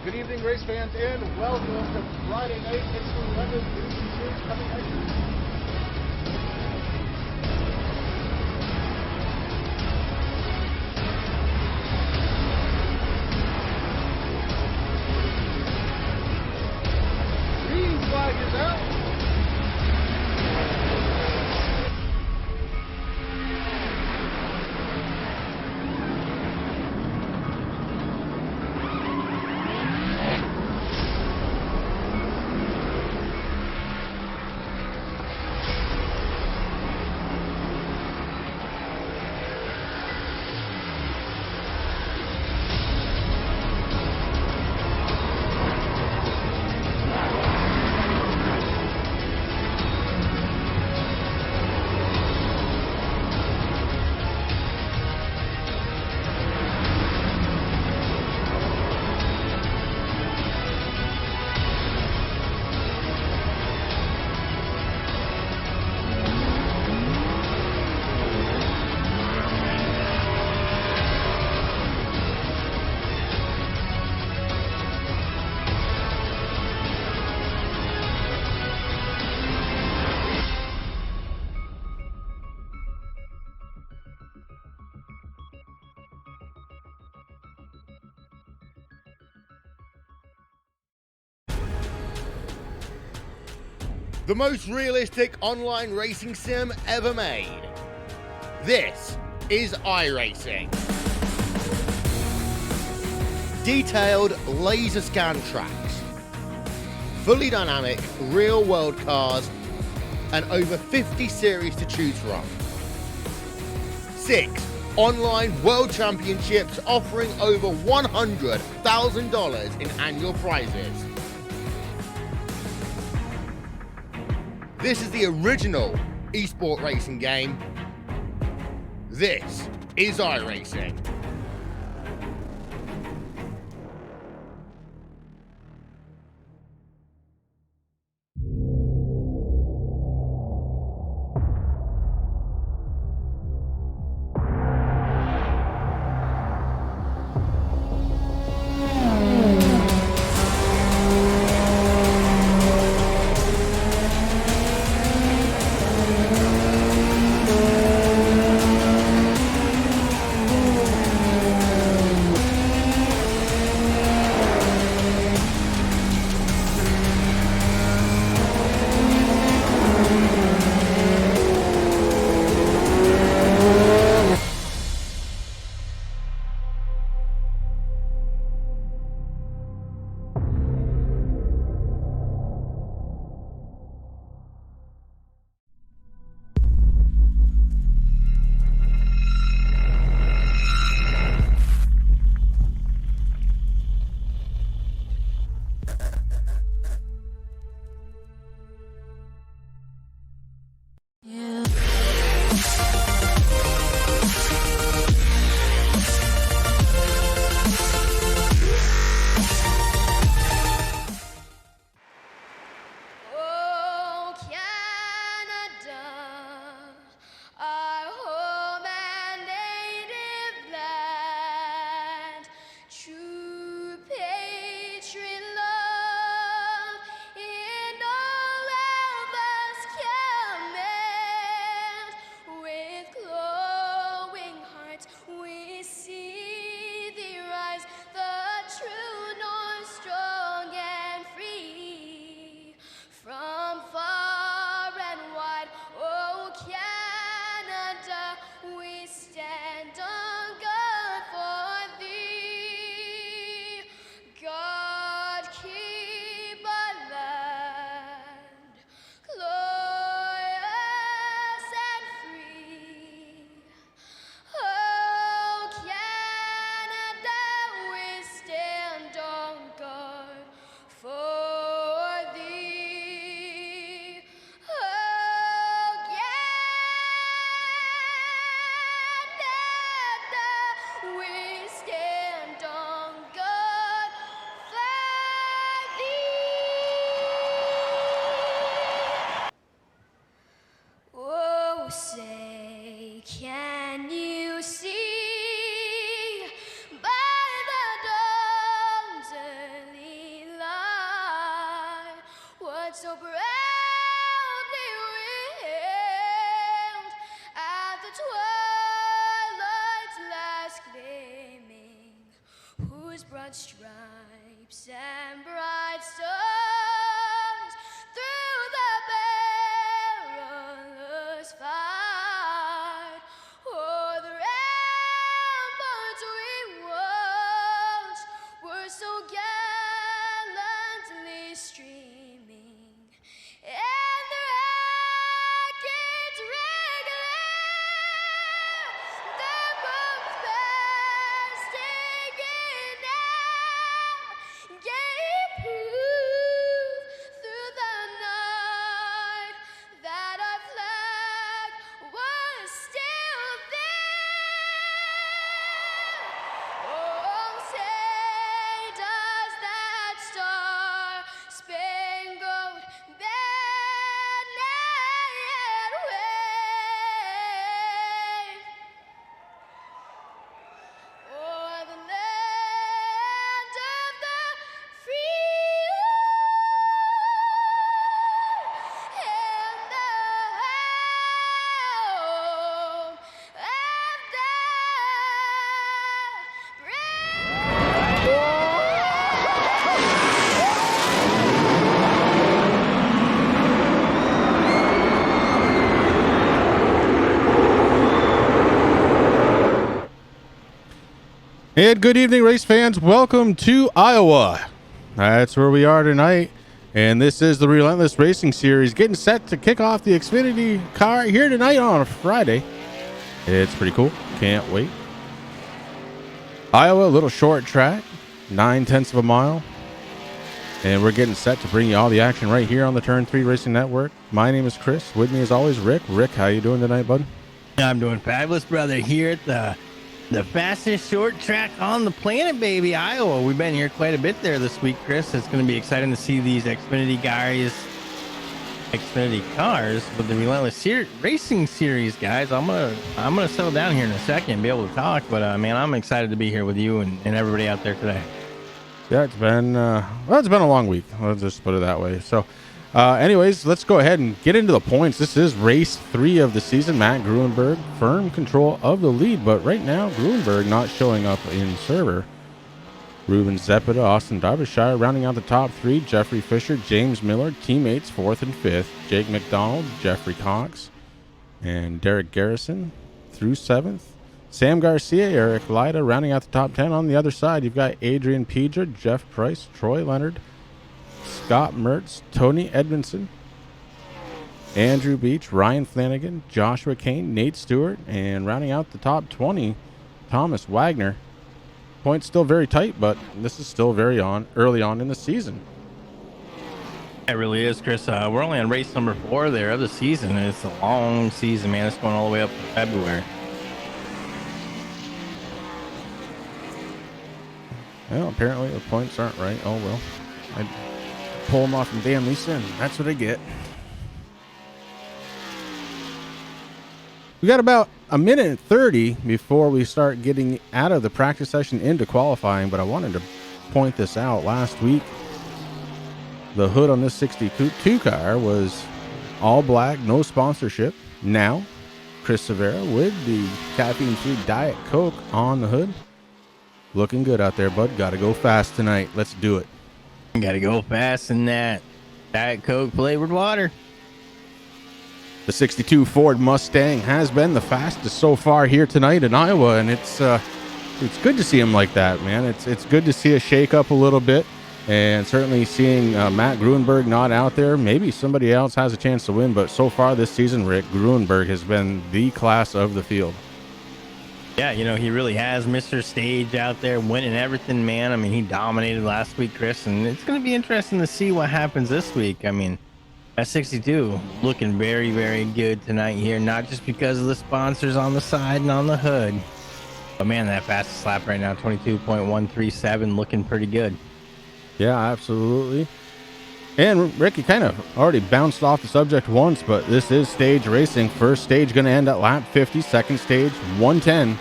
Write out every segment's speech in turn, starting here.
Good evening, race fans, and welcome to Friday night. It's the Relentless Racing Series coming at you. Green flag is out. The most realistic online racing sim ever made. This is iRacing. Detailed laser scan tracks, fully dynamic real world cars, and over 50 series to choose from. 6 online world championships offering over $100,000 in annual prizes. This is the original esport racing game. This is iRacing. broad stripes and bright stars through the perilous fight. O'er the ramparts we watched were so gallantly streaming, and the rackets regular, the boats bursting in air, gave proof through the night that our flag was still there. Oh, say does that star-spangled banner yet wave o'er the land of the free and the home of the brave. And good evening, race fans. Welcome to Iowa. That's where we are tonight. And this is the Relentless Racing Series, getting set to kick off the Xfinity car here tonight on a Friday. It's pretty cool. Can't wait. Iowa, a little short track, 9/10 of a mile. And we're getting set to bring you all the action right here on the Turn 3 Racing Network. My name is Chris. With me as always, Rick. Rick, how you doing tonight, bud? I'm doing fabulous, brother, here at the fastest short track on the planet, baby, Iowa. We've been here quite a bit there this week, Chris. It's going to be exciting to see these Xfinity cars with the Relentless Racing Series, guys. I'm gonna settle down here in a second and be able to talk, but man, I'm excited to be here with you and everybody out there today. Yeah, it's been it's been a long week. Let's just put it that way. So, anyways, let's go ahead and get into the points. This is race 3 of the season. Matt Gruenberg, firm control of the lead, but right now Gruenberg not showing up in server. Ruben Zepeda, Austin Derbyshire rounding out the top 3. Jeffrey Fisher, James Miller, teammates 4th and 5th. Jake McDonald, Jeffrey Cox, and Derek Garrison through 7th. Sam Garcia, Eric Lyda rounding out the top 10. On the other side, you've got Adrian Pedra, Jeff Price, Troy Leonard, Scott Mertz, Tony Edmondson, Andrew Beach, Ryan Flanagan, Joshua Kane, Nate Stewart, and rounding out the top 20, Thomas Wagner. Points still very tight, but this is still very early on in the season. It really is, Chris. We're only on race number 4 there of the season, and it's a long season, man. It's going all the way up to February. Well, apparently the points aren't right. Oh, well. I pull them off from Dan Lisa, and that's what I get. We got about a minute and 30 before we start getting out of the practice session into qualifying, but I wanted to point this out. Last week, the hood on this 62 car was all black, no sponsorship. Now, Chris Severa with the caffeine-free Diet Coke on the hood. Looking good out there, bud. Got to go fast tonight. Let's do it. Got to go fast in that Diet Coke flavored water. The 62 Ford Mustang has been the fastest so far here tonight in Iowa, and it's good to see him like that, man. It's good to see a shake up a little bit, and certainly seeing Matt Gruenberg not out there. Maybe somebody else has a chance to win, but so far this season, Rick, Gruenberg has been the class of the field. Yeah, you know, he really has. Mr. Stage out there winning everything, man. I mean, he dominated last week, Chris, and it's going to be interesting to see what happens this week. I mean, that 62 looking very, very good tonight here, not just because of the sponsors on the side and on the hood, but man, that fastest lap right now, 22.137, looking pretty good. Yeah, absolutely. And Ricky kind of already bounced off the subject once, but this is stage racing. First stage going to end at lap 50. Second stage, 110.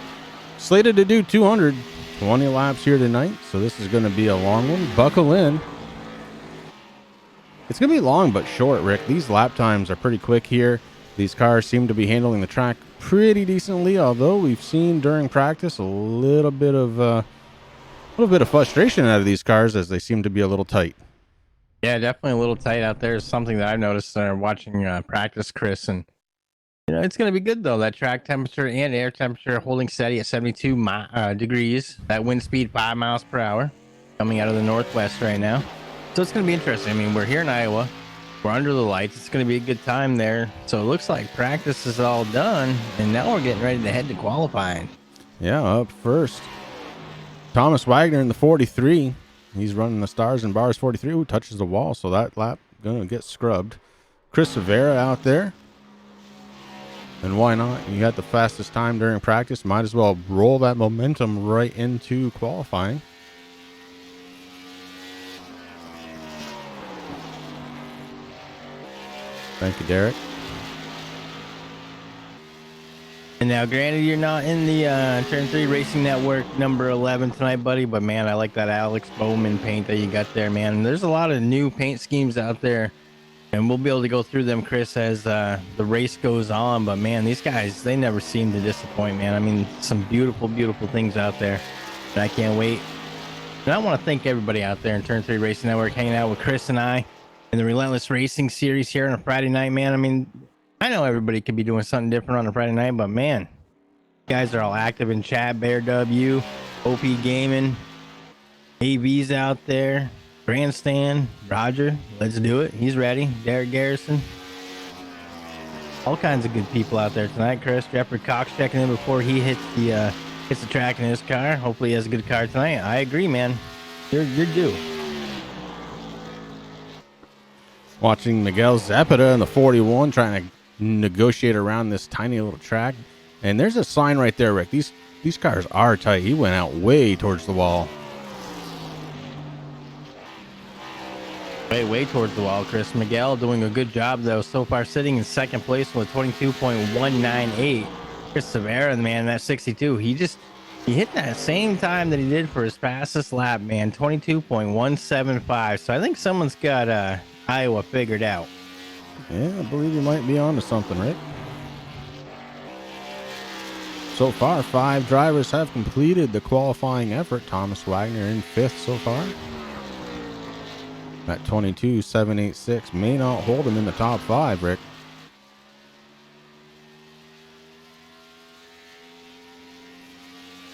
Slated to do 220 laps here tonight, so this is going to be a long one. Buckle in. It's going to be long but short, Rick. These lap times are pretty quick here. These cars seem to be handling the track pretty decently, although we've seen during practice a little bit of little bit of frustration out of these cars as they seem to be a little tight. Yeah, definitely a little tight out there. Is something that I've noticed watching practice, Chris, and it's going to be good though. That track temperature and air temperature holding steady at 72 degrees. That wind speed 5 miles per hour, coming out of the northwest right now. So it's going to be interesting. I mean, we're here in Iowa. We're under the lights. It's going to be a good time there. So it looks like practice is all done, and now we're getting ready to head to qualifying. Yeah, up first, Thomas Wagner in the 43. He's running the Stars and Bars 43. Ooh, touches the wall, so that lap gonna get scrubbed. Chris Rivera out there. And why not? You got the fastest time during practice. Might as well roll that momentum right into qualifying. Thank you, Derek. And now, granted, you're not in the Turn 3 Racing Network number 11 tonight, buddy, but man, I like that Alex Bowman paint that you got there, man. There's a lot of new paint schemes out there, and we'll be able to go through them, Chris, as the race goes on. But man, these guys, they never seem to disappoint, man. I mean, some beautiful, beautiful things out there, and I can't wait. And I want to thank everybody out there in Turn 3 Racing Network hanging out with Chris and I in the Relentless Racing Series here on a Friday night, man. I mean, I know everybody could be doing something different on a Friday night, but man, you guys are all active in chat. Bear W, OP Gaming, AV's out there, Grandstand, Roger, let's do it. He's ready. Derek Garrison. All kinds of good people out there tonight. Chris, Jeffrey Cox checking in before he hits the track in his car. Hopefully he has a good car tonight. I agree, man. You're due. Watching Miguel Zapata in the 41 trying to negotiate around this tiny little track. And there's a sign right there, Rick. These cars are tight. He went out way towards the wall. Way towards the wall, Chris. Miguel doing a good job, though, so far, sitting in second place with 22.198. Chris Rivera, man, that 62. He hit that same time that he did for his fastest lap, man, 22.175. So I think someone's got Iowa figured out. Yeah, I believe you might be onto something, Rick. So far, 5 drivers have completed the qualifying effort. Thomas Wagner in 5th so far. That 22.786 may not hold him in the top 5, Rick.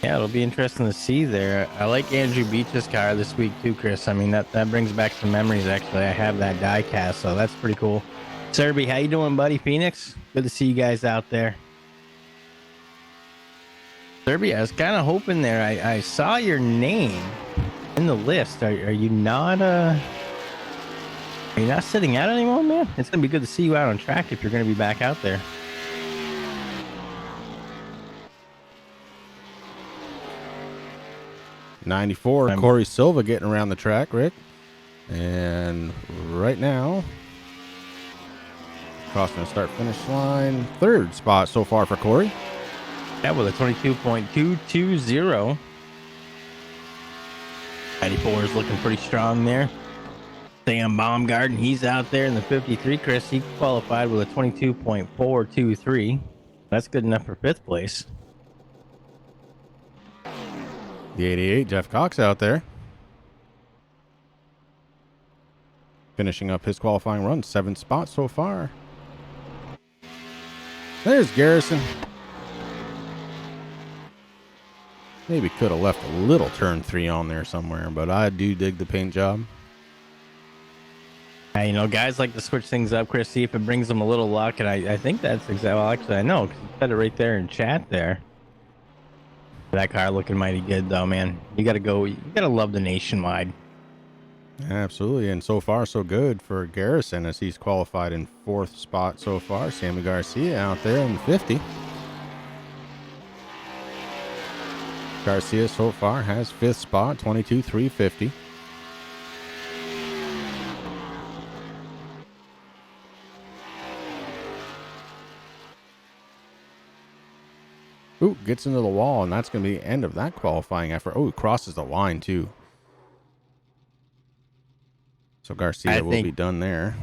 Yeah, it'll be interesting to see there. I like Andrew Beach's car this week too, Chris. I mean, that brings back some memories, actually. I have that die cast, so that's pretty cool. Serby, how you doing, buddy? Phoenix? Good to see you guys out there. Serby, I was kind of hoping there. I saw your name in the list. Are you not sitting out anymore, man? It's gonna be good to see you out on track if you're gonna be back out there. '94, Corey Silva getting around the track, Rick. And right now, crossing the start-finish line. 3rd spot so far for Corey. Yeah, with a 22.220. 94 is looking pretty strong there. Sam Baumgarten, he's out there in the 53. Chris, he qualified with a 22.423. That's good enough for 5th place. The 88, Jeff Cox out there. Finishing up his qualifying run. 7th spot so far. There's Garrison. Maybe could have left a little turn 3 on there somewhere, but I do dig the paint job. Guys like to switch things up, Chris, see if it brings them a little luck, and I think that's exactly, well, actually, I know, because you said it right there in chat there. That car looking mighty good, though, man. You got to love the Nationwide. Absolutely, and so far so good for Garrison as he's qualified in 4th spot so far. Sammy Garcia out there in 50. Garcia so far has 5th spot, 22.350. Ooh, gets into the wall, and that's going to be the end of that qualifying effort. Oh, crosses the line, too. So Garcia will be done there.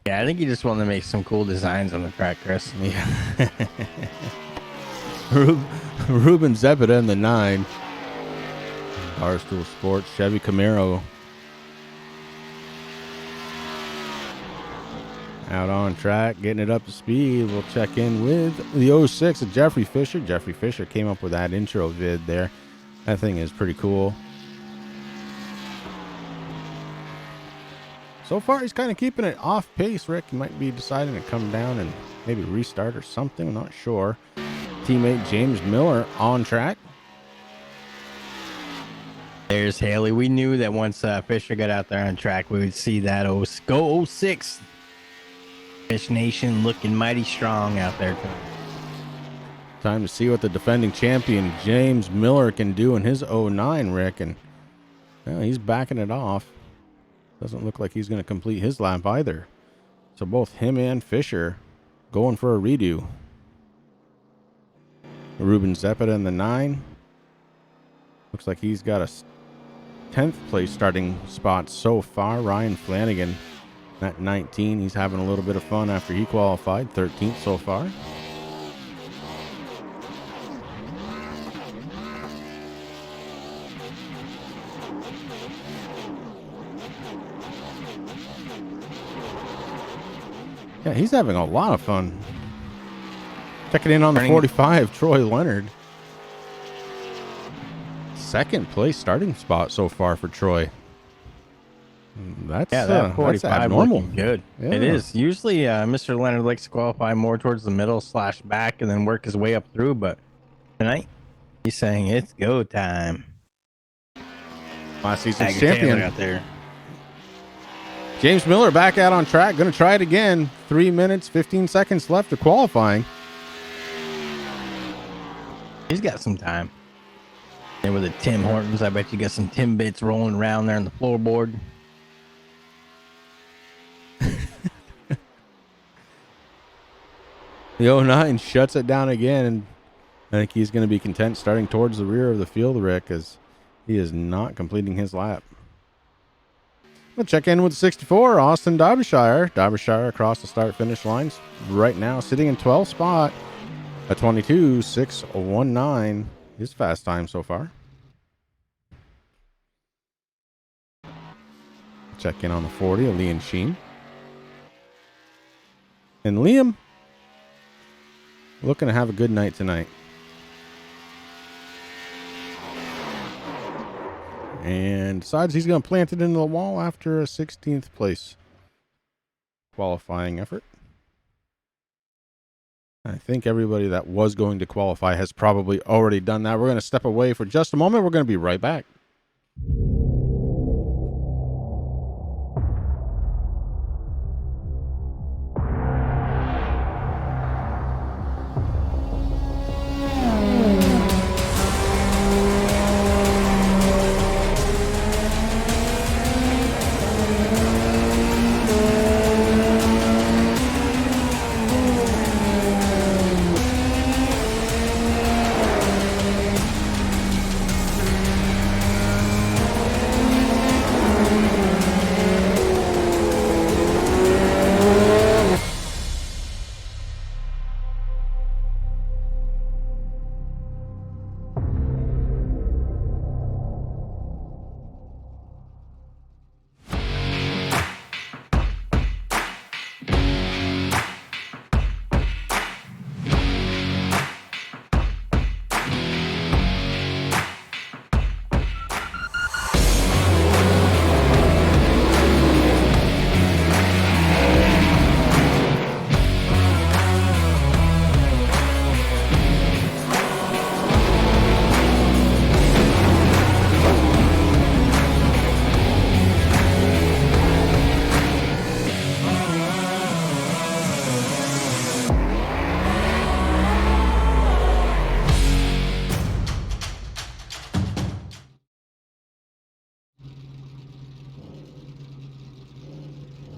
Yeah, I think he just wanted to make some cool designs on the track, Chris. Yeah. Ruben Zepeda in the 9. Barstool Sports, Chevy Camaro. Out on track, getting it up to speed. We'll check in with the 06 of Jeffrey Fisher. Jeffrey Fisher came up with that intro vid there. That thing is pretty cool. So far, he's kind of keeping it off pace, Rick. He might be deciding to come down and maybe restart or something. I'm not sure. Teammate James Miller on track. There's Haley. We knew that once Fisher got out there on track, we would see that go 06. Fish Nation looking mighty strong out there tonight. Time to see what the defending champion James Miller can do in his 09, Rick. And well, he's backing it off. Doesn't look like he's going to complete his lap either. So both him and Fisher going for a redo. Ruben Zepeda in the 9. Looks like he's got a 10th place starting spot so far. Ryan Flanagan at 19. He's having a little bit of fun after he qualified. 13th so far. Yeah, he's having a lot of fun. Checking in on the 45, Troy Leonard. Second place starting spot so far for Troy. That's that 45 that's abnormal. Good. Yeah. It is. Usually Mr. Leonard likes to qualify more towards the middle / back and then work his way up through. But tonight, he's saying it's go time. Last season's Tiger champion Taylor out there. James Miller back out on track. Going to try it again. 3 minutes, 15 seconds left of qualifying. He's got some time. And with the Tim Hortons, I bet you got some Timbits rolling around there on the floorboard. The 09 shuts it down again, and I think he's going to be content starting towards the rear of the field, Rick, as he is not completing his lap. We'll check in with the 64, Austin Derbyshire. Derbyshire across the start-finish lines right now, sitting in 12th spot, a 22.619. His fast time so far. Check in on the 40 of Liam Sheen. And Liam, looking to have a good night tonight. And decides he's going to plant it into the wall after a 16th place qualifying effort. I think everybody that was going to qualify has probably already done that. We're going to step away for just a moment. We're going to be right back.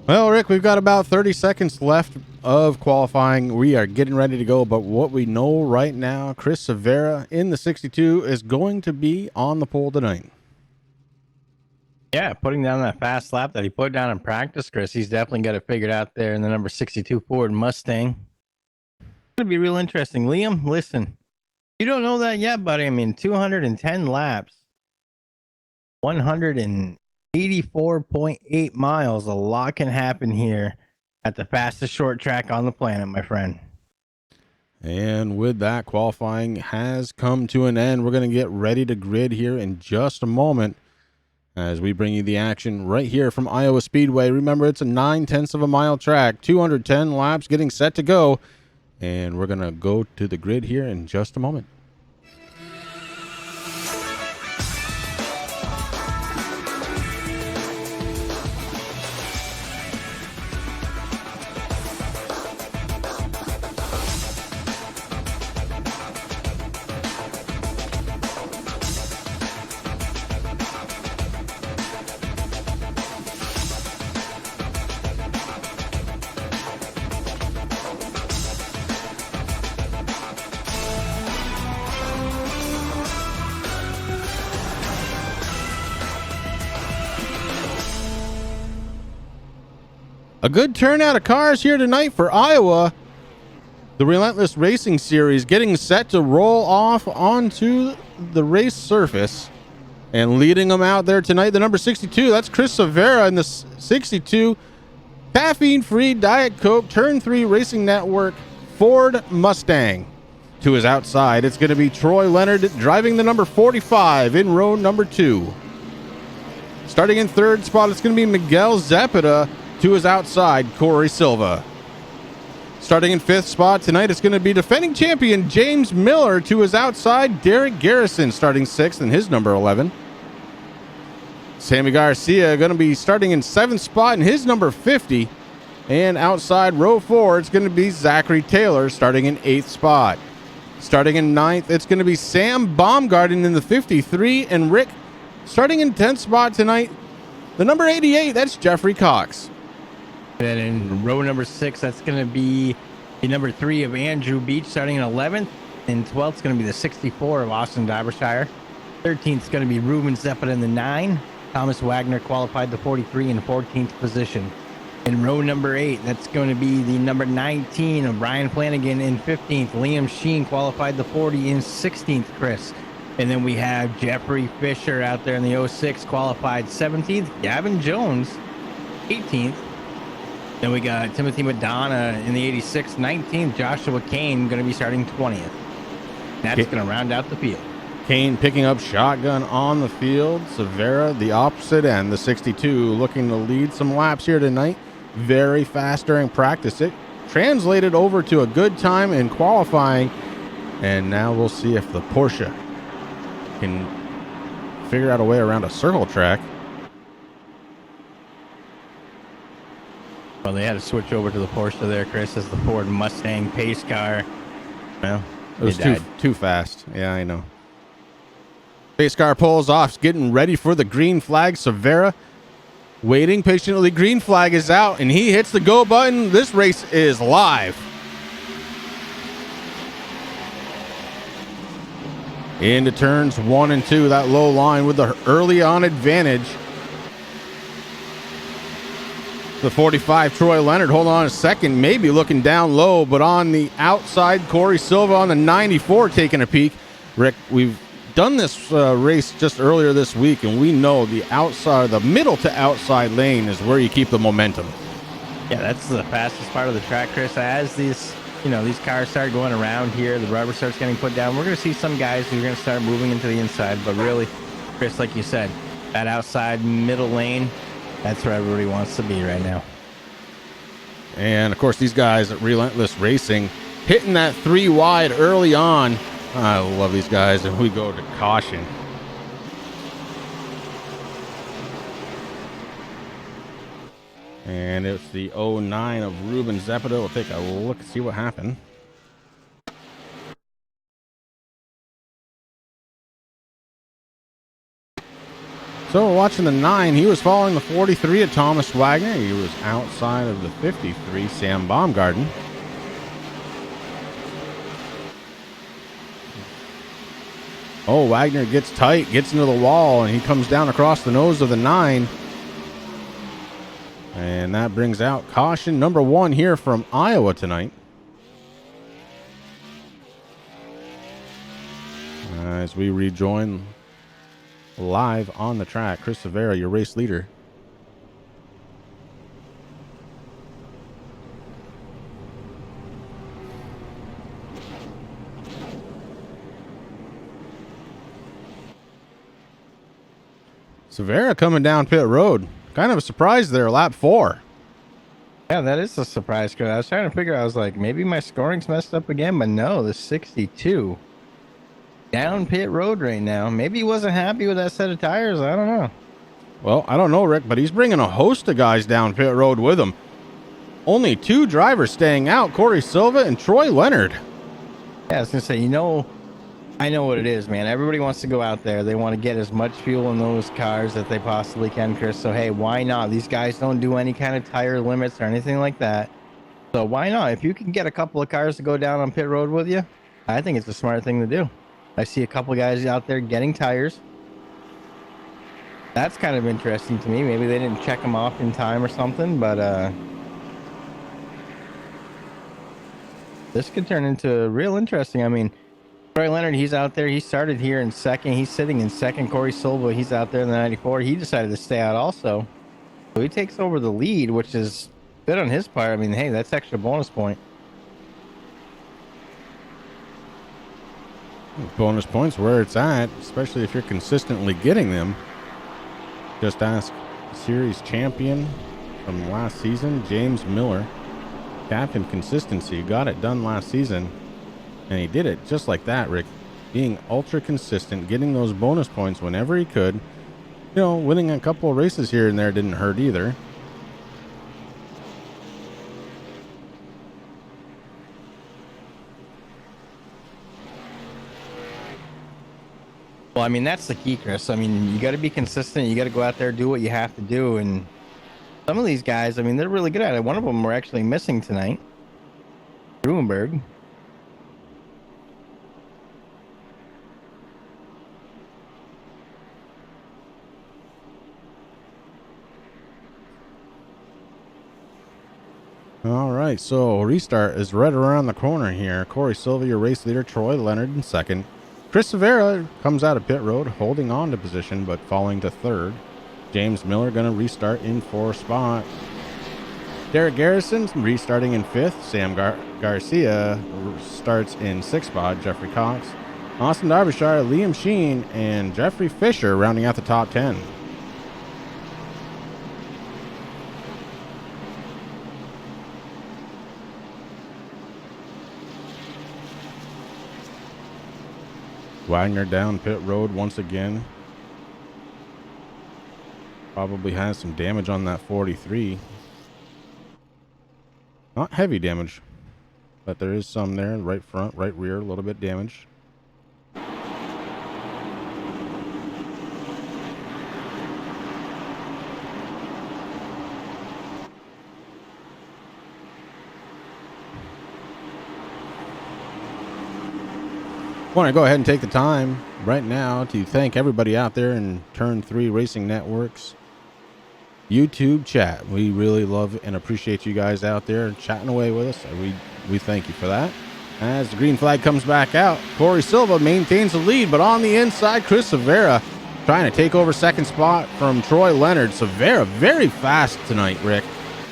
Well, Rick, we've got about 30 seconds left of qualifying. We are getting ready to go, but what we know right now, Chris Severa in the 62 is going to be on the pole tonight. Yeah, putting down that fast lap that he put down in practice, Chris. He's definitely got it figured out there in the number 62 Ford Mustang. It's going to be real interesting. Liam, listen, you don't know that yet, buddy. I mean, 210 laps. 184.8 miles. A lot can happen here at the fastest short track on the planet, my friend. And with that, qualifying has come to an end. We're going to get ready to grid here in just a moment as we bring you the action right here from Iowa Speedway. Remember, it's a 9/10 of a mile track, 210 laps getting set to go. And we're going to go to the grid here in just a moment. A good turnout of cars here tonight for Iowa. The Relentless Racing Series getting set to roll off onto the race surface. And leading them out there tonight, the number 62, that's Chris Severa in the 62. Caffeine-free Diet Coke, Turn 3 Racing Network, Ford Mustang. To his outside, it's going to be Troy Leonard driving the number 45 in row number 2. Starting in third spot, it's going to be Miguel Zepeda. To his outside, Corey Silva. Starting in fifth spot tonight, it's going to be defending champion James Miller. To his outside, Derek Garrison starting sixth in his number 11. Sammy Garcia going to be starting in seventh spot in his number 50. And outside row 4, it's going to be Zachary Taylor starting in eighth spot. Starting in ninth, it's going to be Sam Baumgarten in the 53. And Rick starting in 10th spot tonight, the number 88, that's Jeffrey Cox. Then in row number 6, that's going to be the number 3 of Andrew Beach starting in 11th. And 12th is going to be the 64 of Austin Derbyshire. 13th is going to be Ruben Zepeda in the 9. Thomas Wagner qualified the 43 in 14th position. In row number 8, that's going to be the number 19 of Brian Flanagan in 15th. Liam Sheen qualified the 40 in 16th, Chris. And then we have Jeffrey Fisher out there in the 06 qualified 17th. Gavin Jones, 18th. Then we got Timothy Madonna in the 86, 19th. Joshua Kane going to be starting 20th. That's going to round out the field. Kane picking up shotgun on the field. Severa, the opposite end, the 62, looking to lead some laps here tonight. Very fast during practice. It translated over to a good time in qualifying. And now we'll see if the Porsche can figure out a way around a circle track. Well, they had to switch over to the Porsche there, Chris, as the Ford Mustang pace car. Well, it was too fast. Yeah, I know. Pace car pulls off, getting ready for the green flag. Severa waiting patiently. Green flag is out, and he hits the go button. This race is live. Into turns 1 and 2, that low line with the early on advantage. The 45, Troy Leonard, hold on a second, maybe looking down low, but on the outside, Corey Silva on the 94 taking a peek. Rick, we've done this race just earlier this week, and we know the outside, the middle to outside lane is where you keep the momentum. Yeah, that's the fastest part of the track, Chris. As these cars start going around here, the rubber starts getting put down. We're going to see some guys who are going to start moving into the inside, but really, Chris, like you said, that outside middle lane, that's where everybody wants to be right now. And, of course, these guys at Relentless Racing hitting that 3 wide early on. I love these guys, and we go to caution. And it's the 09 of Ruben Zepeda. We'll take a look and see what happened. So we're watching the 9. He was following the 43 of Thomas Wagner. He was outside of the 53, Sam Baumgarten. Oh, Wagner gets tight, gets into the wall, and he comes down across the nose of the 9. And that brings out caution number 1 here from Iowa tonight. As we rejoin live on the track. Chris Severa, your race leader. Severa coming down pit road. Kind of a surprise there, lap 4. Yeah, that is a surprise, Chris. I was trying to figure out, I was like, maybe my scoring's messed up again, but no, the 62. Down pit road right now. Maybe he wasn't happy with that set of tires. I don't know. Well, I don't know, Rick, but he's bringing a host of guys down pit road with him. Only 2 drivers staying out, Corey Silva and Troy Leonard. Yeah, I was going to say, I know what it is, man. Everybody wants to go out there. They want to get as much fuel in those cars that they possibly can, Chris. So, hey, why not? These guys don't do any kind of tire limits or anything like that. So why not? If you can get a couple of cars to go down on pit road with you, I think it's a smart thing to do. I see a couple of guys out there getting tires. That's kind of interesting to me. Maybe they didn't check them off in time or something, but this could turn into real interesting. I mean, Troy Leonard, he's out there. He started here in second. He's sitting in second. Corey Silva, he's out there in the 94. He decided to stay out also. So he takes over the lead, which is good on his part. I mean, hey, that's extra bonus point. Bonus points where it's at, especially if you're consistently getting them. Just ask series champion from last season, James Miller. Captain consistency, got it done last season. And he did it just like that, Rick. Being ultra consistent, getting those bonus points whenever he could. You know, winning a couple of races here and there didn't hurt either. Well, I mean, that's the key, Chris. I mean, you got to be consistent. You got to go out there, do what you have to do. And some of these guys, I mean, they're really good at it. One of them we're actually missing tonight. Gruenberg. All right, so restart is right around the corner here. Corey Silva, your race leader. Troy Leonard in second. Chris Severa comes out of pit road, holding on to position, but falling to third. James Miller going to restart in 4th spot. Derek Garrison restarting in 5th. Sam Garcia starts in 6th spot. Jeffrey Cox. Austin Derbyshire, Liam Sheen, and Jeffrey Fisher rounding out the top 10. Wagner down pit road once again. Probably has some damage on that 43. Not heavy damage, but there is some there. Right front, right rear, a little bit damaged. I want to go ahead and take the time right now to thank everybody out there in Turn 3 Racing Network's YouTube chat. We really love and appreciate you guys out there chatting away with us. We thank you for that. As the green flag comes back out, Corey Silva maintains the lead, but on the inside, Chris Severa trying to take over 2nd spot from Troy Leonard. Severa very fast tonight, Rick.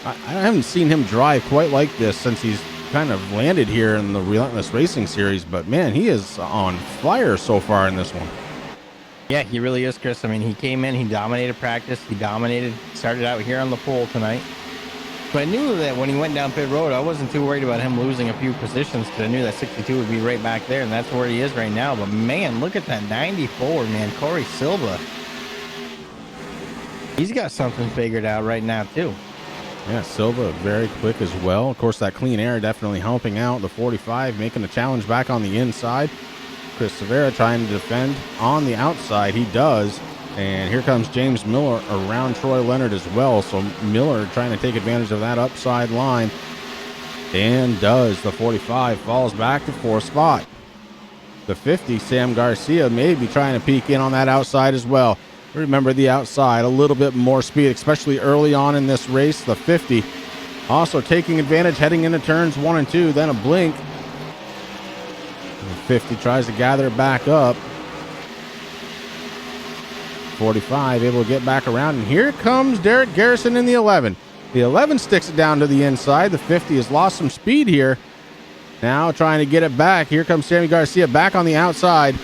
I haven't seen him drive quite like this since he's kind of landed here in the Relentless Racing Series, but man, he is on fire so far in this one. Yeah, he really is, Chris. I mean, he came in, he dominated practice, started out here on the pole tonight. But I knew that when he went down pit road, I wasn't too worried about him losing a few positions because I knew that 62 would be right back there, and that's where he is right now. But man, look at that 94, man. Corey Silva. He's got something figured out right now, too. Yeah, Silva very quick as well. Of course, that clean air definitely helping out. The 45 making the challenge back on the inside. Chris Severa trying to defend on the outside. He does. And here comes James Miller around Troy Leonard as well. So Miller trying to take advantage of that upside line. And does. The 45 falls back to 4th spot. The 50, Sam Garcia may be trying to peek in on that outside as well. Remember the outside, a little bit more speed, especially early on in this race. The 50 also taking advantage, heading into turns 1 and 2, then a blink. The 50 tries to gather it back up. 45 able to get back around, and here comes Derek Garrison in the 11. The 11 sticks it down to the inside. The 50 has lost some speed here. Now trying to get it back. Here comes Sammy Garcia back on the outside.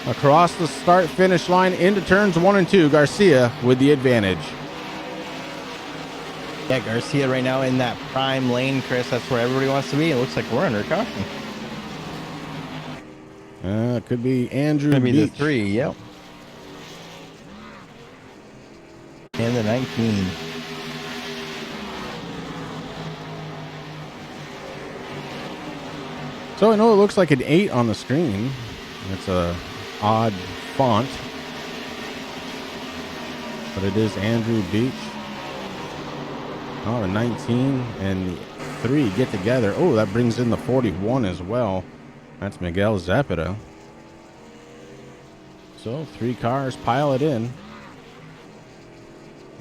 Across the start-finish line into turns 1 and 2. Garcia with the advantage. Yeah, Garcia right now in that prime lane, Chris. That's where everybody wants to be. It looks like we're under caution. Could be Andrew Could be the Beach. 3, yep. And the 19. So I know it looks like an 8 on the screen. It's a odd font, but it is Andrew Beach. Oh, the 19 and the 3 get together. Oh, that brings in the 41 as well. That's Miguel Zepeda. So 3 cars pile it in.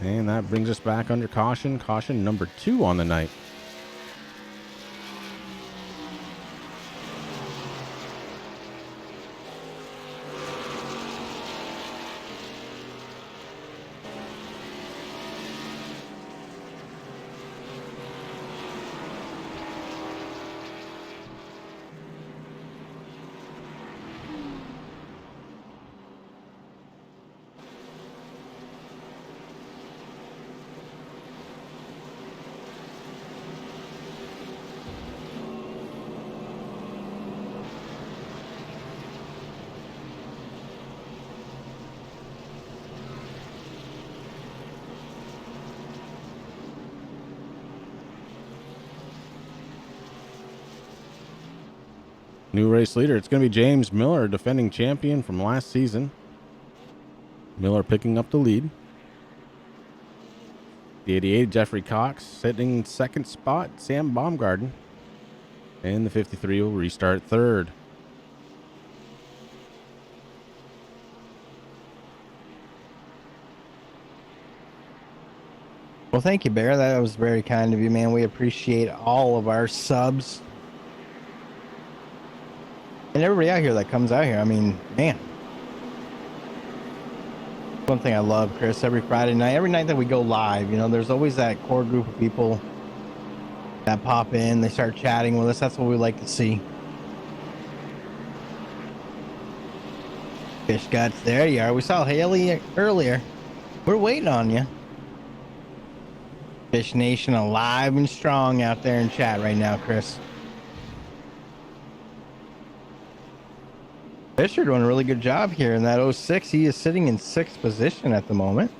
And that brings us back under caution. Caution number 2 on the night. New race leader. It's going to be James Miller, defending champion from last season. Miller picking up the lead. The 88, Jeffrey Cox, sitting second spot, Sam Baumgarten. And the 53 will restart third. Well, thank you, Bear. That was very kind of you, man. We appreciate all of our subs. And everybody out here that comes out here. I mean, man. One thing I love, Chris, every Friday night, every night that we go live, you know, there's always that core group of people that pop in. They start chatting with us. That's what we like to see. Fish Guts, there you are. We saw Haley earlier. We're waiting on you. Fish Nation alive and strong out there in chat right now, Chris. Fisher doing a really good job here in that 06. He is sitting in 6th position at the moment.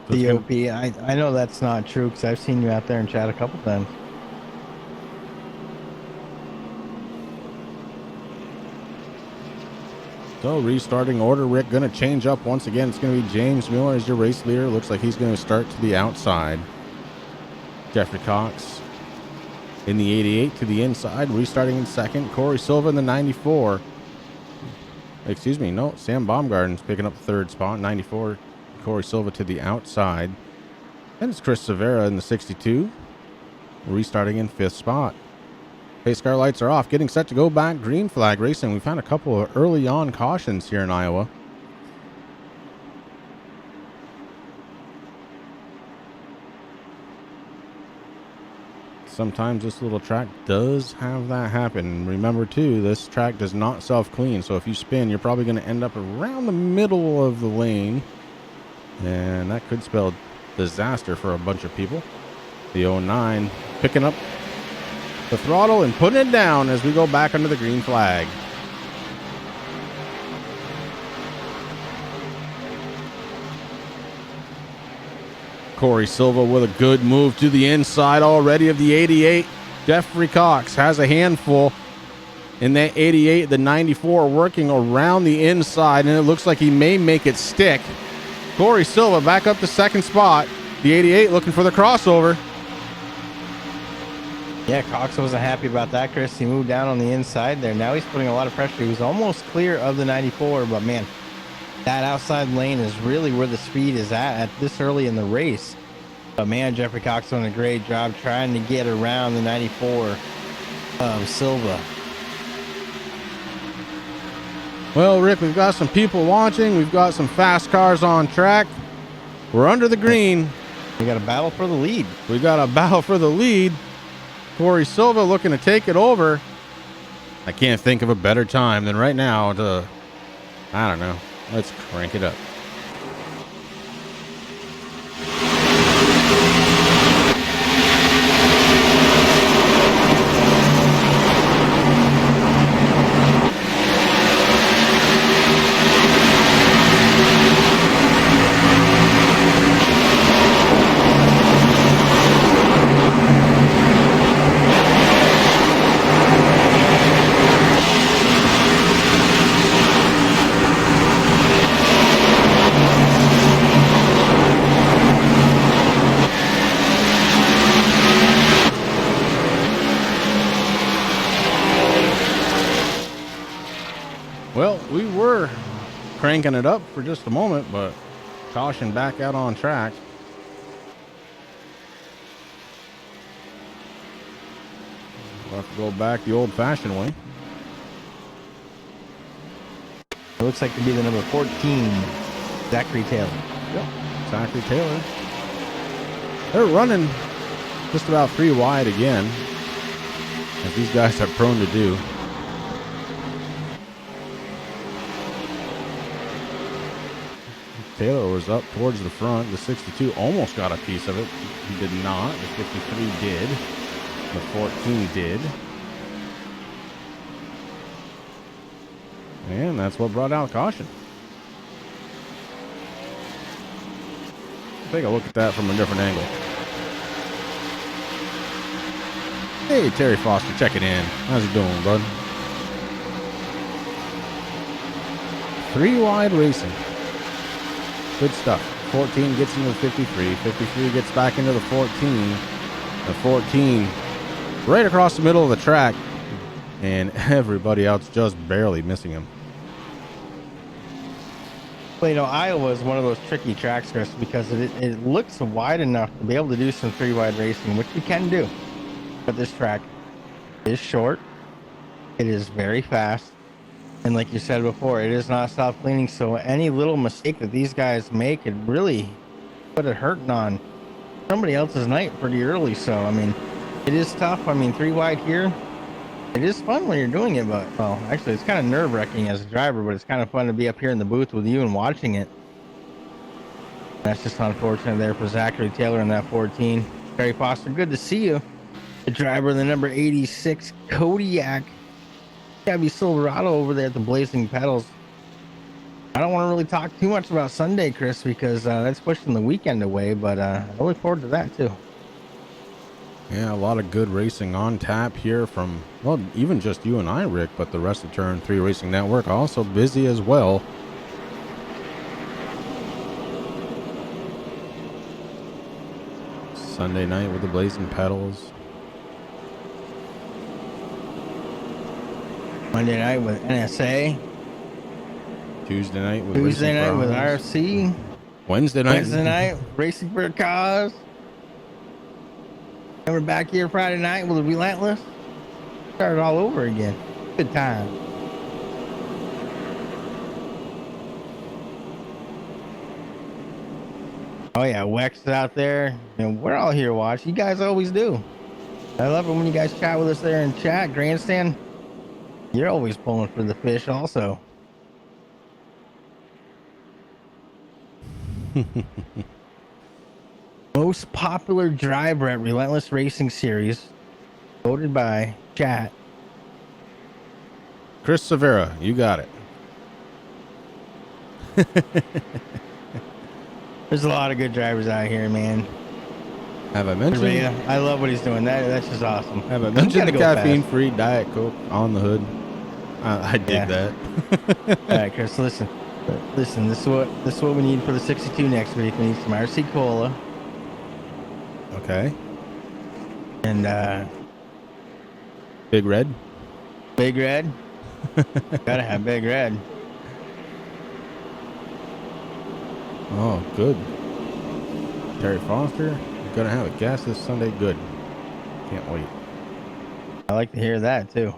DOP, I know that's not true because I've seen you out there in chat a couple times. So restarting order, Rick, going to change up once again. It's going to be James Miller as your race leader. Looks like he's going to start to the outside. Jeffrey Cox in the 88 to the inside, restarting in second. Corey Silva in the 94. Excuse me, no, Sam Baumgarten's picking up the third spot, 94. Corey Silva to the outside. And it's Chris Severa in the 62, restarting in 5th spot. Pace car lights are off, getting set to go back. Green flag racing. We've had a couple of early on cautions here in Iowa. Sometimes this little track does have that happen. Remember too, this track does not self-clean, so if you spin, you're probably going to end up around the middle of the lane, and that could spell disaster for a bunch of people. The 09 picking up the throttle and putting it down as we go back under the green flag. Corey Silva with a good move to the inside already of the 88. Jeffrey Cox has a handful in that 88. The 94 working around the inside, and it looks like he may make it stick. Corey Silva back up to second spot. The 88 looking for the crossover. Yeah, Cox wasn't happy about that, Chris. He moved down on the inside there. Now he's putting a lot of pressure. He was almost clear of the 94, but man, that outside lane is really where the speed is at this early in the race. But man, Jeffrey Cox doing a great job trying to get around the 94 of Silva. Well, Rick, we've got some people watching. We've got some fast cars on track. We're under the green. We got a battle for the lead. We got a battle for the lead. Corey Silva looking to take it over. I can't think of a better time than right now to, I don't know, let's crank it up. Well, we were cranking it up for just a moment, but caution back out on track. We'll have to go back the old-fashioned way. It looks like to be the number 14, Zachary Taylor. Yep, Zachary Taylor. They're running just about 3 wide again, as these guys are prone to do. Taylor was up towards the front. The 62 almost got a piece of it. He did not. The 53 did. The 14 did. And that's what brought out caution. Take a look at that from a different angle. Hey, Terry Foster, check it in. How's it doing, bud? 3 wide racing. Good stuff. 14 gets into the 53. 53 gets back into the 14. The 14 right across the middle of the track. And everybody else just barely missing him. Well, you know, Iowa is one of those tricky tracks, Chris, because it looks wide enough to be able to do some 3 wide racing, which you can do. But this track is short. It is very fast. And like you said before, it is not self-cleaning, so any little mistake that these guys make could really put it hurting on somebody else's night pretty early. So, I mean, it is tough. I mean, 3 wide here, it is fun when you're doing it, but, well, actually, it's kind of nerve-wracking as a driver, but it's kind of fun to be up here in the booth with you and watching it. That's just unfortunate there for Zachary Taylor in that 14. Terry Foster, good to see you. The driver of the number 86 Kodiak Chevy Silverado over there at the Blazing Pedals. I don't want to really talk too much about Sunday, Chris, because that's pushing the weekend away, but I look forward to that too. Yeah, a lot of good racing on tap here from, well, even just you and I, Rick, but the rest of Turn 3 Racing Network also busy as well. Sunday night with the Blazing Pedals. Monday night with NSA. Tuesday night with RFC. Wednesday night Racing for a Cause. And we're back here Friday night with Relentless. Started all over again. Good time. Oh yeah, Wex is out there. And we're all here to watch. You guys always do. I love it when you guys chat with us there in chat. Grandstand. You're always pulling for the fish also. Most popular driver at Relentless Racing Series, voted by chat. Chris Severa, you got it. There's a lot of good drivers out here, man. Have I mentioned? I love what he's doing. That's just awesome. Have I mentioned the caffeine-free Diet Coke on the hood? I dig that. All right, Chris, listen. But listen, this is what we need for the 62 next week. We need some RC Cola Okay. and Big Red. Big Red. Gotta have Big Red. Oh, good. Terry Foster, gonna have a gas this Sunday. Good. Can't wait. I like to hear that too.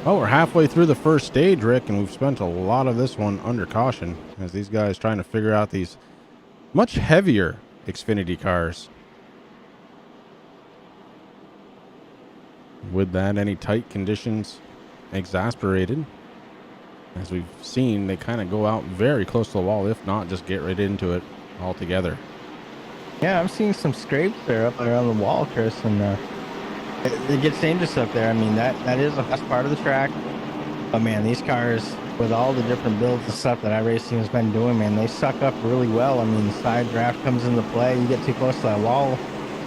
Oh, we're halfway through the first stage, Rick, and we've spent a lot of this one under caution as these guys trying to figure out these much heavier Xfinity cars. With that, any tight conditions exasperated. As we've seen, they kind of go out very close to the wall. If not, just get right into it altogether. Yeah, I'm seeing some scrapes there up around the wall, Chris, and it gets dangerous up there. I mean, that is the best part of the track. But man, these cars, with all the different builds and stuff that iRacing has been doing, man, they suck up really well. I mean, side draft comes into play. You get too close to that wall,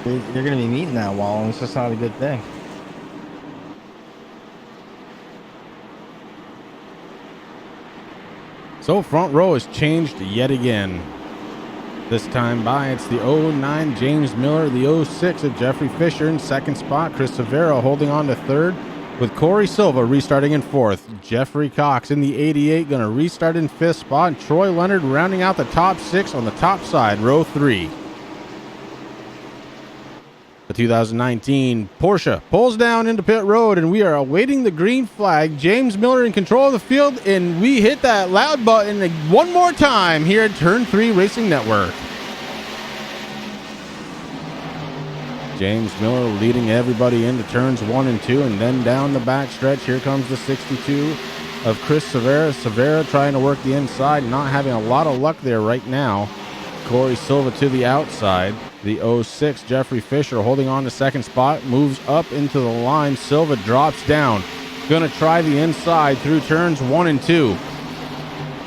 you're going to be meeting that wall, and it's just not a good thing. So front row has changed yet again. This time by, it's the 09 James Miller, the 06 of Jeffrey Fisher in second spot. Chris Severo holding on to third, with Corey Silva restarting in fourth. Jeffrey Cox in the 88 going to restart in fifth spot. And Troy Leonard rounding out the top six on the top side, row three. The 2019 Porsche pulls down into pit road, and we are awaiting the green flag. James Miller in control of the field, and we hit that loud button one more time here at Turn 3 Racing Network. James Miller leading everybody into turns 1 and 2, and then down the back stretch. Here comes the 62 of Chris Severa. Severa trying to work the inside, not having a lot of luck there right now. Corey Silva to the outside. The 06 Jeffrey Fisher holding on to second spot, moves up into the line. Silva drops down. Going to try the inside through turns 1 and 2.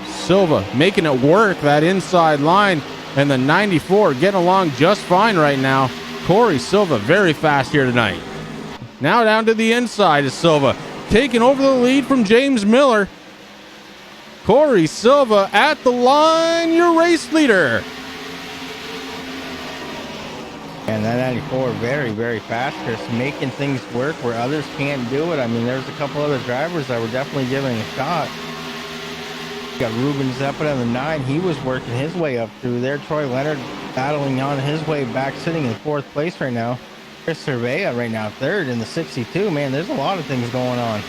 Silva making it work, that inside line, and the 94 getting along just fine right now. Corey Silva very fast here tonight. Now down to the inside is Silva, taking over the lead from James Miller. Corey Silva at the line, your race leader. And that 94 very, very fast, Chris, making things work where others can't do it. I mean, there's a couple other drivers that were definitely giving a shot. You got Ruben Zepeda in the 9. He was working his way up through there. Troy Leonard battling on his way back, sitting in fourth place right now. Chris Cervea right now third in the 62. Man, there's a lot of things going on.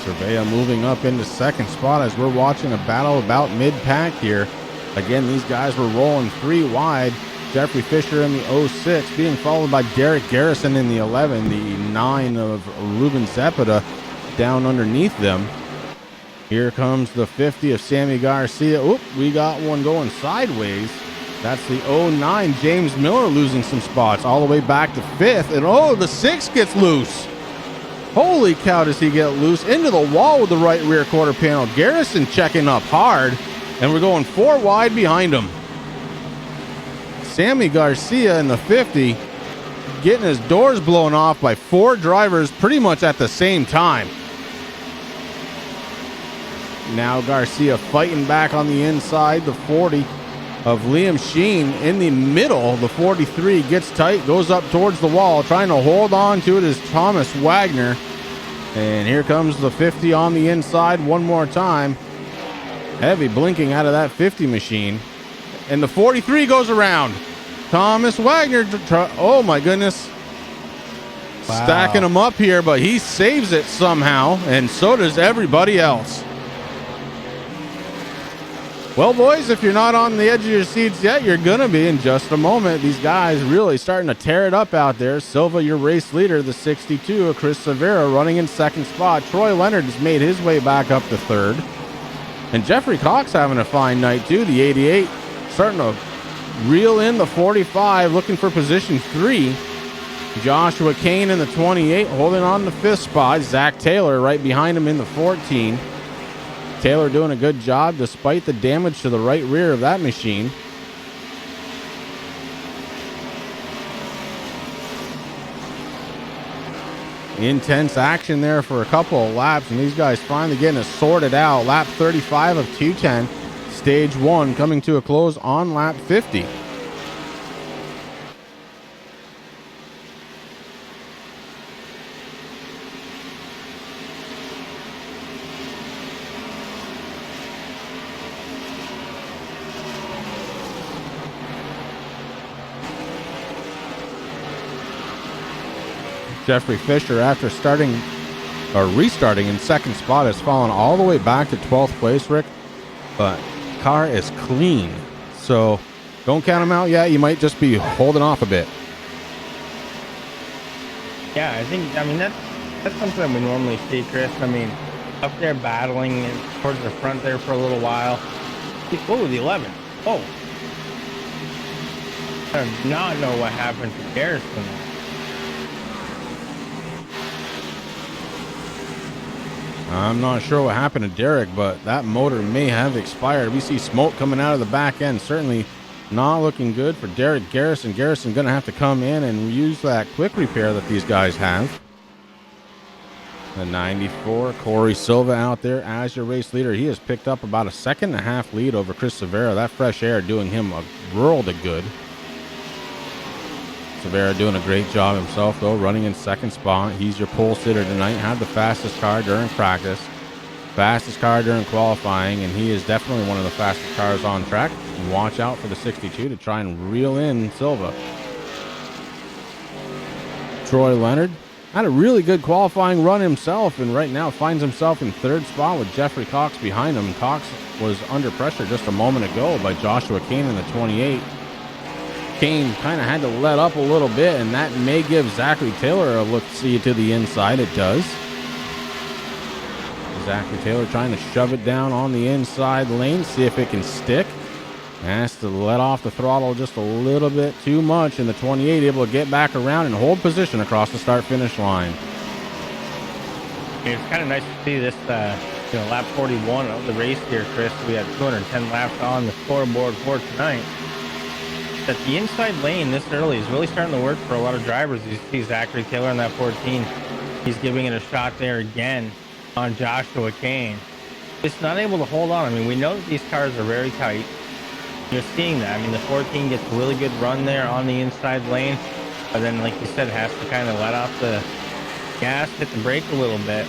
Cervea moving up into second spot as we're watching a battle about mid-pack here. Again, these guys were rolling 3 wide. Jeffrey Fisher in the 06 being followed by Derek Garrison in the 11. The 9 of Ruben Zepeda down underneath them. Here comes the 50 of Sammy Garcia. Oop, we got one going sideways. That's the 09 James Miller losing some spots all the way back to 5th. And oh, the 6 gets loose. Holy cow, does he get loose into the wall with the right rear quarter panel. Garrison checking up hard, and we're going 4 wide behind him. Sammy Garcia in the 50 getting his doors blown off by 4 drivers pretty much at the same time. Now Garcia fighting back on the inside. The 40 of Liam Sheen in the middle. The 43 gets tight, goes up towards the wall. Trying to hold on to it is Thomas Wagner. And here comes the 50 on the inside one more time. Heavy blinking out of that 50 machine. And the 43 goes around. Thomas Wagner, oh my goodness. Wow. Stacking him up here, but he saves it somehow, and so does everybody else. Well, boys, if you're not on the edge of your seats yet, you're going to be in just a moment. These guys really starting to tear it up out there. Silva, your race leader, the 62, Chris Severa running in second spot. Troy Leonard has made his way back up to third. And Jeffrey Cox having a fine night, too. The 88 starting to reel in the 45, looking for position 3. Joshua Kane in the 28, holding on the 5th spot. Zach Taylor right behind him in the 14. Taylor doing a good job despite the damage to the right rear of that machine. Intense action there for a couple of laps, and these guys finally getting it sorted out. Lap 35 of 210. Stage 1 coming to a close on lap 50. Jeffrey Fisher, after restarting in second spot, has fallen all the way back to 12th place, Rick. But car is clean, so don't count him out yet. You might just be holding off a bit. Yeah, I mean, that's something we normally see, Chris. I mean, up there battling towards the front there for a little while. Oh, the 11. Oh. I do not know what happened to Garrison. I'm not sure what happened to Derek, but that motor may have expired. We see smoke coming out of the back end. Certainly not looking good for Derek Garrison. Garrison going to have to come in and use that quick repair that these guys have. The 94, Corey Silva out there as your race leader. He has picked up about a 1.5 second lead over Chris Severa. That fresh air doing him a world of good. Severa doing a great job himself, though, running in second spot. He's your pole sitter tonight. Had the fastest car during practice, fastest car during qualifying, and he is definitely one of the fastest cars on track. And watch out for the 62 to try and reel in Silva. Troy Leonard had a really good qualifying run himself, and right now finds himself in third spot with Jeffrey Cox behind him. Cox was under pressure just a moment ago by Joshua Kane in the 28. Kane kind of had to let up a little bit, and that may give Zachary Taylor a look-see to the inside. It does. Zachary Taylor trying to shove it down on the inside lane, see if it can stick. Has to let off the throttle just a little bit too much, and the 28 able to get back around and hold position across the start-finish line. It's kind of nice to see this, lap 41 of the race here, Chris. We had 210 laps on the scoreboard for tonight. That the inside lane this early is really starting to work for a lot of drivers. You see Zachary Taylor in that 14. He's giving it a shot there again on Joshua Kane. It's not able to hold on. I mean, we know that these cars are very tight. You're seeing that. I mean, the 14 gets a really good run there on the inside lane. But then, like you said, has to kind of let off the gas, hit the brake a little bit.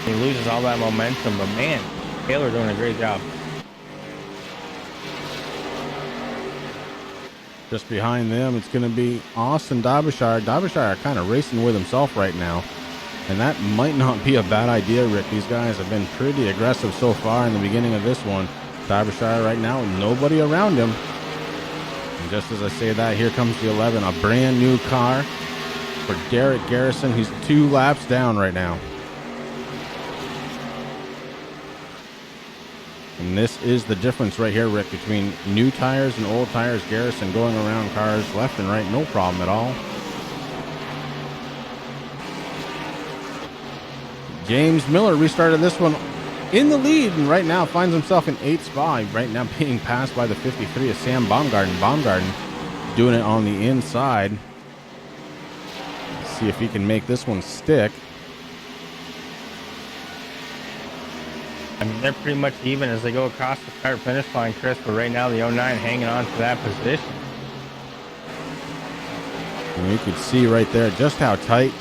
He loses all that momentum. But, man, Taylor doing a great job. Just behind them, it's going to be Austin Derbyshire. Derbyshire kind of racing with himself right now, and that might not be a bad idea, Rick. These guys have been pretty aggressive so far in the beginning of this one. Derbyshire right now with nobody around him. And just as I say that, here comes the 11, a brand new car for Derek Garrison. He's 2 laps down right now. And this is the difference right here, Rick, between new tires and old tires. Garrison going around cars left and right, no problem at all. James Miller restarted this one in the lead and right now finds himself in 8th spot. Right now being passed by the 53 of Sam Baumgarten. Baumgarten doing it on the inside. See if he can make this one stick. I mean, they're pretty much even as they go across the start-finish line, Chris, but right now the 09 hanging on to that position. And you could see right there just how tight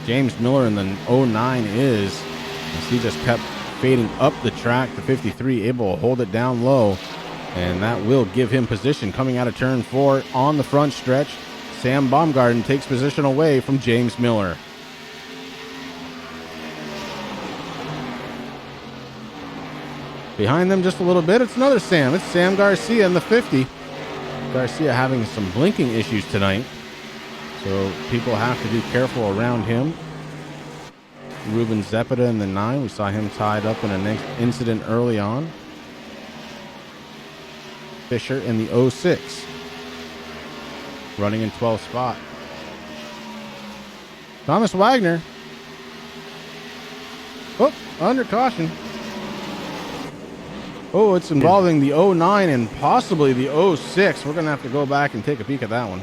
James Miller in the 09 is. As he just kept fading up the track. The 53 able to hold it down low, and that will give him position coming out of turn 4 on the front stretch. Sam Baumgarten takes position away from James Miller. Behind them just a little bit, it's another Sam. It's Sam Garcia in the 50. Garcia having some blinking issues tonight, so people have to be careful around him. Ruben Zepeda in the 9. We saw him tied up in an incident early on. Fisher in the 06. Running in 12th spot. Thomas Wagner. Oh, under caution. Oh, it's involving the 09 and possibly the 06. We're going to have to go back and take a peek at that one.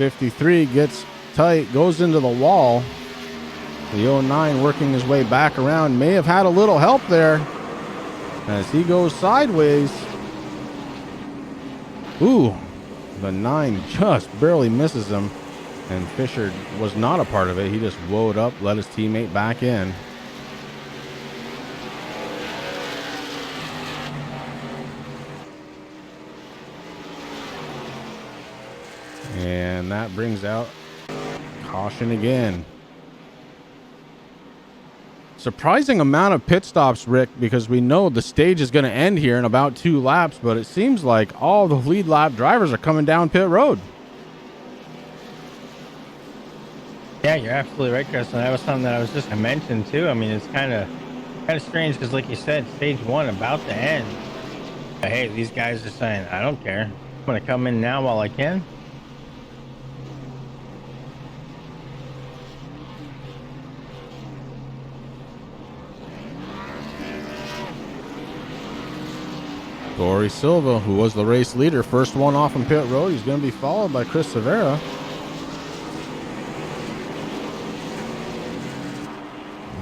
53 gets tight, goes into the wall. The 09 working his way back around. May have had a little help there as he goes sideways. Ooh, the 9 just barely misses him. And Fisher was not a part of it. He just woed up, let his teammate back in. And that brings out caution again. Surprising amount of pit stops, Rick, because we know the stage is going to end here in about 2 laps, but it seems like all the lead lap drivers are coming down pit road. Yeah, you're absolutely right, Chris. And that was something that I was just going to mention too. I mean, it's kind of strange because, like you said, stage 1 about to end. But hey, these guys are saying, I don't care. I'm going to come in now while I can. Corey Silva, who was the race leader, first one off on pit road. He's going to be followed by Chris Severa.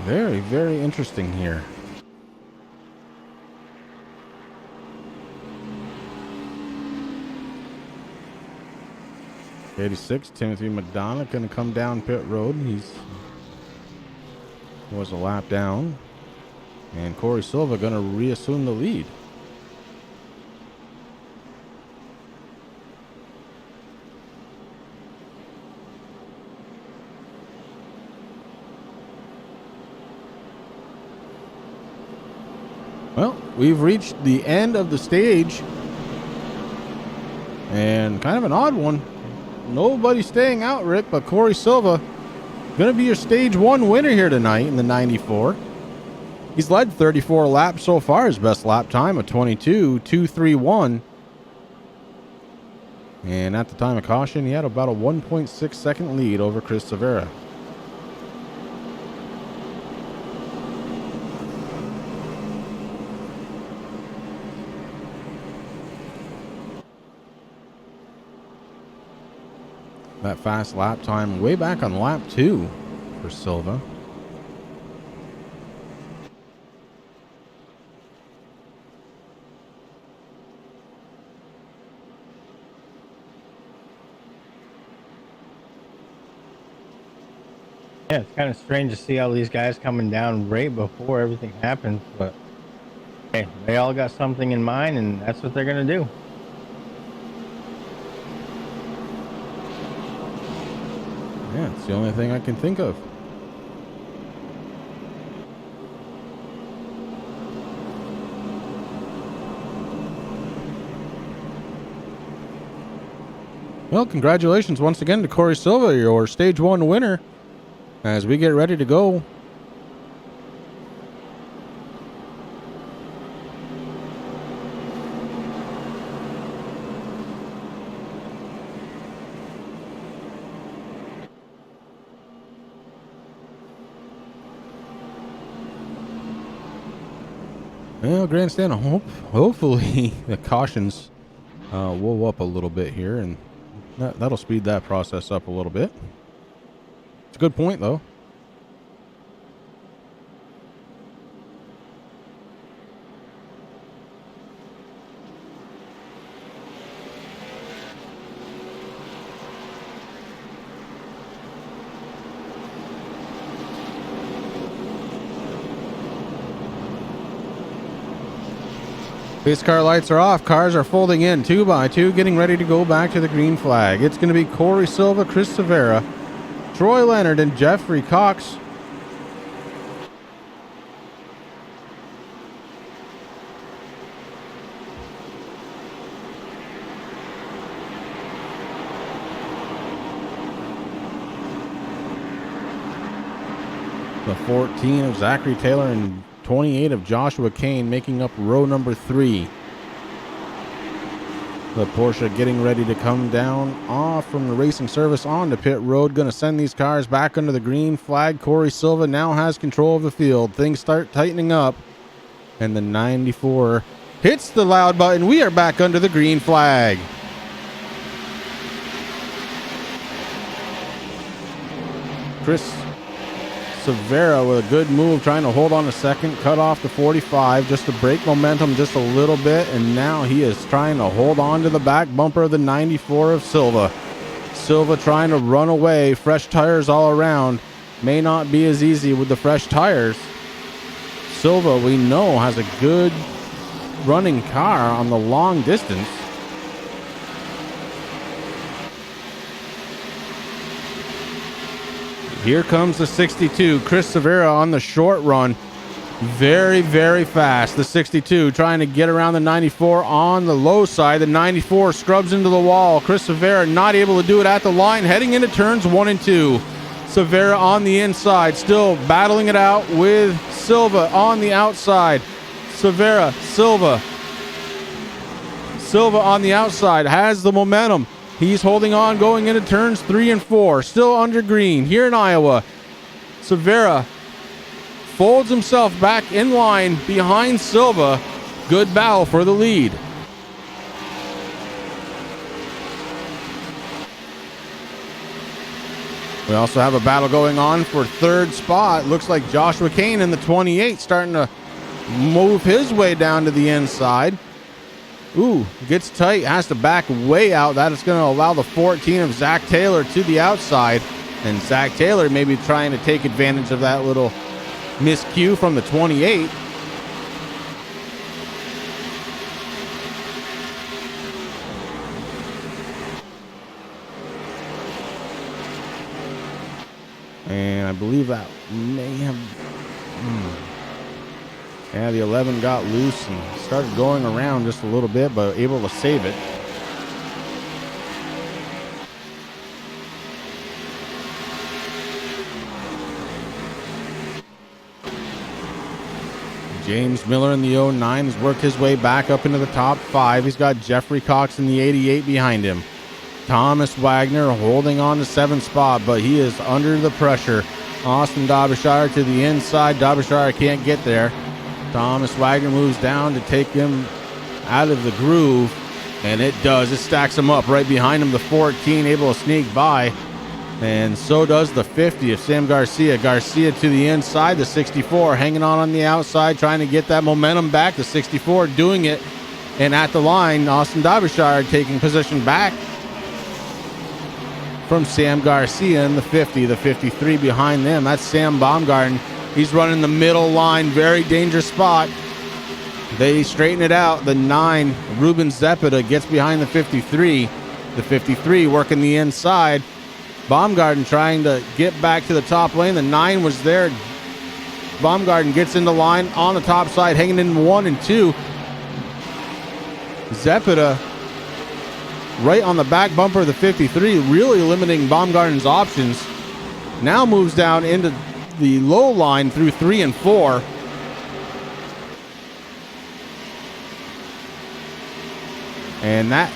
Very, very interesting here. '86, Timothy McDonough going to come down pit road. Was a lap down. And Corey Silva going to reassume the lead. Well, we've reached the end of the stage, and kind of an odd one. Nobody staying out, Rick, but Corey Silva going to be your stage 1 winner here tonight in the 94. He's led 34 laps so far. His best lap time of 22.231. And at the time of caution, he had about a 1.6 second lead over Chris Severa. That fast lap time way back on lap 2 for Silva. Yeah, it's kind of strange to see all these guys coming down right before everything happens, but hey, they all got something in mind, and that's what they're going to do. Yeah, it's the only thing I can think of. Well, congratulations once again to Corey Silva, your stage 1 winner, as we get ready to go. Well, grandstand, hopefully the cautions will up a little bit here, and that'll speed that process up a little bit. It's a good point, though. Pace car lights are off. Cars are folding in 2 by 2, getting ready to go back to the green flag. It's going to be Corey Silva, Chris Severa, Troy Leonard, and Jeffrey Cox. The 14 of Zachary Taylor and 28 of Joshua Kane making up row number 3. The Porsche getting ready to come down off from the racing service onto pit road. Going to send these cars back under the green flag. Corey Silva now has control of the field. Things start tightening up. And the 94 hits the loud button. We are back under the green flag. Chris Severa with a good move, trying to hold on a second, cut off the 45 just to break momentum just a little bit, and now he is trying to hold on to the back bumper of the 94 of Silva. Silva trying to run away, fresh tires all around. May not be as easy with the fresh tires. Silva, we know, has a good running car on the long distance. Here comes the 62. Chris Severa on the short run. Very, very fast. The 62 trying to get around the 94 on the low side. The 94 scrubs into the wall. Chris Severa not able to do it at the line. Heading into turns 1 and 2. Severa on the inside. Still battling it out with Silva on the outside. Severa, Silva. Silva on the outside has the momentum. He's holding on going into turns 3 and 4. Still under green here in Iowa. Severa folds himself back in line behind Silva. Good battle for the lead. We also have a battle going on for third spot. Looks like Joshua Kane in the 28 starting to move his way down to the inside. Ooh, gets tight, has to back way out. That is going to allow the 14 of Zach Taylor to the outside. And Zach Taylor maybe trying to take advantage of that little miscue from the 28. And I believe that may have... Yeah, the 11 got loose and started going around just a little bit, but able to save it. James Miller in the 09 has worked his way back up into the top 5. He's got Jeffrey Cox in the 88 behind him. Thomas Wagner holding on to 7th spot, but he is under the pressure. Austin Derbyshire to the inside. Derbyshire can't get there. Thomas Wagner moves down to take him out of the groove, and it does. It stacks him up right behind him. The 14 able to sneak by, and so does the 50 of Sam Garcia. Garcia to the inside. The 64 hanging on the outside, trying to get that momentum back. The 64 doing it, and at the line, Austin Derbyshire taking position back from Sam Garcia in the 50. The 53 behind them. That's Sam Baumgarten. He's running the middle line, very dangerous spot. They straighten it out. The 9, Ruben Zepeda, gets behind the 53. The 53 working the inside. Baumgarten trying to get back to the top lane. The 9 was there. Baumgarten gets into line on the top side, hanging in 1 and 2. Zepeda right on the back bumper of the 53, really limiting Baumgarten's options. Now moves down into the low line through 3 and 4. And that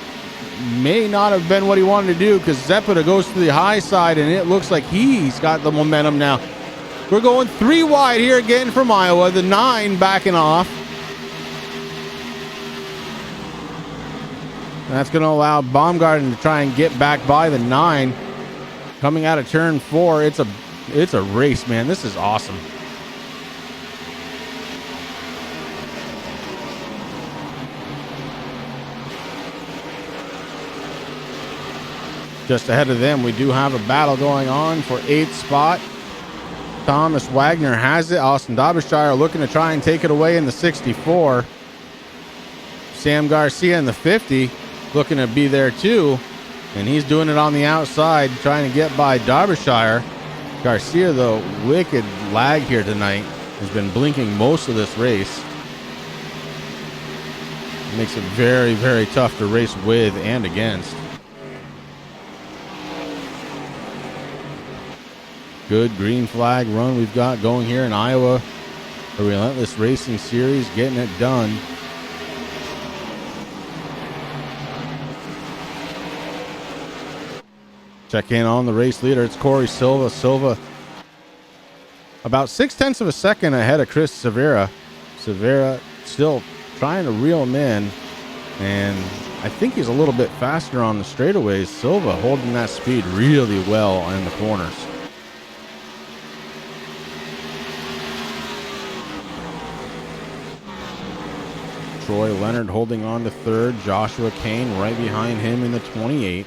may not have been what he wanted to do, because Zepeda goes to the high side, and it looks like he's got the momentum now. We're going 3 wide here again from Iowa. The 9 backing off. And that's going to allow Baumgarten to try and get back by the 9. Coming out of turn 4, it's a race, man. This is awesome. Just ahead of them, we do have a battle going on for 8th spot. Thomas Wagner has it. Austin Derbyshire looking to try and take it away in the 64. Sam Garcia in the 50 looking to be there too. And he's doing it on the outside, trying to get by Derbyshire. Garcia, though, wicked lag here tonight. Has been blinking most of this race. It makes it very, very tough to race with and against. Good green flag run we've got going here in Iowa. The Relentless Racing Series getting it done. Check in on the race leader. It's Corey Silva. Silva about 0.6 of a second ahead of Chris Severa. Severa still trying to reel him in, and I think he's a little bit faster on the straightaways. Silva holding that speed really well in the corners. Troy Leonard holding on to third. Joshua Kane right behind him in the 28.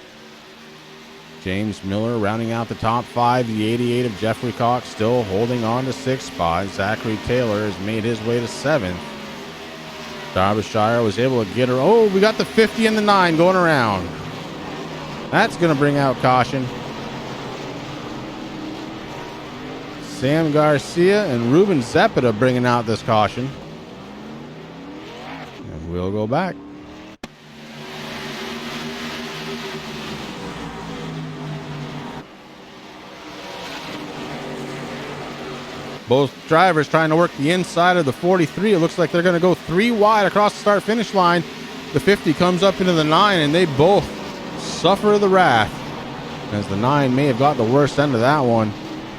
James Miller rounding out the top 5. The 88 of Jeffrey Cox still holding on to 6th spot. Zachary Taylor has made his way to 7th. Derbyshire was able to get her. Oh, we got the 50 and the 9 going around. That's going to bring out caution. Sam Garcia and Ruben Zepeda bringing out this caution. And we'll go back. Both drivers trying to work the inside of the 43. It looks like they're going to go 3 wide across the start-finish line. The 50 comes up into the 9, and they both suffer the wrath, as the 9 may have got the worst end of that one.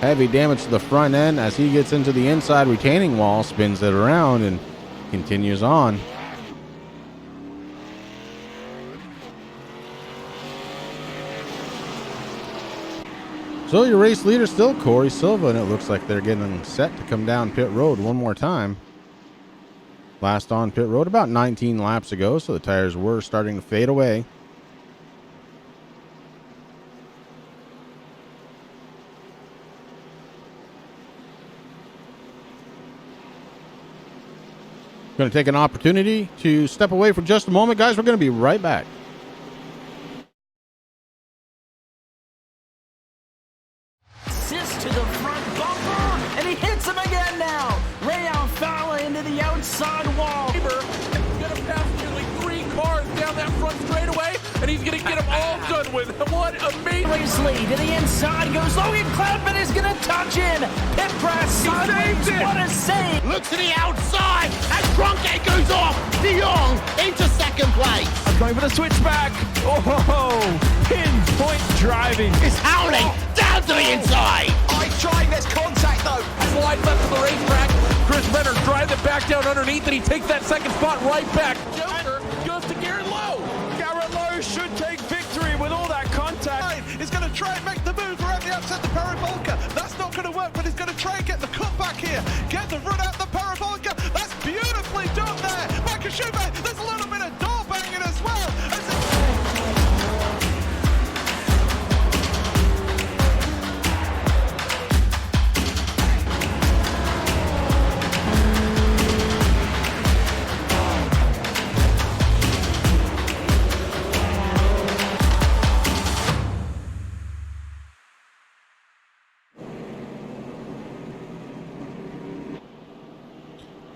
Heavy damage to the front end as he gets into the inside retaining wall, spins it around, and continues on. So your race leader still Corey Silva, and it looks like they're getting set to come down pit road one more time. Last on pit road about 19 laps ago, so the tires were starting to fade away. Going to take an opportunity to step away for just a moment. Guys, we're going to be right back. Assist to the front bumper, and he hits him again now. Ray Alfala into the outside wall. He's going to pass nearly 3 cars down that front straightaway, and he's going to get them all done with. What amazing. Lead to the inside goes Logan Clapman is going to touch in. Pit press sideways. What a save. Look to the outside as Cronkite goes off. De Jong into second place. Going for the switchback. Oh, pinpoint driving. It's howling down to the inside. Trying this contact though. Slide left of the racetrack. Chris Leonard drives it back down underneath, and he takes that second spot right back. Joker goes to Garrett Lowe. Garrett Lowe should take victory with all that contact. He's going to try and make the move around the outside the Paravolca. That's not going to work, but he's going to try and get the cutback here. Get the run out the Paravolca. That's beautifully done there. Makashiba, there's a little bit of door banging as well.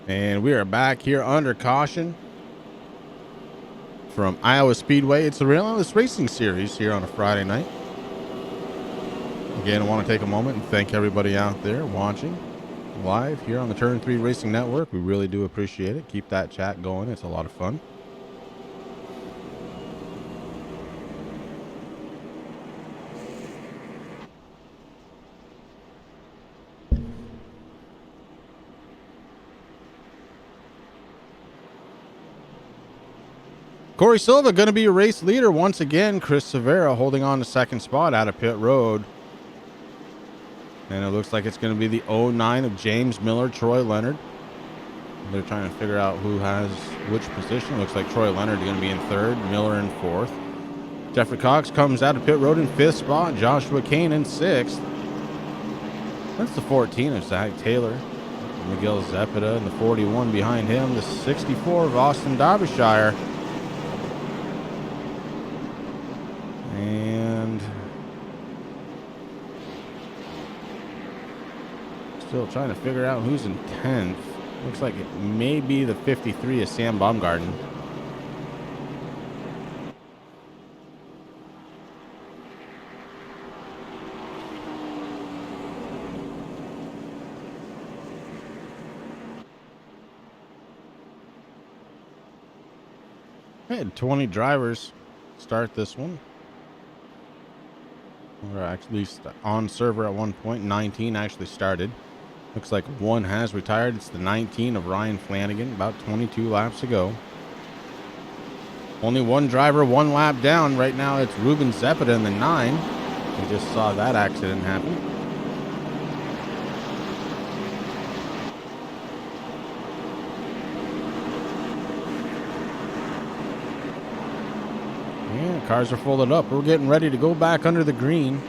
And we are back here under caution from Iowa Speedway. It's the Relentless Racing Series here on a Friday night. Again, I want to take a moment and thank everybody out there watching live here on the Turn 3 Racing Network. We really do appreciate it. Keep that chat going. It's a lot of fun. Corey Silva going to be your race leader once again. Chris Severa holding on to second spot out of pit road. And it looks like it's going to be the 09 of James Miller, Troy Leonard. They're trying to figure out who has which position. Looks like Troy Leonard is going to be in third, Miller in fourth. Jeffrey Cox comes out of pit road in fifth spot. Joshua Kane in sixth. That's the 14 of Zach Taylor. Miguel Zepeda and the 41 behind him. The 64 of Austin Derbyshire. And still trying to figure out who's in 10th. Looks like it may be the 53 of Sam Baumgarten. Had 20 drivers start this one. Or actually on server at one point. 19 actually started. Looks like one has retired. It's the 19 of Ryan Flanagan, about 22 laps ago. Only one driver, one lap down. Right now it's Ruben Zepeda in the 9. We just saw that accident happen. Yeah, cars are folded up. We're getting ready to go back under the green.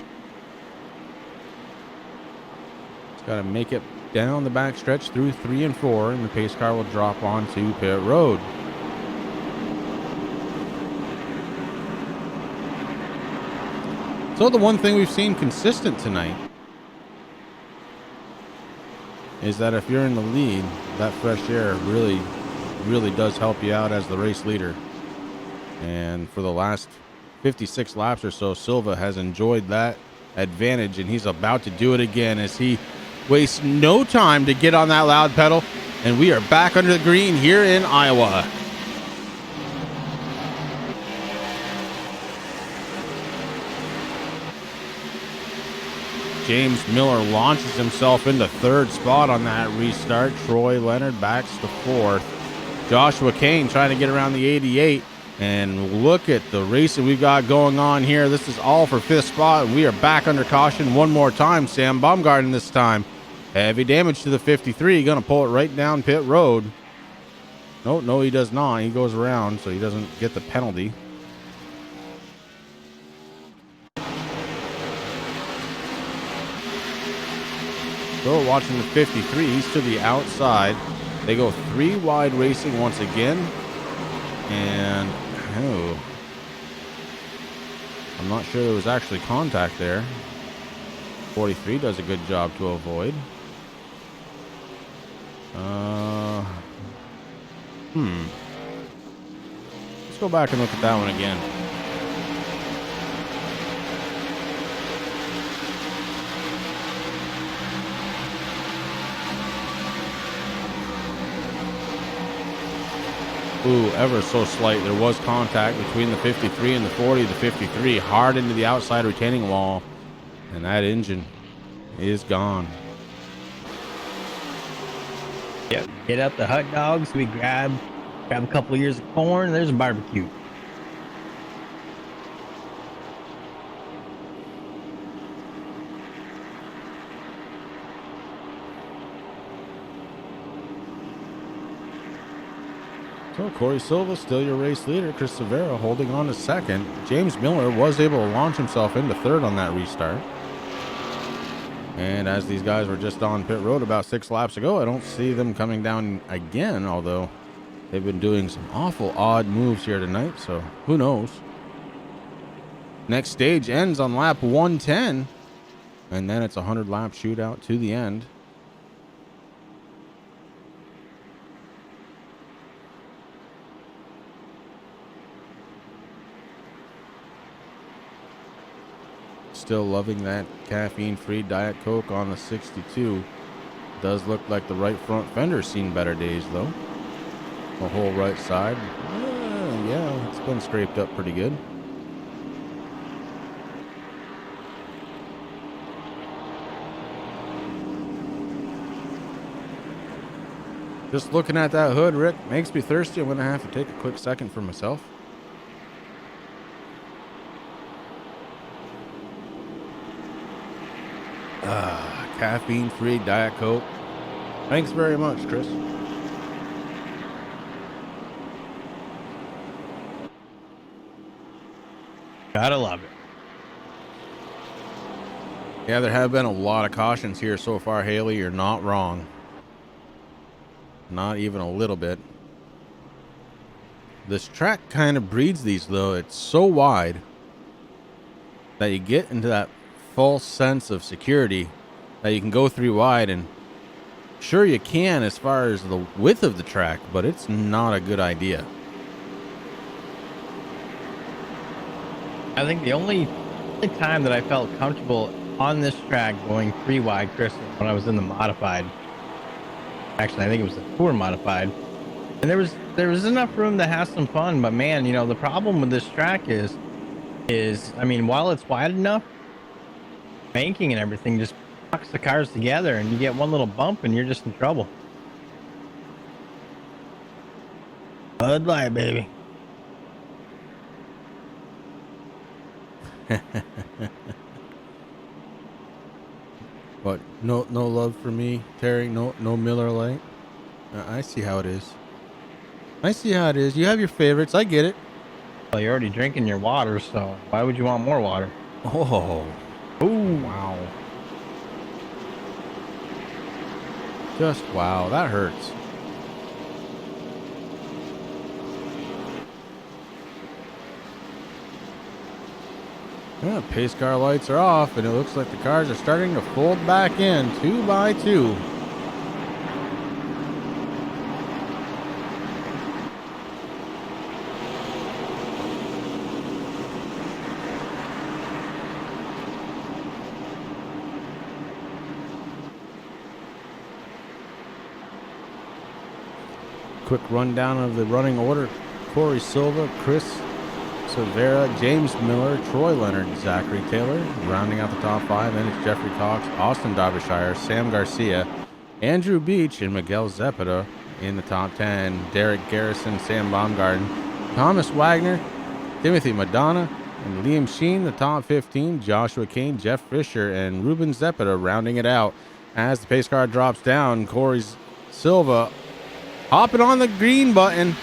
It's got to make it down the backstretch through 3 and 4, and the pace car will drop onto pit road. So the one thing we've seen consistent tonight is that if you're in the lead, that fresh air really does help you out as the race leader. And for the last 56 laps or so, Silva has enjoyed that advantage, and he's about to do it again as he wastes no time to get on that loud pedal. And we are back under the green here in Iowa. James Miller launches himself into 3rd spot on that restart. Troy Leonard backs to 4th. Joshua Kane trying to get around the 88. And look at the racing we've got going on here. This is all for 5th spot, and we are back under caution one more time. Sam Baumgarten this time. Heavy damage to the 53. Going to pull it right down pit road. No, he does not. He goes around, so he doesn't get the penalty. So watching the 53, he's to the outside. They go 3 wide racing once again. And I'm not sure there was actually contact there. 43 does a good job to avoid. Let's go back and look at that one again. Ooh, ever so slight. There was contact between the 53 and the 40. The 53 hard into the outside retaining wall, and that engine is gone. Yep. Get out the hot dogs. We grab a couple of ears of corn. There's a barbecue. So Corey Silva still your race leader. Chris Severa holding on to 2nd. James Miller was able to launch himself into 3rd on that restart. And as these guys were just on pit road about 6 laps ago, I don't see them coming down again, although they've been doing some awful odd moves here tonight, so who knows. Next stage ends on lap 110, and then it's a 100-lap shootout to the end. Still loving that caffeine-free Diet Coke on the 62. Does look like the right front fender's seen better days, though. The whole right side. Yeah, it's been scraped up pretty good. Just looking at that hood, Rick, makes me thirsty. I'm going to have to take a quick second for myself. Caffeine-free Diet Coke. Thanks very much, Chris. Gotta love it. Yeah, there have been a lot of cautions here so far, Haley. You're not wrong. Not even a little bit. This track kind of breeds these, though. It's so wide that you get into that false sense of security that you can go 3 wide, and sure you can as far as the width of the track, but it's not a good idea. I think the only time that I felt comfortable on this track going 3 wide, Chris, was when I was in the modified. Actually, I think it was the tour modified. And there was enough room to have some fun, but man, you know, the problem with this track is I mean, while it's wide enough, banking and everything just knocks the cars together, and you get one little bump and you're just in trouble. Bud Light, baby. What? No love for me, Terry? No Miller Lite? I see how it is. I see how it is. You have your favorites. I get it. Well, you're already drinking your water, so why would you want more water? Oh, Ooh. wow. Just wow, that hurts. Yeah, pace car lights are off, and it looks like the cars are starting to fold back in 2 by 2. Quick rundown of the running order. Corey Silva, Chris Silvera, James Miller, Troy Leonard, Zachary Taylor. Rounding out the top 5, and it's Jeffrey Cox, Austin Derbyshire, Sam Garcia, Andrew Beach, and Miguel Zepeda in the top 10. Derek Garrison, Sam Baumgarten, Thomas Wagner, Timothy Madonna, and Liam Sheen, the top 15. Joshua Kane, Jeff Fisher, and Ruben Zepeda rounding it out. As the pace car drops down, Corey Silva hopping on the green button.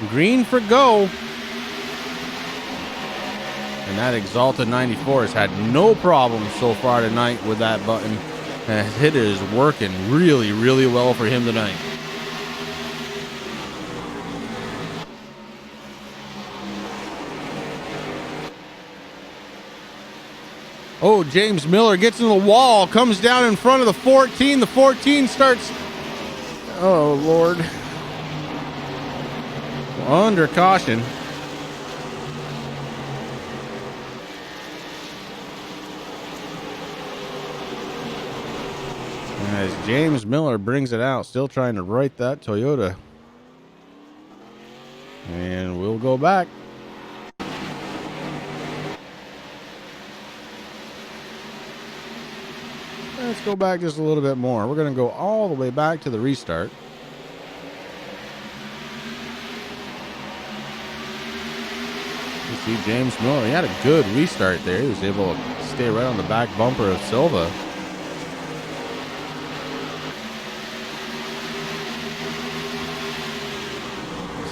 Green for go. And that Exalted 94 has had no problem so far tonight with that button. As it is working really, really well for him tonight. Oh, James Miller gets in the wall, comes down in front of the 14. The 14 starts... Oh, Lord. Under caution. As James Miller brings it out, still trying to right that Toyota. And we'll go back. Let's go back just a little bit more. We're going to go all the way back to the restart. You see James Miller, he had a good restart there. He was able to stay right on the back bumper of Silva.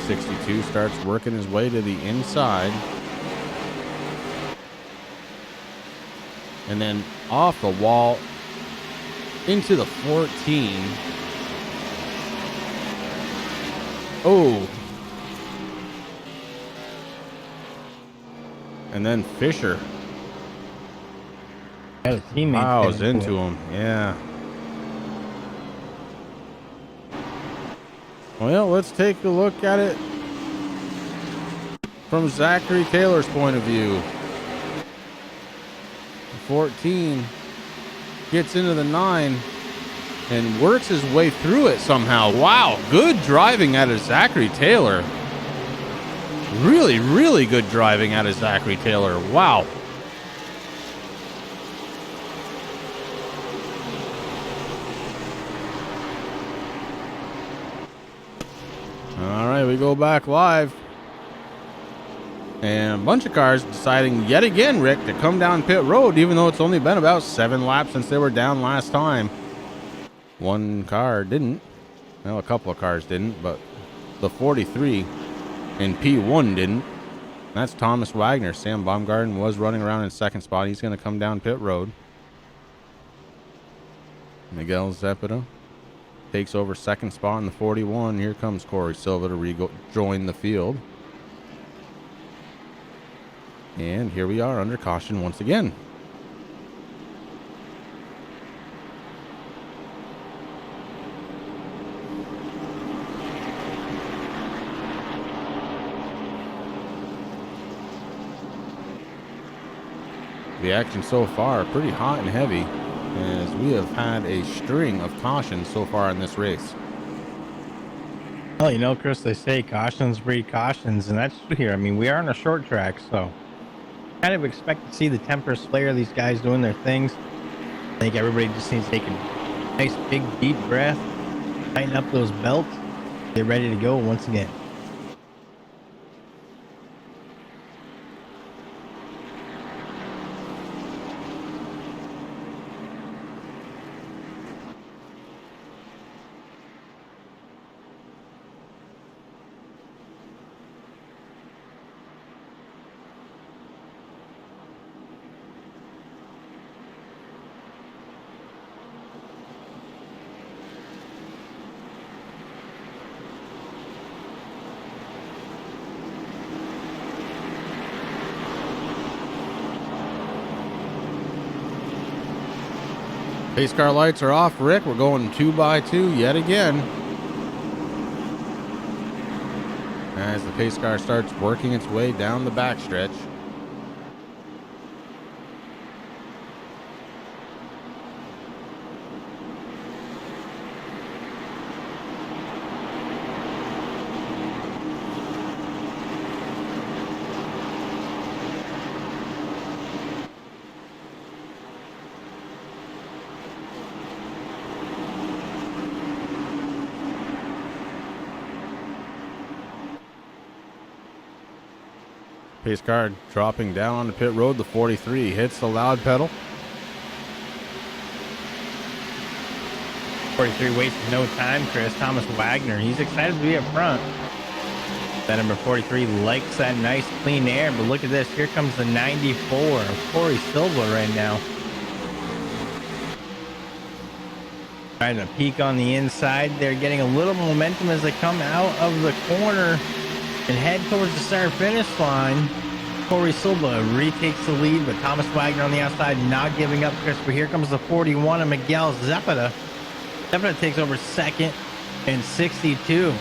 '62 starts working his way to the inside. And then off the wall into the 14. Oh. And then Fisher. Had a teammate Plows there. into him. Yeah. Well, let's take a look at it from Zachary Taylor's point of view. 14 gets into the 9 and works his way through it somehow. Wow, good driving out of Zachary Taylor. Really, really good driving out of Zachary Taylor. Wow. All right, we go back live. And a bunch of cars deciding yet again, Rick, to come down pit road, even though it's only been about 7 laps since they were down last time. One car didn't. Well, a couple of cars didn't, but the 43 in P1 didn't. That's Thomas Wagner. Sam Baumgarten was running around in second spot. He's going to come down pit road. Miguel Zepeda takes over second spot in the 41. Here comes Corey Silva to rejoin the field. And here we are under caution once again. The action so far pretty hot and heavy, as we have had a string of cautions so far in this race. Well, you know, Chris, they say cautions breed cautions, and that's true here. I mean, we are on a short track, so kind of expect to see the tempers flare, these guys doing their things. I think everybody just needs to take a nice big deep breath, tighten up those belts, get ready to go once again. Pace car lights are off, Rick. We're going 2x2 yet again. As the pace car starts working its way down the backstretch. Pace car dropping down on the pit road. The 43 hits the loud pedal. 43 wasting no time, Chris. Thomas Wagner, he's excited to be up front. That number 43 likes that nice clean air, but look at this. Here comes the 94 of Corey Silva right now. Trying to peek on the inside. They're getting a little momentum as they come out of the corner and head towards the start finish line. Corey Silva retakes the lead, but Thomas Wagner on the outside not giving up, Chris. But here comes the 41 of Miguel Zepeda. Zepeda takes over second and 62.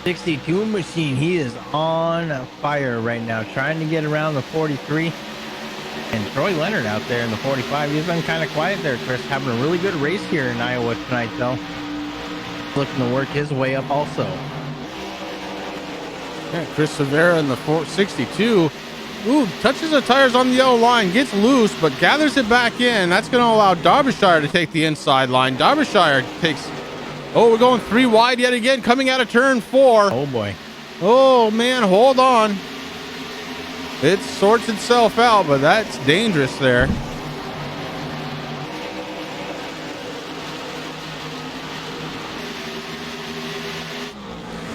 62 machine. He is on fire right now, trying to get around the 43. And Troy Leonard out there in the 45. He's been kind of quiet there, Chris. Having a really good race here in Iowa tonight, though. Looking to work his way up also. Yeah, Chris Severa in the 462. Ooh, touches the tires on the yellow line, gets loose, but gathers it back in. That's going to allow Derbyshire to take the inside line. Derbyshire takes... Oh, we're going 3 wide yet again, coming out of turn 4. Oh, boy. Oh, man, hold on. It sorts itself out, but that's dangerous there.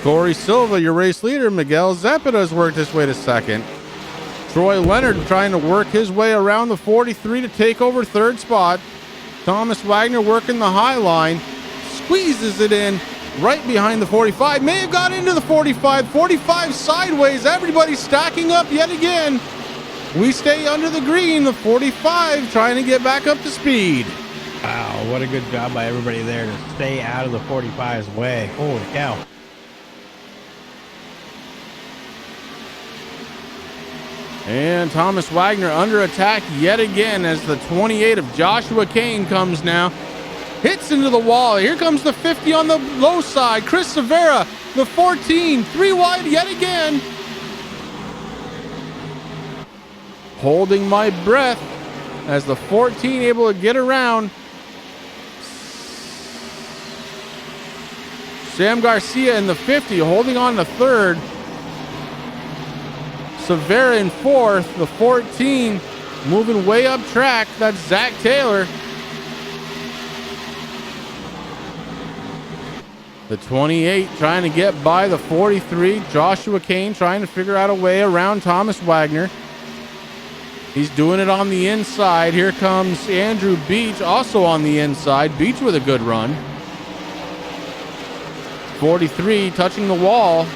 Corey Silva, your race leader. Miguel Zepeda has worked his way to second. Troy Leonard trying to work his way around the 43 to take over third spot. Thomas Wagner working the high line. Squeezes it in right behind the 45. May have got into the 45. 45 sideways. Everybody stacking up yet again. We stay under the green. The 45 trying to get back up to speed. Wow, what a good job by everybody there to stay out of the 45's way. Holy cow. And Thomas Wagner under attack yet again as the 28 of Joshua Kane comes now. Hits into the wall. Here comes the 50 on the low side. Chris Severa, the 14, 3 wide yet again. Holding my breath as the 14 able to get around. Sam Garcia in the 50 holding on to third. Severa in fourth. The 14 moving way up track. That's Zach Taylor. The 28 trying to get by the 43. Joshua Kane trying to figure out a way around Thomas Wagner. He's doing it on the inside. Here comes Andrew Beach, also on the inside. Beach with a good run. 43 touching the wall.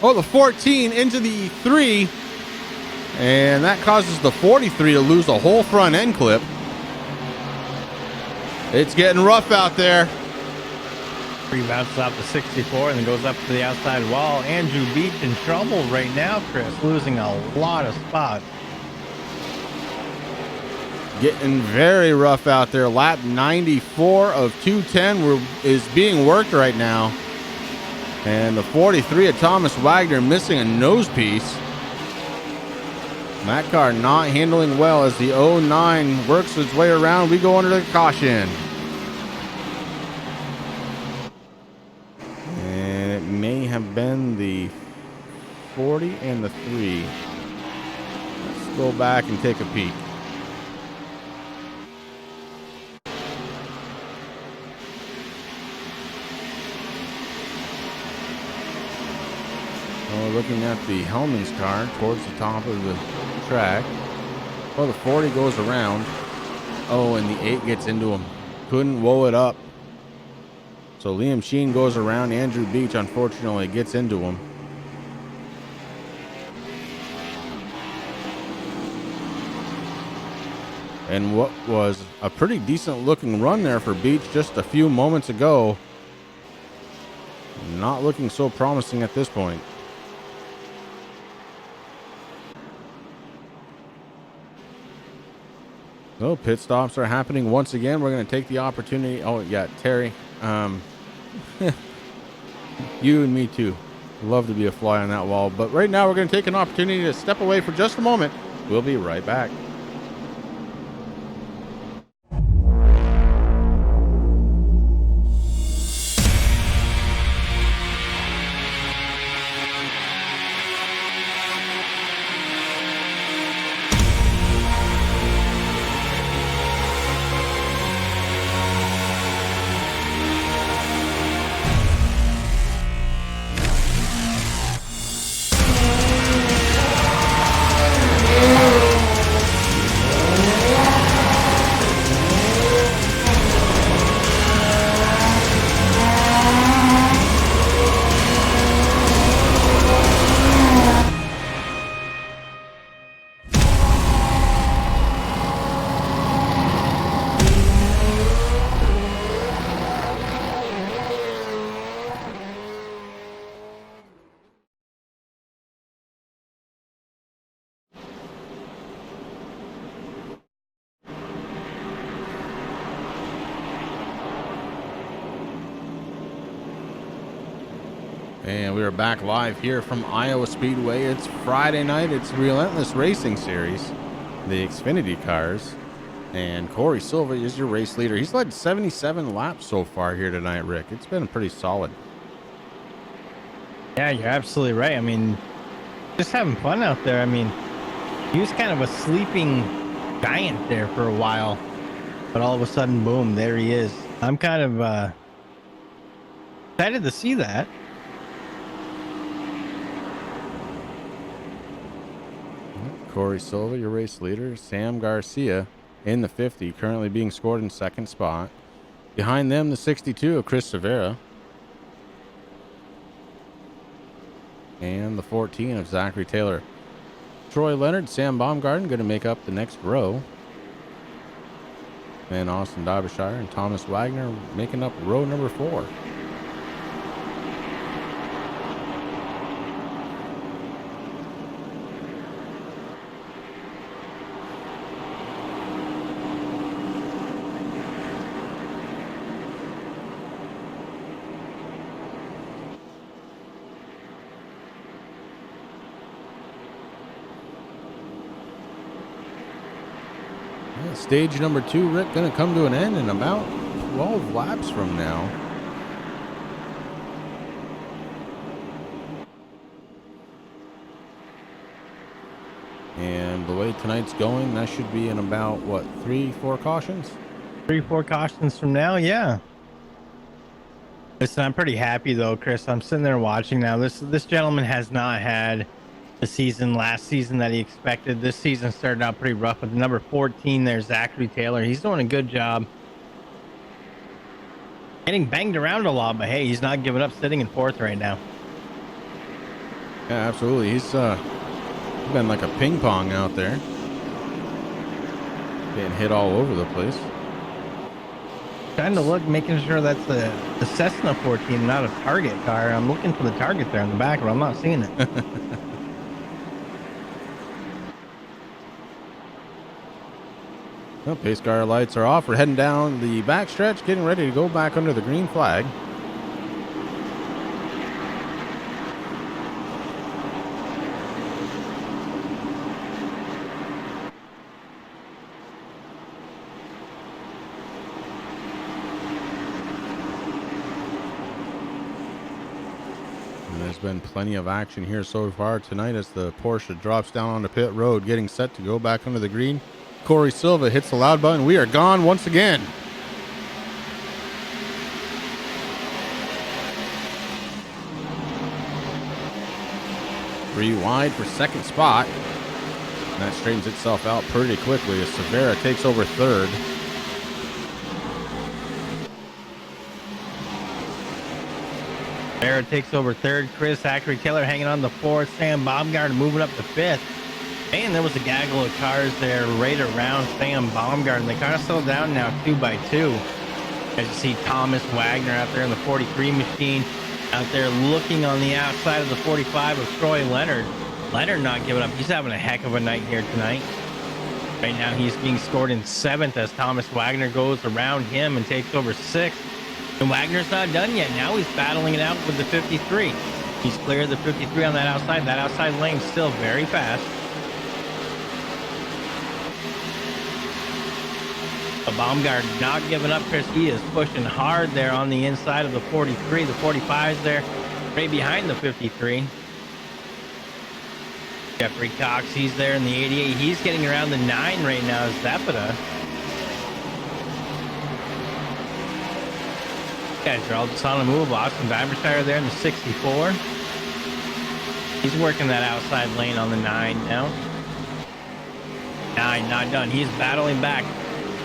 Oh, the 14 into the 3. And that causes the 43 to lose a whole front end clip. It's getting rough out there. Bounces off the 64 and then goes up to the outside wall. Andrew Beach in trouble right now, Chris. Losing a lot of spots. Getting very rough out there. Lap 94 of 210 is being worked right now. And the 43 of Thomas Wagner missing a nose piece. That car not handling well as the 09 works its way around. We go under the caution. And it may have been the 40 and the 3. Let's go back and take a peek. Looking at the Hellman's car towards the top of the track. Well, the 40 goes around. Oh, and the 8 gets into him. Couldn't woe it up. So Liam Sheen goes around. Andrew Beach, unfortunately, gets into him. And what was a pretty decent looking run there for Beach just a few moments ago, not looking so promising at this point. So pit stops are happening once again. We're going to take the opportunity. Oh, yeah, Terry. You and me too. Love to be a fly on that wall. But right now we're going to take an opportunity to step away for just a moment. We'll be right back. And we are back live here from Iowa Speedway. It's Friday night. It's Relentless Racing Series, the Xfinity cars. And Corey Silva is your race leader. He's led 77 laps so far here tonight, Rick. It's been pretty solid. Yeah, you're absolutely right. I mean, just having fun out there. I mean, he was kind of a sleeping giant there for a while, but all of a sudden, boom, there he is. I'm kind of excited to see that. Corey Silva, your race leader. Sam Garcia in the 50, currently being scored in second spot. Behind them, the 62 of Chris Severa. And the 14 of Zachary Taylor. Troy Leonard, Sam Baumgarten going to make up the next row. And Austin Derbyshire and Thomas Wagner making up row number 4. Stage number 2, Rick, going to come to an end in about 12 laps from now. And the way tonight's going, that should be in about, what, 3-4 cautions? 3-4 cautions from now, yeah. Listen, I'm pretty happy though, Chris. I'm sitting there watching now. This gentleman has not had the season last season that he expected. This season started out pretty rough with number 14 there, Zachary Taylor. He's doing a good job. Getting banged around a lot, but hey, he's not giving up, sitting in 4th right now. Yeah, absolutely. He's been like a ping pong out there. Getting hit all over the place. Trying to look, making sure that's the Cessna 14, not a Target car. I'm looking for the Target there in the back, but I'm not seeing it. Well, pace car lights are off. We're heading down the back stretch, getting ready to go back under the green flag. And there's been plenty of action here so far tonight as the Porsche drops down onto pit road, getting set to go back under the green. Corey Silva hits the loud button. We are gone once again. Three wide for second spot. And that straightens itself out pretty quickly as Severa takes over 3rd. Barrett takes over third. Chris Zachary Taylor hanging on the fourth. Sam Baumgartner moving up to fifth. Man, there was a gaggle of cars there right around Sam Baumgartner. They kind of settled down now 2 by 2. As you see Thomas Wagner out there in the 43 machine, out there looking on the outside of the 45 of Troy Leonard. Leonard not giving up. He's having a heck of a night here tonight. Right now he's being scored in 7th as Thomas Wagner goes around him and takes over 6th. And Wagner's not done yet. Now he's battling it out with the 53. He's cleared the 53 on that outside. That outside lane's still very fast. The Baumgart not giving up, Chris. He is pushing hard there on the inside of the 43. The 45 is there right behind the 53. Jeffrey Cox, he's there in the 88. He's getting around the 9 right now. Zepeda. Guys are all just on the move. Austin Babershire there in the 64. He's working that outside lane on the 9 now. 9 not done. He's battling back,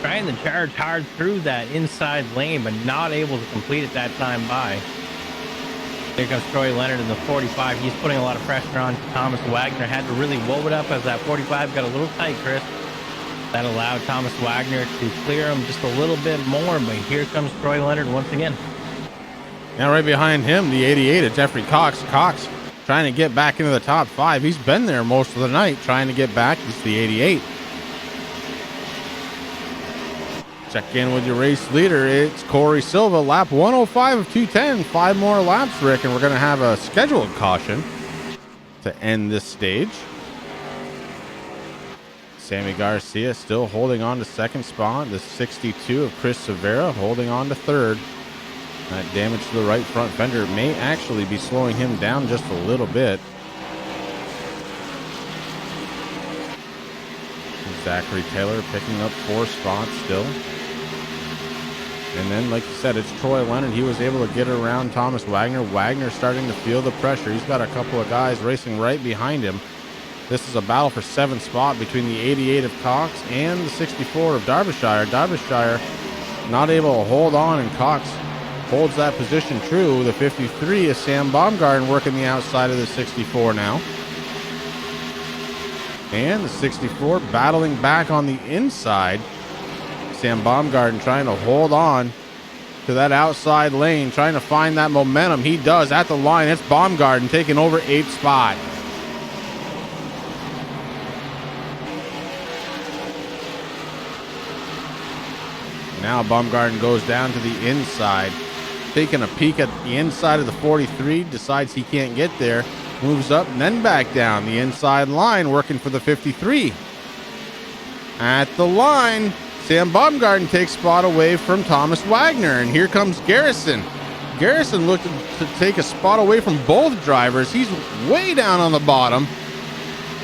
trying to charge hard through that inside lane, but not able to complete it that time by. Here comes Troy Leonard in the 45. He's putting a lot of pressure on Thomas Wagner. Had to really woe it up as that 45 got a little tight, Chris. That allowed Thomas Wagner to clear him just a little bit more, but here comes Troy Leonard once again. Now right behind him, the 88 of Jeffrey Cox. Cox trying to get back into the top 5. He's been there most of the night trying to get back. It's the 88. Check in with your race leader. It's Corey Silva, lap 105 of 210. 5 more laps, Rick, and we're going to have a scheduled caution to end this stage. Sammy Garcia still holding on to second spot. The 62 of Chris Severa holding on to third. That damage to the right front fender may actually be slowing him down just a little bit. Zachary Taylor picking up 4 spots still. And then, like you said, it's Troy Leonard. He was able to get around Thomas Wagner. Wagner starting to feel the pressure. He's got a couple of guys racing right behind him. This is a battle for 7th spot between the 88 of Cox and the 64 of Derbyshire. Derbyshire not able to hold on, and Cox holds that position true. The 53 is Sam Baumgarten working the outside of the 64 now. And the 64 battling back on the inside. Sam Baumgarten trying to hold on to that outside lane, trying to find that momentum. He does at the line. It's Baumgarten taking over 8th spot. Now Baumgarten goes down to the inside, taking a peek at the inside of the 43, decides he can't get there, moves up and then back down the inside line, working for the 53. At the line, Sam Baumgarten takes spot away from Thomas Wagner, and here comes Garrison. Garrison looking to take a spot away from both drivers. He's way down on the bottom,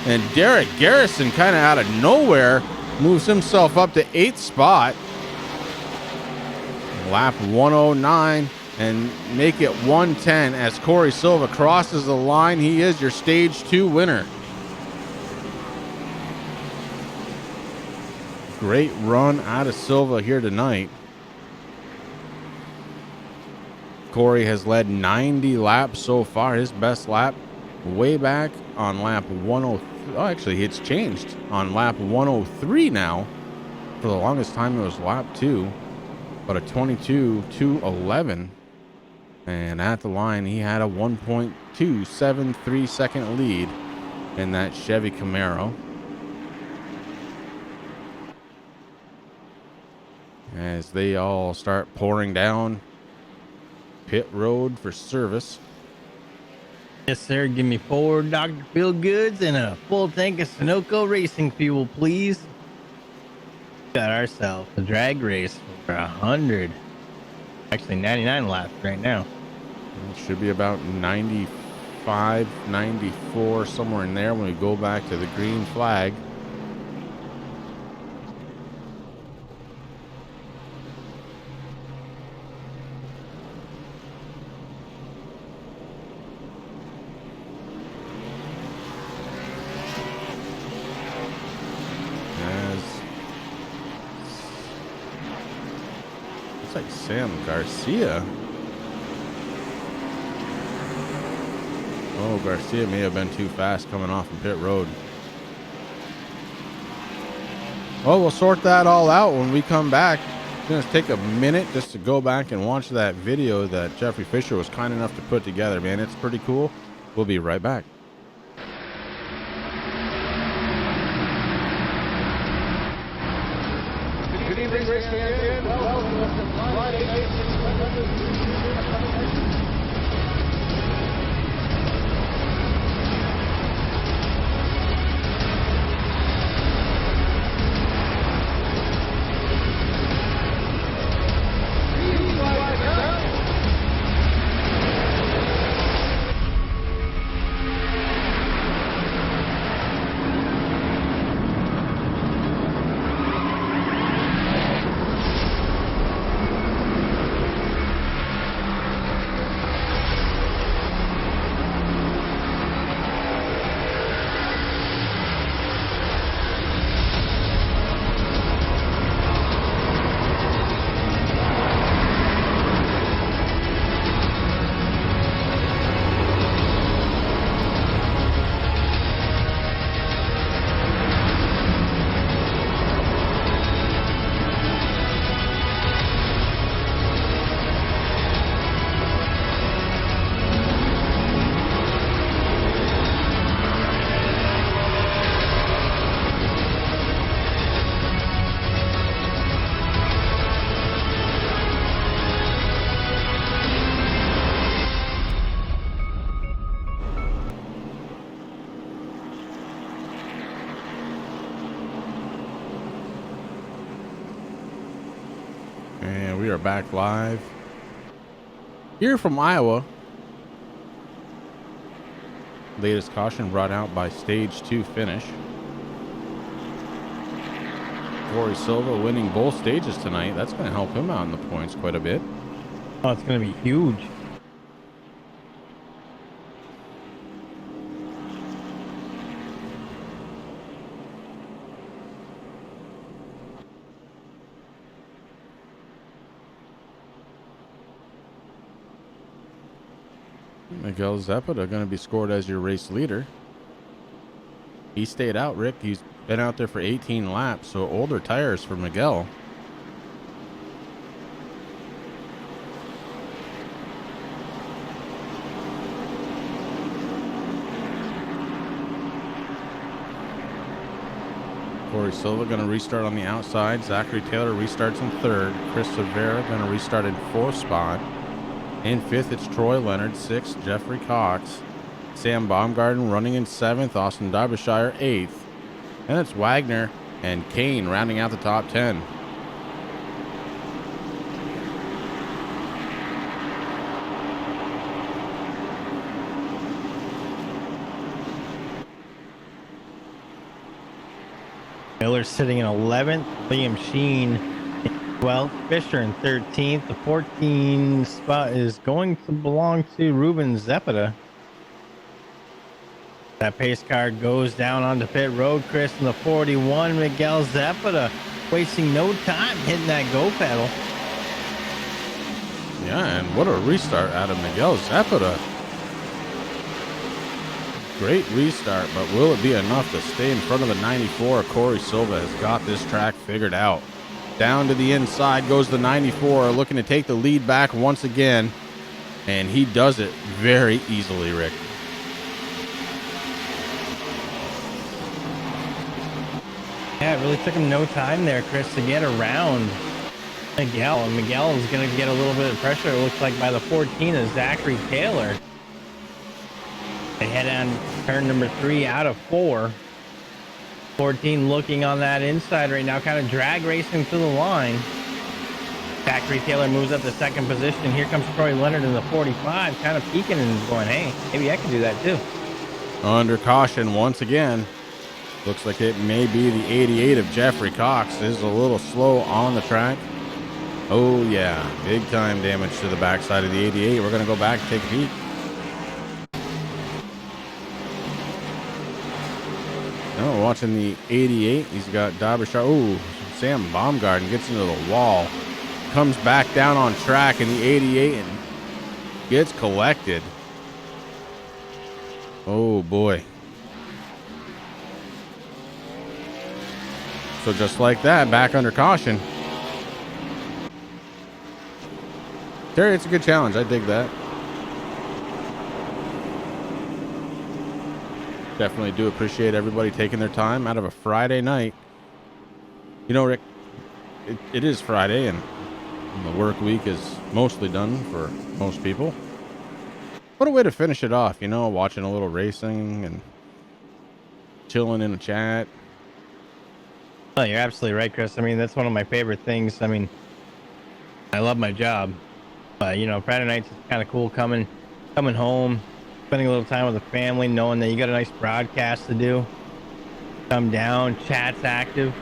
and Derek Garrison kind of out of nowhere moves himself up to 8th spot. Lap 109 and make it 110 as Corey Silva crosses the line. He is your stage 2 winner. Great run out of Silva here tonight. Corey has led 90 laps so far. His best lap way back on lap 103. Oh, actually, it's changed on lap 103 now. For the longest time, it was lap 2. But a 22-2-11. And at the line, he had a 1.273 second lead in that Chevy Camaro. As they all start pouring down pit road for service. Yes, sir. Give me 4 Dr. Phil Goods and a full tank of Sunoco racing fuel, please. Got ourselves a drag race for 100, actually 99 laps right now. It should be about 95, 94, somewhere in there when we go back to the green flag. Like Sam Garcia Oh, Garcia may have been too fast coming off of pit road. Well, we'll sort that all out when we come back. It's going to take a minute just to go back and watch that video that Jeffrey Fisher was kind enough to put together, man. It's pretty cool. We'll be right back. Good evening, race fans. Welcome to Friday night 600 And we are back live here from Iowa. Latest caution brought out by stage 2 finish. Corey Silva winning both stages tonight. That's going to help him out in the points quite a bit. Oh, it's going to be huge. Miguel Zepeda going to be scored as your race leader. He stayed out, Rick. He's been out there for 18 laps, so older tires for Miguel. Corey Silva going to restart on the outside. Zachary Taylor restarts in third. Chris Severa going to restart in fourth spot. In fifth, it's Troy Leonard. Sixth, Jeffrey Cox. Sam Baumgarten running in seventh. Austin Derbyshire eighth. And it's Wagner and Kane rounding out the top 10. Miller sitting in 11th. Liam Sheen in 12th. Fisher in 13th. The 14th spot is going to belong to Ruben Zepeda. That pace car goes down onto pit road. Chris in the 41. Miguel Zepeda wasting no time hitting that go pedal. Yeah, and what a restart out of Miguel Zepeda. Great restart, but will it be enough to stay in front of the 94? Corey Silva has got this track figured out. Down to the inside goes the 94, looking to take the lead back once again. And he does it very easily, Rick. Yeah, it really took him no time there, Chris, to get around Miguel. And Miguel is going to get a little bit of pressure, it looks like, by the 14 of Zachary Taylor. They head on turn number 3 out of 4. 14 looking on that inside right now, kind of drag racing to the line. Zachary Taylor moves up to second position. Here comes Troy Leonard in the 45, kind of peeking and going, hey, maybe I can do that too. Under caution once again. Looks like it may be the 88 of Jeffrey Cox. Is a little slow on the track. Oh yeah, big time damage to the backside of the 88. We're going to go back and take a peek. Oh, watching the 88, he's got Derbyshire. Oh, Sam Baumgarten gets into the wall. Comes back down on track in the 88 and gets collected. Oh boy. So just like that, back under caution. Terry, it's a good challenge. I dig that. Definitely do appreciate everybody taking their time out of a Friday night. You know, Rick, it is Friday and the work week is mostly done for most people. What a way to finish it off, you know, watching a little racing and chilling in a chat. Oh, you're absolutely right, Chris. I mean, that's one of my favorite things. I mean, I love my job. You know, Friday nights is kind of cool coming home, spending a little time with the family, knowing that you got a nice broadcast to do. Come down, chat's active,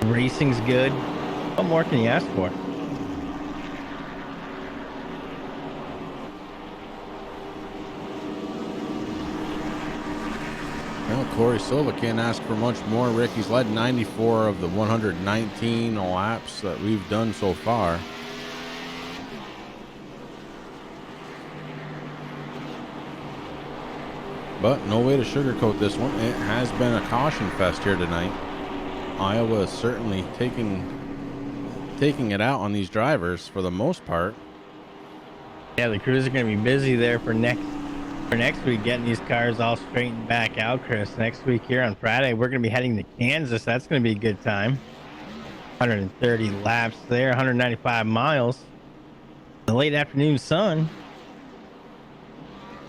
racing's good. What more can you ask for? Well, Corey Silva can't ask for much more. Rick, he's led 94 of the 119 laps that we've done so far. But no way to sugarcoat this one. It has been a caution fest here tonight. Iowa is certainly taking it out on these drivers for the most part. Yeah, the crews are going to be busy there for next week, getting these cars all straightened back out, Chris. Next week here on Friday, we're going to be heading to Kansas. That's going to be a good time. 130 laps there, 195 miles. The late afternoon sun.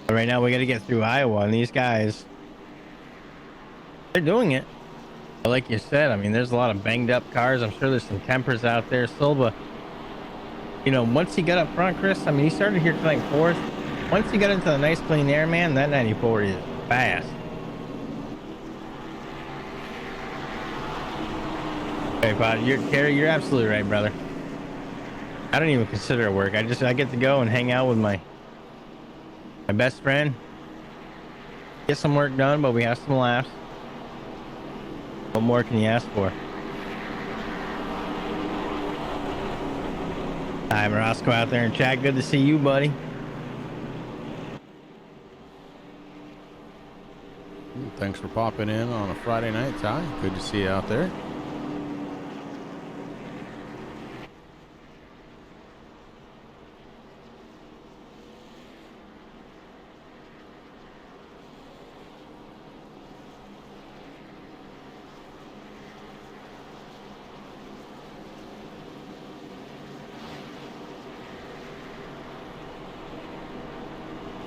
But right now, we got to get through Iowa, and these guys, they're doing it. But like you said, I mean, there's a lot of banged up cars. I'm sure there's some tempers out there. Silva, you know, once he got up front, Chris, I mean, he started here tonight fourth. Once he got into the nice clean air, man, that 94 is fast. Hey, Pod, you're absolutely right, brother. I don't even consider it work. I get to go and hang out with my best friend. Get some work done, but we have some laughs. What more can you ask for? Hi, Morosco out there in chat. Good to see you, buddy. Thanks for popping in on a Friday night, Ty. Good to see you out there.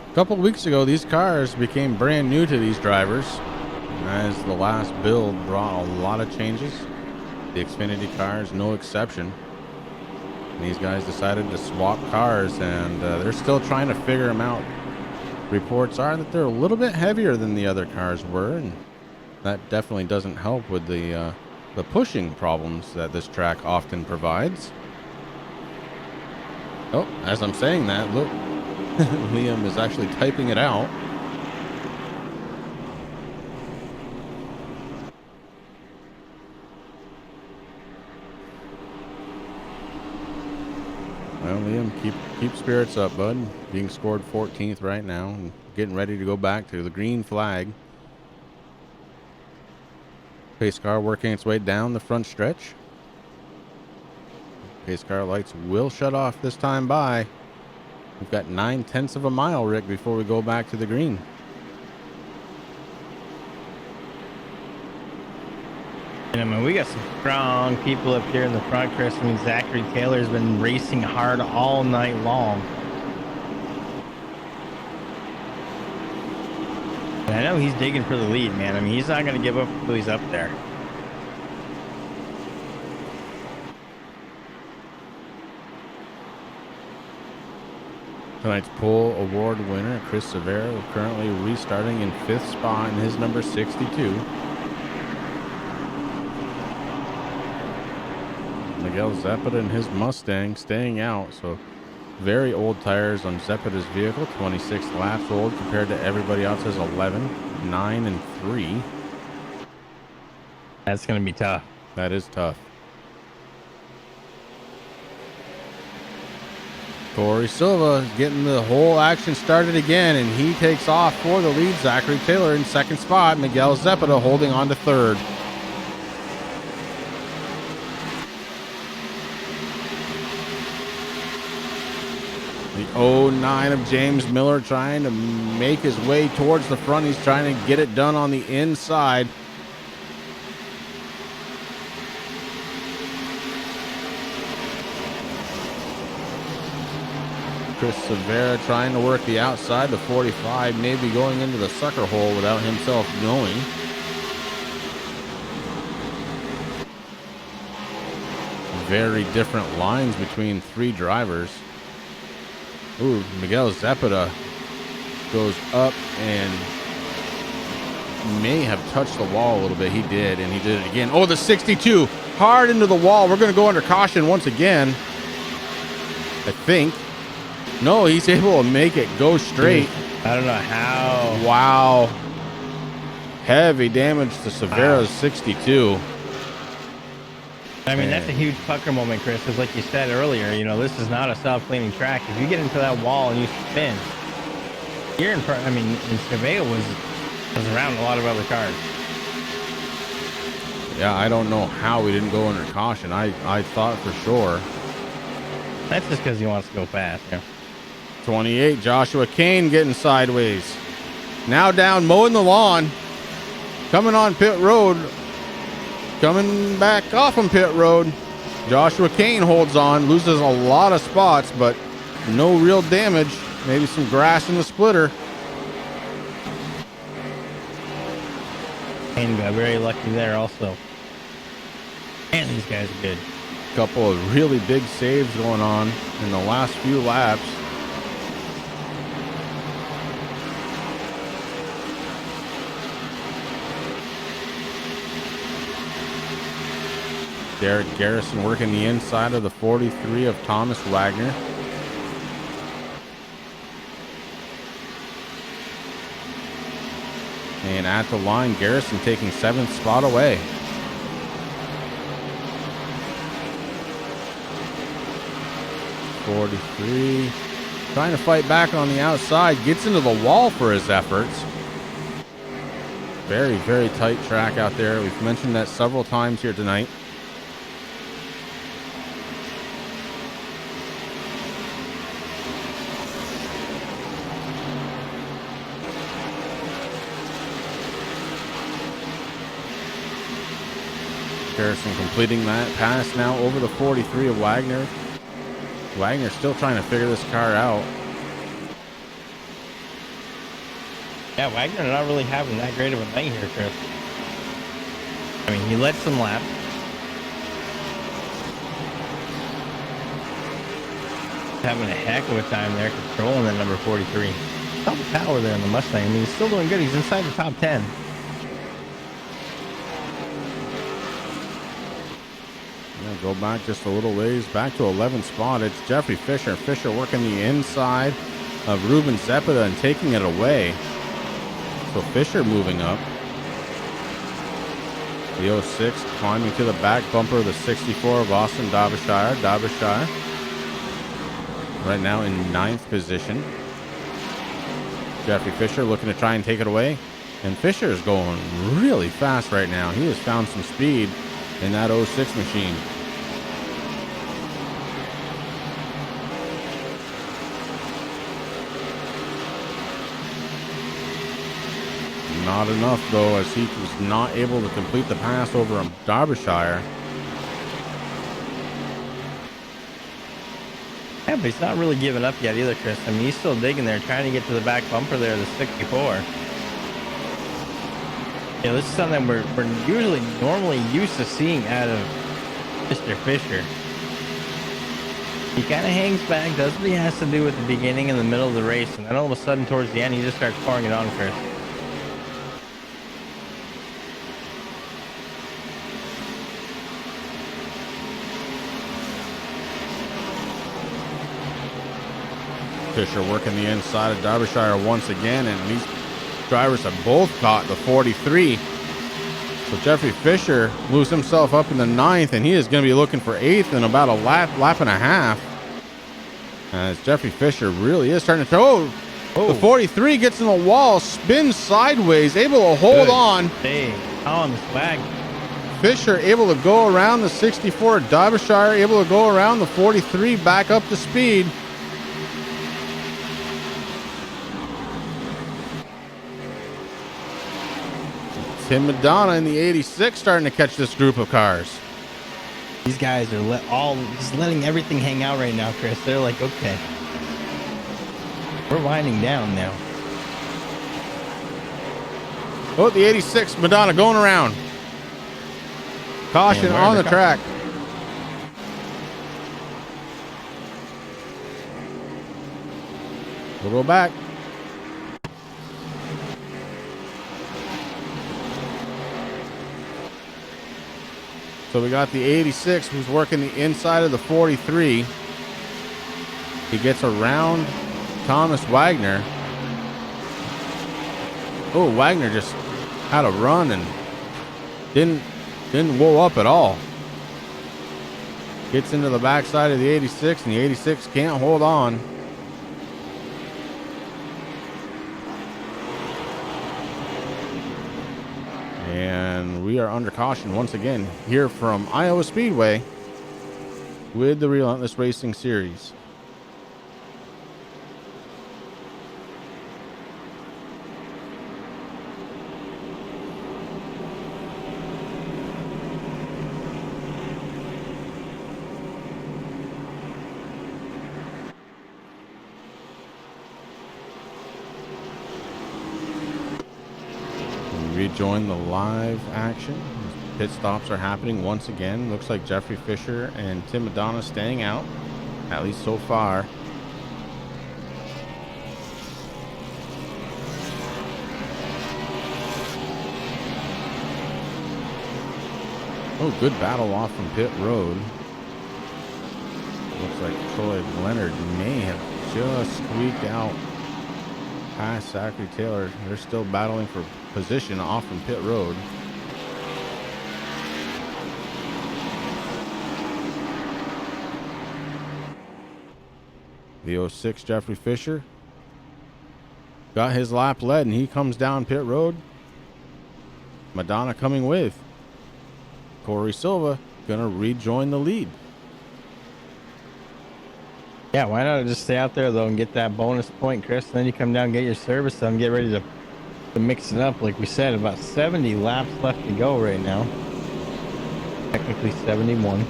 A couple weeks ago, these cars became brand new to these drivers, as the last build brought a lot of changes. The Xfinity cars, no exception. And these guys decided to swap cars, and they're still trying to figure them out. Reports are that they're a little bit heavier than the other cars were, and that definitely doesn't help with the pushing problems that this track often provides. Oh, as I'm saying that, look. Liam is actually typing it out. Well, Liam, keep spirits up, bud. Being scored 14th right now and getting ready to go back to the green flag. Pace car working its way down the front stretch. Pace car lights will shut off this time by. We've got 9/10 of a mile, Rick, before we go back to the green. And I mean, we got some strong people up here in the front, Chris. I mean, Zachary Taylor's been racing hard all night long. And I know he's digging for the lead, man. I mean, he's not going to give up until he's up there. Tonight's pole award winner, Chris Severo, currently restarting in 5th spot in his number 62. Miguel Zepeda and his Mustang staying out, so very old tires on Zepeda's vehicle, 26 laps old compared to everybody else's 11, 9, and 3. That's going to be tough. That is tough. Corey Silva getting the whole action started again, and he takes off for the lead. Zachary Taylor in second spot. Miguel Zepeda holding on to third. The 09 of James Miller trying to make his way towards the front. He's trying to get it done on the inside. Chris Severa trying to work the outside. The 45 maybe going into the sucker hole without himself knowing. Very different lines between three drivers. Ooh, Miguel Zepeda goes up and may have touched the wall a little bit. He did, and he did it again. Oh, the 62 hard into the wall. We're going to go under caution once again, I think. No, he's able to make it go straight. I don't know how. Wow. Heavy damage to Severa's 62. I mean, that's a huge pucker moment, Chris, because like you said earlier, you know, this is not a self-cleaning track. If you get into that wall and you spin, you're in front. I mean, and Cerveo was around a lot of other cars. Yeah, I don't know how we didn't go under caution. I thought for sure. That's just because he wants to go fast. Yeah. 28, Joshua Kane getting sideways. Now down, mowing the lawn. Coming on pit road. Coming back off on pit road. Joshua Kane holds on, loses a lot of spots, but no real damage. Maybe some grass in the splitter. Kane got very lucky there also. And these guys are good. Couple of really big saves going on in the last few laps. Derek Garrison working the inside of the 43 of Thomas Wagner. And at the line, Garrison taking 7th spot away. .43 trying to fight back on the outside, gets into the wall for his efforts. Very, very tight track out there. We've mentioned that several times here tonight. Garrison completing that pass now over the 43 of Wagner. Wagner still trying to figure this car out. Yeah, Wagner not really having that great of a night here, Chris. I mean, he led some laps. Having a heck of a time there controlling that number 43. All the power there in the Mustang. I mean, he's still doing good. He's inside the top 10. Go back just a little ways, back to 11th spot. It's Jeffrey Fisher. Fisher working the inside of Ruben Zepeda and taking it away. So Fisher moving up. The 06 climbing to the back bumper of the 64 of Austin Derbyshire. Derbyshire right now in 9th position. Jeffrey Fisher looking to try and take it away. And Fisher is going really fast right now. He has found some speed in that 06 machine. Not enough, though, as he was not able to complete the pass over Derbyshire. Yeah, but he's not really giving up yet either, Chris. I mean, he's still digging there, trying to get to the back bumper there, the 64. You know, this is something we're normally used to seeing out of Mr. Fisher. He kind of hangs back, does what he has to do at the beginning and the middle of the race, and then all of a sudden towards the end, he just starts pouring it on, Chris. Fisher working the inside of Derbyshire once again, and these drivers have both caught the 43. So Jeffrey Fisher moves himself up in the 9th, and he is going to be looking for 8th in about a lap and a half. As Jeffrey Fisher really is starting to throw. The 43 gets in the wall, spins sideways, able to hold on. Hey, on the swag. Fisher able to go around the 64. Derbyshire able to go around the 43, back up to speed. Tim Madonna in the 86 starting to catch this group of cars. These guys are just letting everything hang out right now, Chris. They're like, okay, we're winding down now. Oh, the 86, Madonna going around. Caution on the track. We'll go back. So we got the 86 who's working the inside of the 43. He gets around Thomas Wagner. Oh, Wagner just had a run and didn't whoa up at all. Gets into the backside of the 86, and the 86 can't hold on. And we are under caution once again here from Iowa Speedway with the Relentless Racing Series. Rejoin the live action. Pit stops are happening once again. Looks like Jeffrey Fisher and Tim Madonna staying out, at least so far. Oh, good battle off from pit road. Looks like Troy Leonard may have just squeaked out past Zachary Taylor. They're still battling for position off from pit road. The 06 Jeffrey Fisher got his lap led, and he comes down pit road. Madonna coming with. Corey Silva gonna rejoin the lead. Yeah, why not just stay out there though and get that bonus point, Chris? And then you come down and get your service done, get ready to mix it up. Like we said, about 70 laps left to go right now. Technically 71.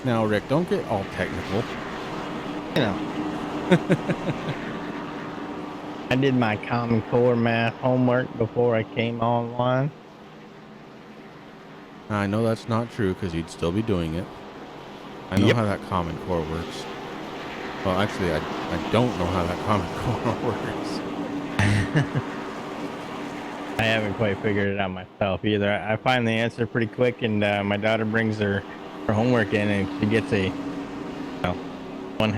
Now, Rick, don't get all technical. You know. I did my Common Core math homework before I came online. I know that's not true because you'd still be doing it. I know how that Common Core works. Well, actually, I don't know how that Common Core works. I haven't quite figured it out myself either. I find the answer pretty quick, and my daughter brings her homework in, and she gets a 1/2. I'm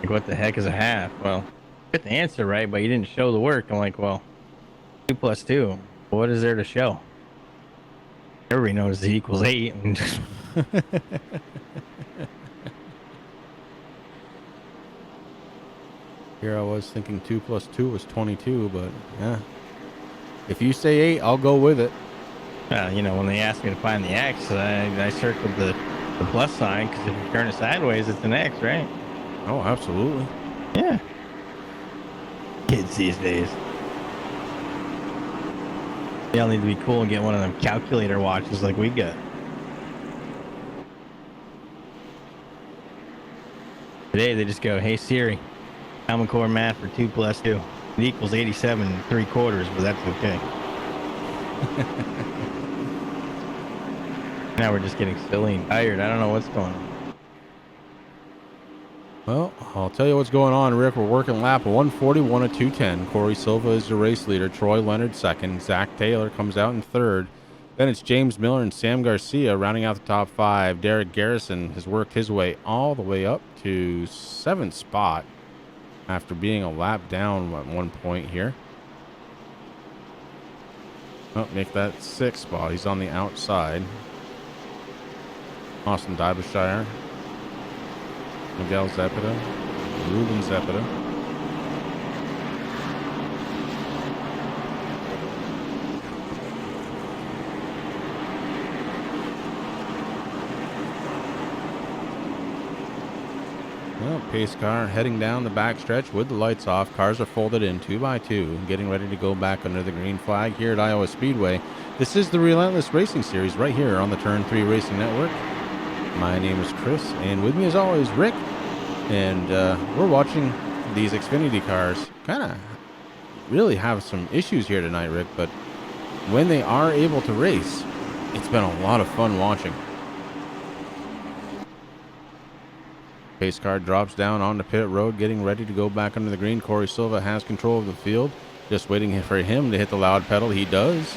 like, what the heck is a half? Well, you get the answer right, but you didn't show the work. I'm like, well, 2 + 2. What is there to show? Everybody knows it equals 8. Here I was thinking 2 + 2 was 22, but yeah. If you say 8, I'll go with it. You know, when they asked me to find the X, I circled the plus sign, because if you turn it sideways, it's an X, right? Oh, absolutely. Yeah. Kids these days. They all need to be cool and get one of them calculator watches like we got. Today they just go, hey Siri, Common Core math for 2 + 2. It equals 87 3/4, but that's okay. Now we're just getting silly and tired. I don't know what's going on. Well, I'll tell you what's going on, Rick. We're working lap 141 of 210. Corey Silva is the race leader. Troy Leonard second. Zach Taylor comes out in third. Then it's James Miller and Sam Garcia rounding out the top 5. Derek Garrison has worked his way all the way up to 7th spot after being a lap down at one point here. Oh, make that 6th spot. He's on the outside. Austin Derbyshire Miguel Zepeda, Ruben Zepeda. Well, pace car heading down the backstretch with the lights off. Cars are folded in 2 by 2, getting ready to go back under the green flag here at Iowa Speedway. This is the Relentless Racing Series right here on the Turn 3 Racing Network. My name is Chris, and with me as always, Rick. And we're watching these Xfinity cars kind of really have some issues here tonight, Rick. But when they are able to race, it's been a lot of fun watching. Pace car drops down onto pit road, getting ready to go back under the green. Corey Silva has control of the field, just waiting for him to hit the loud pedal. He does.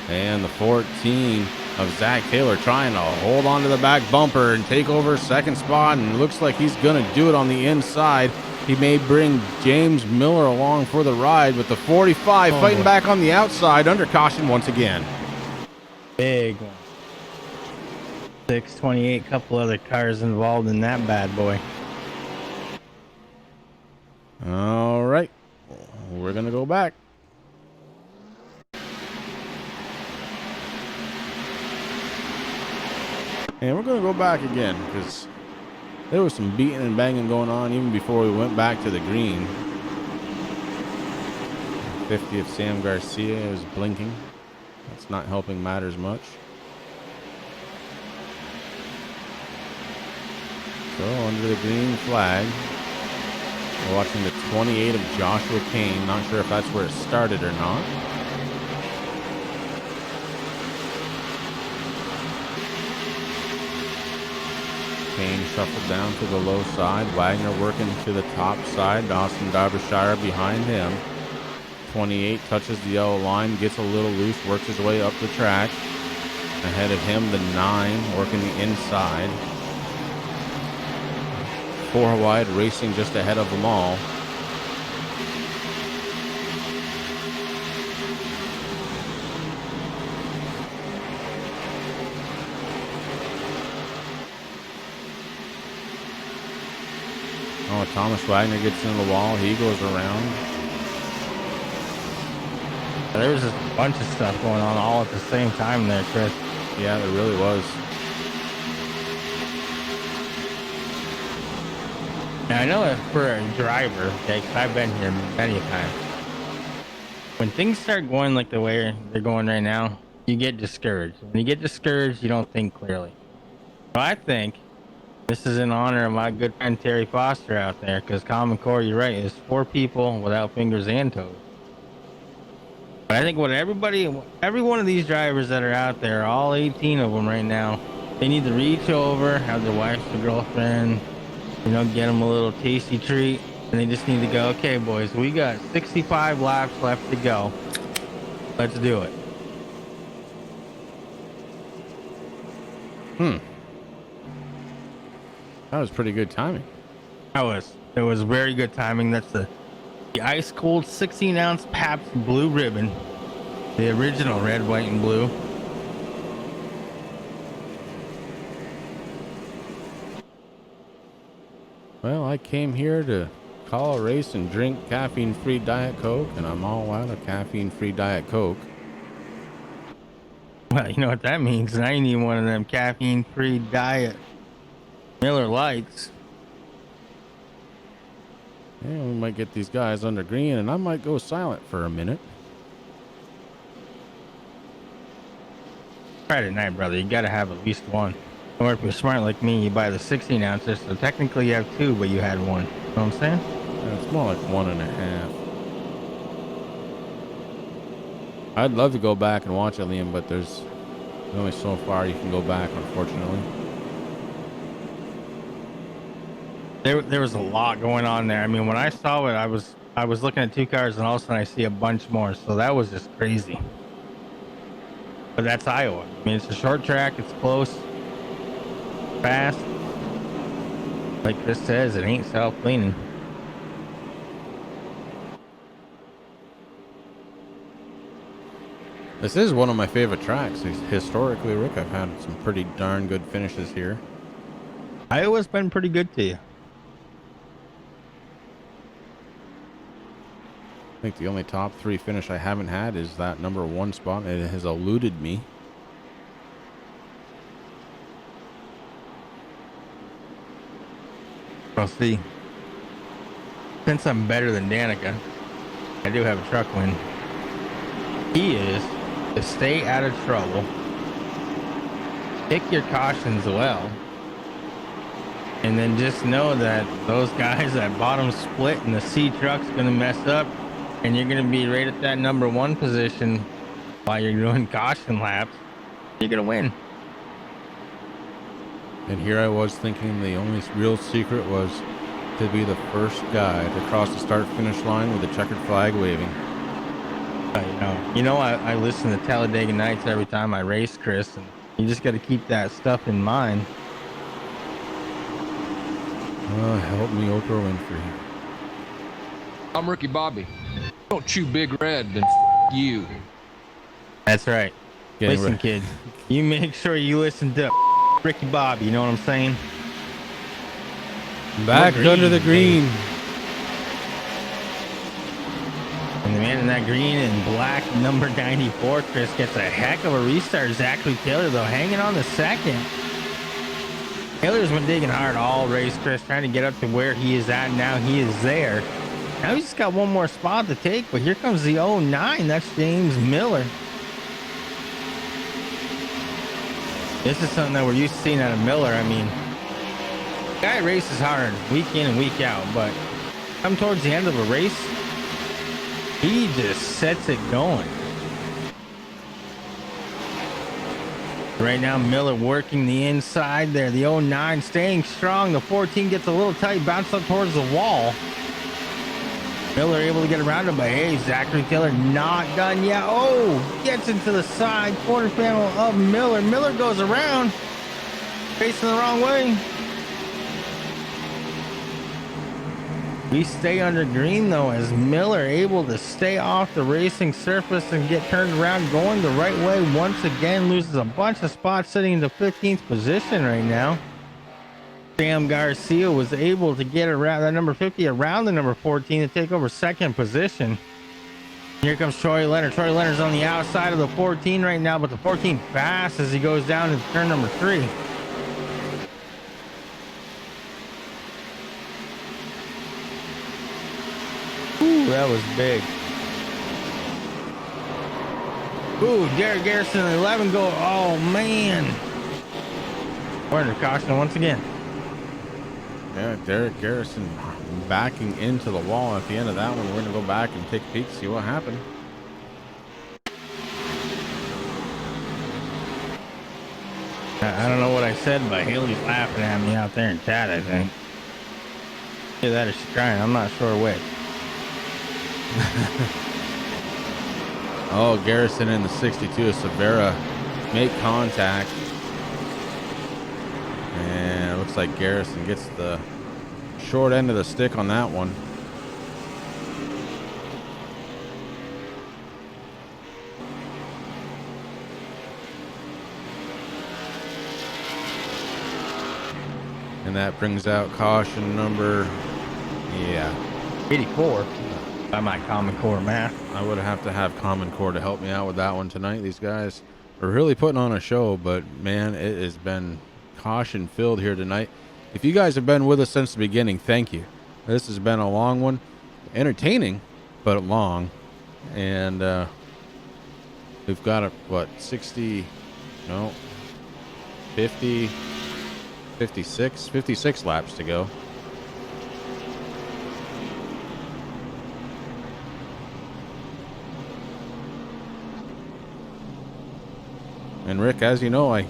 And the 14 of Zach Taylor trying to hold on to the back bumper and take over second spot, and it looks like he's going to do it on the inside. He may bring James Miller along for the ride, but the 45 fighting back on the outside under caution once again. Big one. 628, couple other cars involved in that bad boy. All right, we're going to go back. And we're going to go back again because there was some beating and banging going on even before we went back to the green. 50 of Sam Garcia is blinking. That's not helping matters much. So under the green flag, we're watching the 28 of Joshua Kane. Not sure if that's where it started or not. Kane shuffled down to the low side. Wagner working to the top side. Dawson Derbyshire behind him. 28 touches the yellow line, gets a little loose, works his way up the track. Ahead of him, the 9 working the inside. 4 wide, racing just ahead of them all. Oh, Thomas Wagner gets into the wall. He goes around. There was just a bunch of stuff going on all at the same time there, Chris. Yeah, there really was. Now, I know that for a driver, okay, 'cause I've been here many times, when things start going like the way they're going right now, you get discouraged. When you get discouraged, you don't think clearly. So I think this is in honor of my good friend Terry Foster out there, because Common Core, you're right, is 4 people without fingers and toes. But I think what every one of these drivers that are out there, all 18 of them right now, they need to reach over, have their wife or girlfriend, get them a little tasty treat, and they just need to go, okay, boys, we got 65 laps left to go. Let's do it. That was pretty good timing. It was very good timing. That's the ice cold 16-ounce Pabst Blue Ribbon, the original red, white, and blue. Well, I came here to call a race and drink caffeine-free Diet Coke, and I'm all out of caffeine-free Diet Coke. Well, you know what that means. Now you need one of them caffeine-free Diet Miller Lights. Yeah, we might get these guys under green, and I might go silent for a minute. Friday night, brother. You gotta have at least one. Or if you're smart like me, you buy the 16 ounces. So technically you have 2, but you had 1. You know what I'm saying? Yeah, it's more like 1.5. I'd love to go back and watch it, Liam, but there's only so far you can go back, unfortunately. There was a lot going on there. I mean, when I saw it, I was looking at 2 cars, and all of a sudden I see a bunch more. So that was just crazy. But that's Iowa. I mean, it's a short track. It's close, fast. Like Chris says, it ain't self-cleaning. This is one of my favorite tracks. Historically, Rick, I've had some pretty darn good finishes here. Iowa's been pretty good to you. I think the only top 3 finish I haven't had is that number 1 spot. It has eluded me. I'll see. Since I'm better than Danica, I do have a truck win. Key is to stay out of trouble. Pick your cautions well. And then just know that those guys at bottom split and the C truck's going to mess up. And you're going to be right at that number 1 position while you're doing caution laps. You're going to win. And here I was thinking the only real secret was to be the first guy to cross the start-finish line with a checkered flag waving. I listen to Talladega Nights every time I race, Chris, and you just got to keep that stuff in mind. Help me, Oprah Winfrey. I'm Ricky Bobby. Don't chew Big Red, then you. That's right. Listen, kid, you make sure you listen to Ricky Bobby. You know what I'm saying? Back under the green. And the man in that green and black number 94, Chris, gets a heck of a restart. Zachary Taylor, though, hanging on the second. Taylor's been digging hard all race, Chris, trying to get up to where he is at now. He is there. Now he's just got one more spot to take, but here comes the 09. That's James Miller. This is something that we're used to seeing out of Miller. I mean, the guy races hard week in and week out, but come towards the end of a race, he just sets it going. Right now, Miller working the inside there. The 09 staying strong. The 14 gets a little tight, bounces up towards the wall. Miller able to get around him, but hey, Zachary Taylor not done yet. Oh, gets into the side quarter panel of Miller. Miller goes around, facing the wrong way. We stay under green though, as Miller able to stay off the racing surface and get turned around, going the right way once again. Loses a bunch of spots, sitting in the 15th position right now. Sam Garcia was able to get around that number 50 around the number 14 to take over second position. Here comes Troy Leonard. Troy Leonard's on the outside of the 14 right now, but the 14 fast as he goes down to turn number 3. Ooh, that was big. Ooh, Derek Garrison 11 go. Oh man. We're under caution once again. Yeah, Derek Garrison backing into the wall at the end of that one. We're going to go back and take a peek, see what happened. I don't know what I said, but Haley's laughing at me out there in chat, I think. Either that or she's crying. I'm not sure which. Oh, Garrison in the 62. Severa make contact. And it looks like Garrison gets the short end of the stick on that one. And that brings out caution number, 84. By my Common Core math. I would have to have Common Core to help me out with that one tonight. These guys are really putting on a show, but man, it has been caution filled here tonight. If you guys have been with us since the beginning, thank you. This has been a long one, entertaining but long, and we've got 56 laps to go. And Rick, as you know, I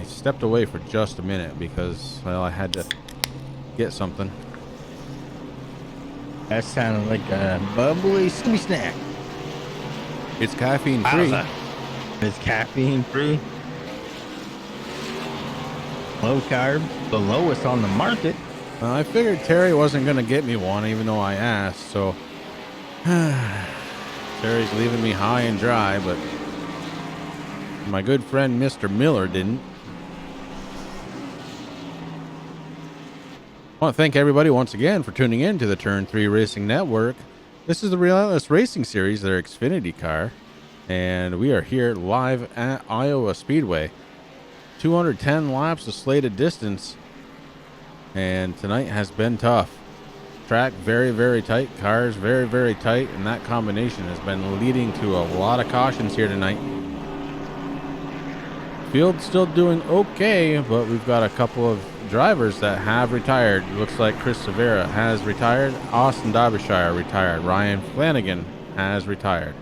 stepped away for just a minute because, well, I had to get something. That sounded like a bubbly Scooby snack. It's caffeine free. It's caffeine free. Low carb, the lowest on the market. I figured Terry wasn't going to get me one, even though I asked, so Terry's leaving me high and dry, but my good friend Mr. Miller didn't. I want to thank everybody once again for tuning in to the Turn 3 Racing Network. This is the Relentless Racing Series, their Xfinity car, and we are here live at Iowa Speedway. 210 laps of slated distance, and tonight has been tough. Track very, very tight, cars very, very tight, and that combination has been leading to a lot of cautions here tonight. Field's still doing okay, but we've got a couple of drivers that have retired. Looks like Chris Severa has retired. Austin Derbyshire retired. Ryan Flanagan has retired.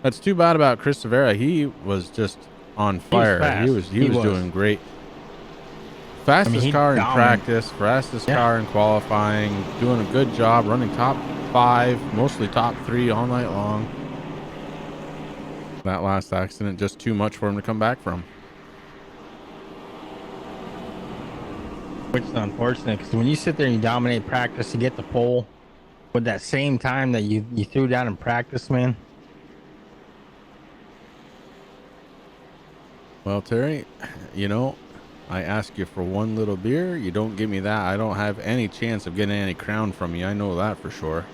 That's too bad about Chris Severa. He was just on fire. He was doing great. Fastest car in practice, fastest car in qualifying, doing a good job, running top 5, mostly top 3 all night long. That last accident, just too much for him to come back from. Which is unfortunate, because when you sit there and you dominate practice, you get the pole with that same time that you threw down in practice, man. Well, Terry, you know, I ask you for one little beer. You don't give me that. I don't have any chance of getting any crown from you. I know that for sure.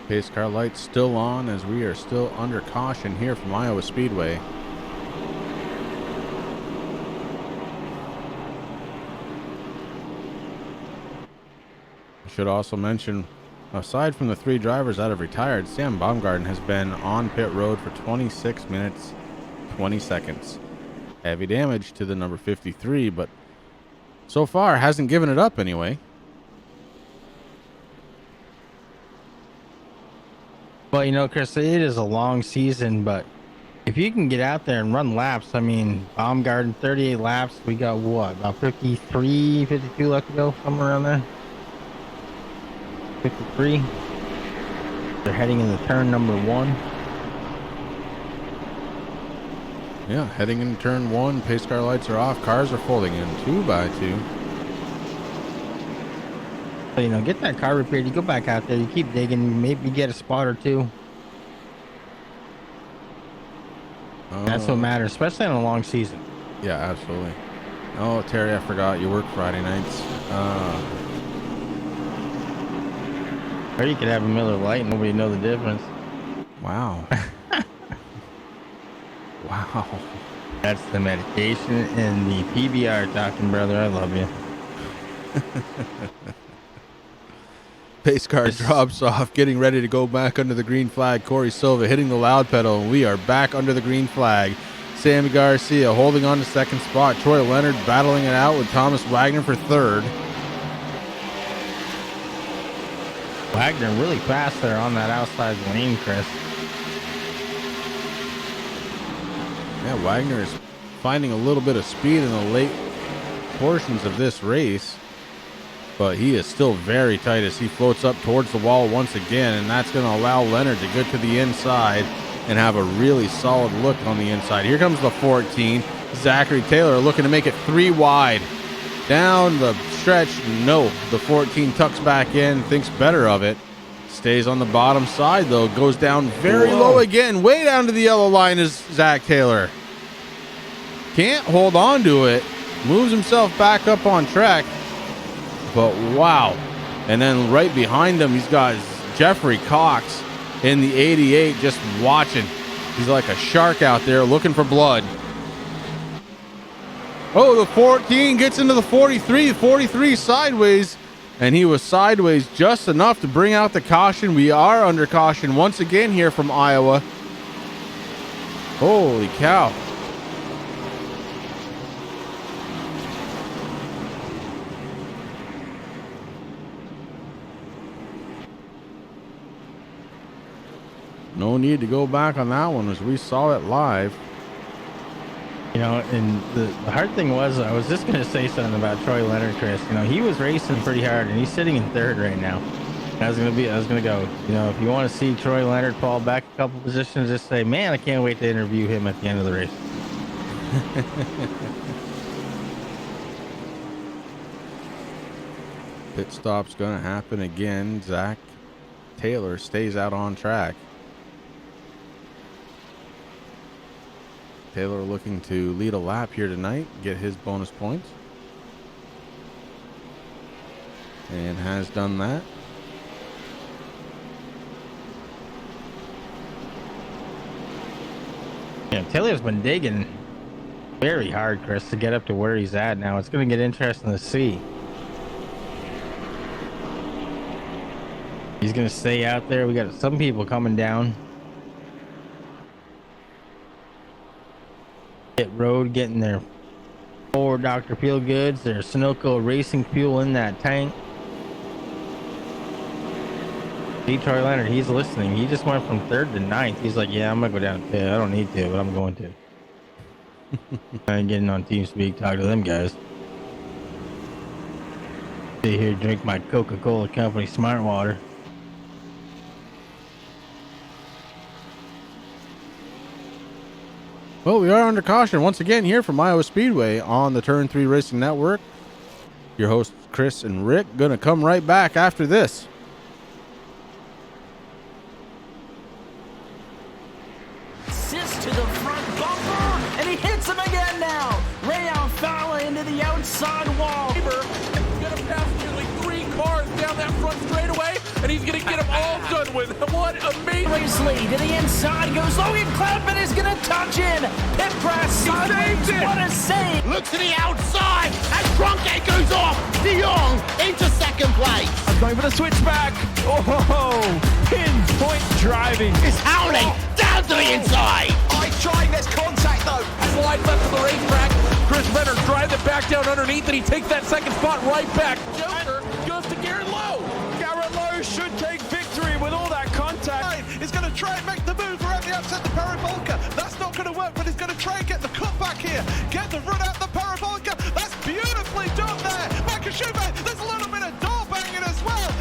Pace car lights still on as we are still under caution here from Iowa Speedway. I should also mention, aside from the 3 drivers that have retired, Sam Baumgarten has been on pit road for 26 minutes, 20 seconds. Heavy damage to the number 53, but so far hasn't given it up anyway. Well, you know, Chris, it is a long season, but if you can get out there and run laps, I mean, Baumgarten, 38 laps. We got what, about 53, 52 left to go, somewhere around there? 53. They're heading into turn number 1. Yeah, heading into turn 1. Pace car lights are off. Cars are folding in 2 by 2. So, you know, get that car repaired. You go back out there, you keep digging, maybe get a spot or 2. That's what matters, especially on a long season. Yeah, absolutely. Oh, Terry, I forgot you work Friday nights. Or you could have a Miller Lite and nobody know the difference. Wow. Wow. That's the medication and the PBR talking, brother. I love you. Pace car drops off, getting ready to go back under the green flag. Corey Silva hitting the loud pedal, and we are back under the green flag. Sammy Garcia holding on to second spot. Troy Leonard battling it out with Thomas Wagner for third. Wagner really fast there on that outside lane, Chris. Yeah, Wagner is finding a little bit of speed in the late portions of this race, but he is still very tight as he floats up towards the wall once again, and that's going to allow Leonard to get to the inside and have a really solid look on the inside. Here comes the 14. Zachary Taylor looking to make it 3 wide. Down the stretch, no. The 14 tucks back in, thinks better of it. Stays on the bottom side, though. Goes down very low again. Way down to the yellow line is Zach Taylor. Can't hold on to it. Moves himself back up on track. But wow. And then right behind him, he's got Jeffrey Cox in the 88 just watching. He's like a shark out there looking for blood. Oh, the 14 gets into the 43. 43 sideways. And he was sideways just enough to bring out the caution. We are under caution once again here from Iowa. Holy cow. No need to go back on that one as we saw it live. You know, and the hard thing was, I was just going to say something about Troy Leonard, Chris. You know, he was racing pretty hard, and he's sitting in third right now. I was gonna go. You know, if you want to see Troy Leonard fall back a couple positions, just say, "Man, I can't wait to interview him at the end of the race." Pit stop's gonna happen again. Zach Taylor stays out on track. Taylor looking to lead a lap here tonight, get his bonus points, and has done that. Yeah, Taylor's been digging very hard, Chris, to get up to where he's at now. It's going to get interesting to see. He's going to stay out there. We got some people coming down. Pit road, getting their forward Dr. Peel goods, their Sunoco racing fuel in that tank. Troy Leonard, he's listening. He just went from 3rd to 9th. He's like, yeah, I'm gonna go down to pit. I don't need to, but I'm going to. I'm getting on TeamSpeak, talk to them guys. Stay here, drink my Coca-Cola Company Smart Water. Well, we are under caution once again here from Iowa Speedway on the Turn 3 Racing Network. Your hosts, Chris and Rick, gonna come right back after this. Assist to the front bumper, and he hits him again now. Ray Alfala into the outside wall. Gonna pass nearly 3 cars down that front straightaway, and he's gonna get them all done with. What amazing! Racely to the inside goes Logan Cloudman is gonna touch in. Pit press sideways. What a save! Look to the outside as Tronke goes off. De Jong into second place. I'm going for the switchback. Oh, pinpoint driving. It's howling down to the inside. I tried, there's contact though. Slide left to the racetrack. Chris Benner drives it back down underneath, and he takes that second spot right back. Joker goes to Garrett Lowe. Garrett Lowe should take victory with all that contact. He's going to try and make the move around the outside the parabolica. That's not going to work, but he's going to try and get the cutback here. Get the run out the parabolica. That's beautifully done there. Makashube, there's a little bit of door banging as well.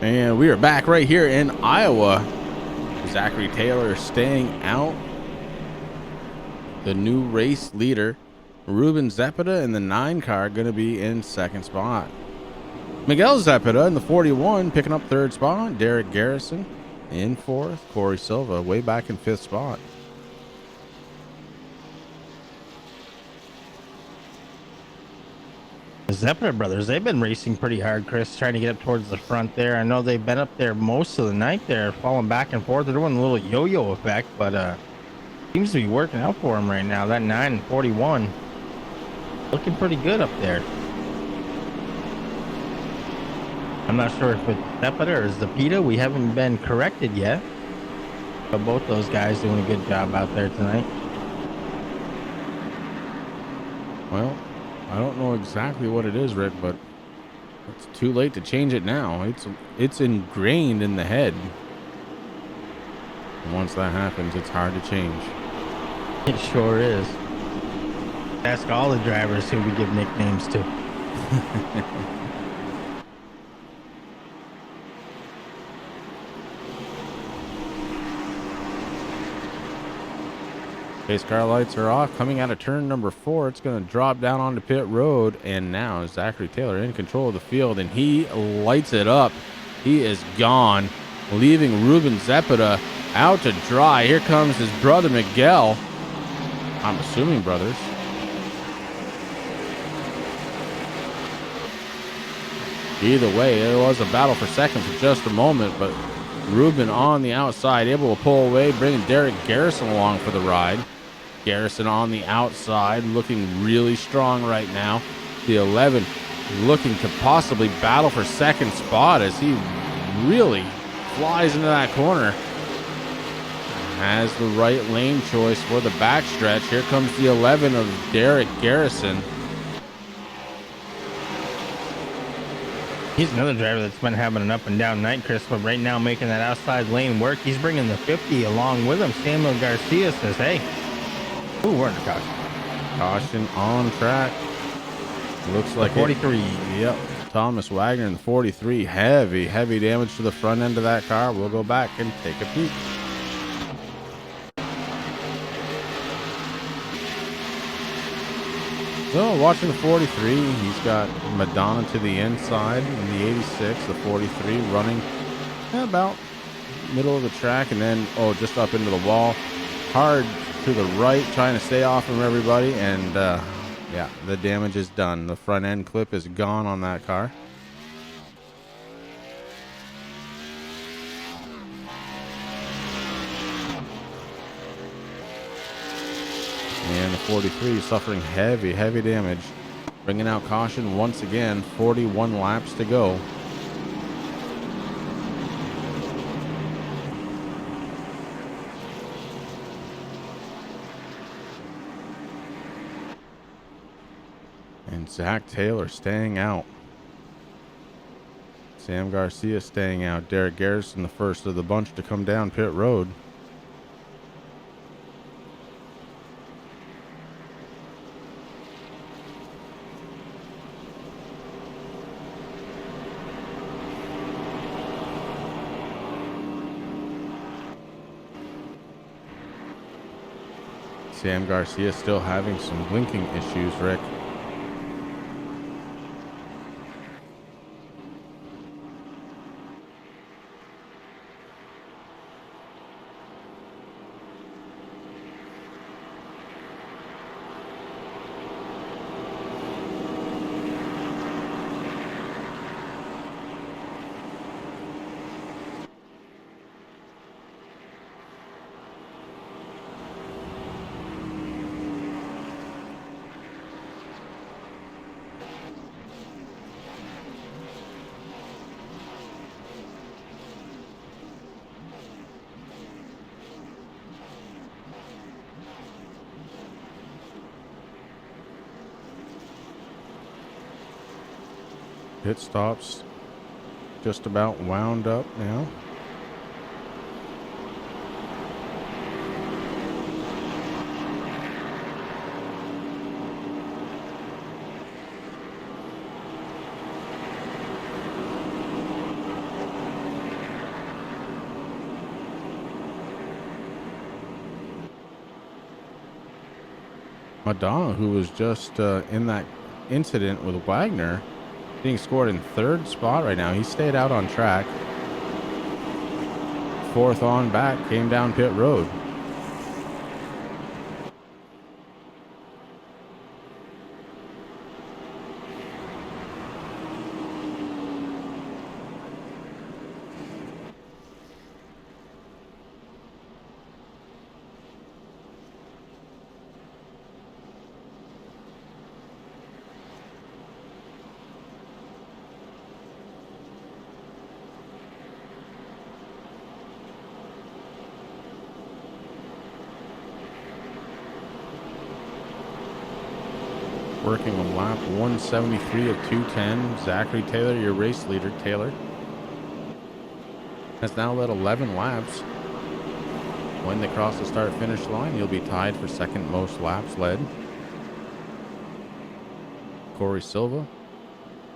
And we are back right here in Iowa. Zachary Taylor staying out. The new race leader, Ruben Zepeda, in the 9 car, going to be in 2nd spot. Miguel Zepeda in the 41 picking up 3rd spot. Derek Garrison in 4th. Corey Silva way back in 5th spot. The Zepeda brothers, they've been racing pretty hard, Chris, trying to get up towards the front there. I know they've been up there most of the night there, falling back and forth. They're doing a little yo-yo effect, but seems to be working out for them right now. That 9 and 41 looking pretty good up there. I'm not sure if it's Zepeda or Zepeda. We haven't been corrected yet, but both those guys doing a good job out there tonight. Well, I don't know exactly what it is, Rick, but it's too late to change it now. It's ingrained in the head. And once that happens, it's hard to change. It sure is. Ask all the drivers who we give nicknames to. Pace car lights are off. Coming out of turn number 4, it's going to drop down onto pit road. And now Zachary Taylor in control of the field, and he lights it up. He is gone, leaving Ruben Zepeda out to dry. Here comes his brother Miguel. I'm assuming brothers. Either way, it was a battle for second for just a moment, but Ruben on the outside, able to pull away, bringing Derek Garrison along for the ride. Garrison on the outside, looking really strong right now. The 11 looking to possibly battle for second spot as he really flies into that corner. Has the right lane choice for the backstretch. Here comes the 11 of Derek Garrison. He's another driver that's been having an up and down night, Chris, but right now making that outside lane work. He's bringing the 50 along with him. Samuel Garcia says, hey, ooh, we're in the caution. Caution on track. Looks like 43. Yep. Thomas Wagner in the 43. Heavy damage to the front end of that car. We'll go back and take a peek. So watching the 43, he's got Madonna to the inside in the 86, the 43 running about middle of the track, and then just up into the wall, hard to the right, trying to stay off from everybody, and yeah, the damage is done. The front end clip is gone on that car. And the 43 suffering heavy damage. Bringing out caution once again. 41 laps to go. And Zach Taylor staying out. Sam Garcia staying out. Derek Garrison, the first of the bunch to come down pit road. Sam Garcia still having some blinking issues, Rick. Pit stops just about wound up now. Madonna, who was just in that incident with Wagner, being scored in third spot right now. He stayed out on track. Fourth on back, came down pit road. Working on lap 173 of 210. Zachary Taylor, your race leader. Taylor has now led 11 laps. When they cross the start-finish line, you'll be tied for second most laps led. Corey Silva,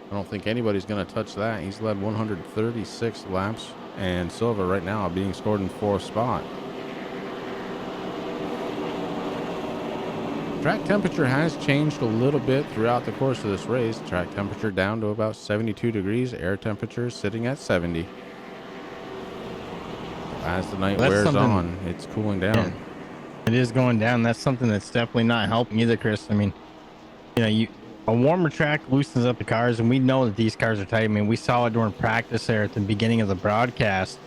I don't think anybody's going to touch that. He's led 136 laps, and Silva right now being scored in fourth spot. Track temperature has changed a little bit throughout the course of this race. Track temperature down to about 72 degrees. Air temperature sitting at 70. As the night wears on, it's cooling down. Yeah, it is going down. That's something that's definitely not helping either, Chris. I mean, a warmer track loosens up the cars, and we know that these cars are tight. I mean, we saw it during practice there at the beginning of the broadcast.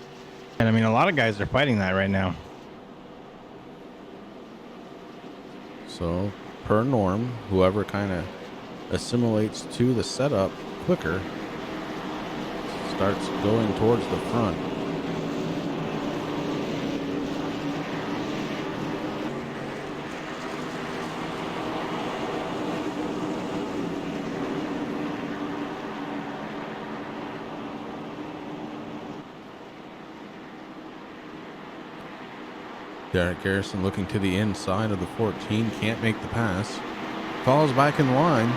And I mean, a lot of guys are fighting that right now. So per norm, whoever kind of assimilates to the setup quicker starts going towards the front. Derek Garrison looking to the inside of the 14, can't make the pass. Falls back in line.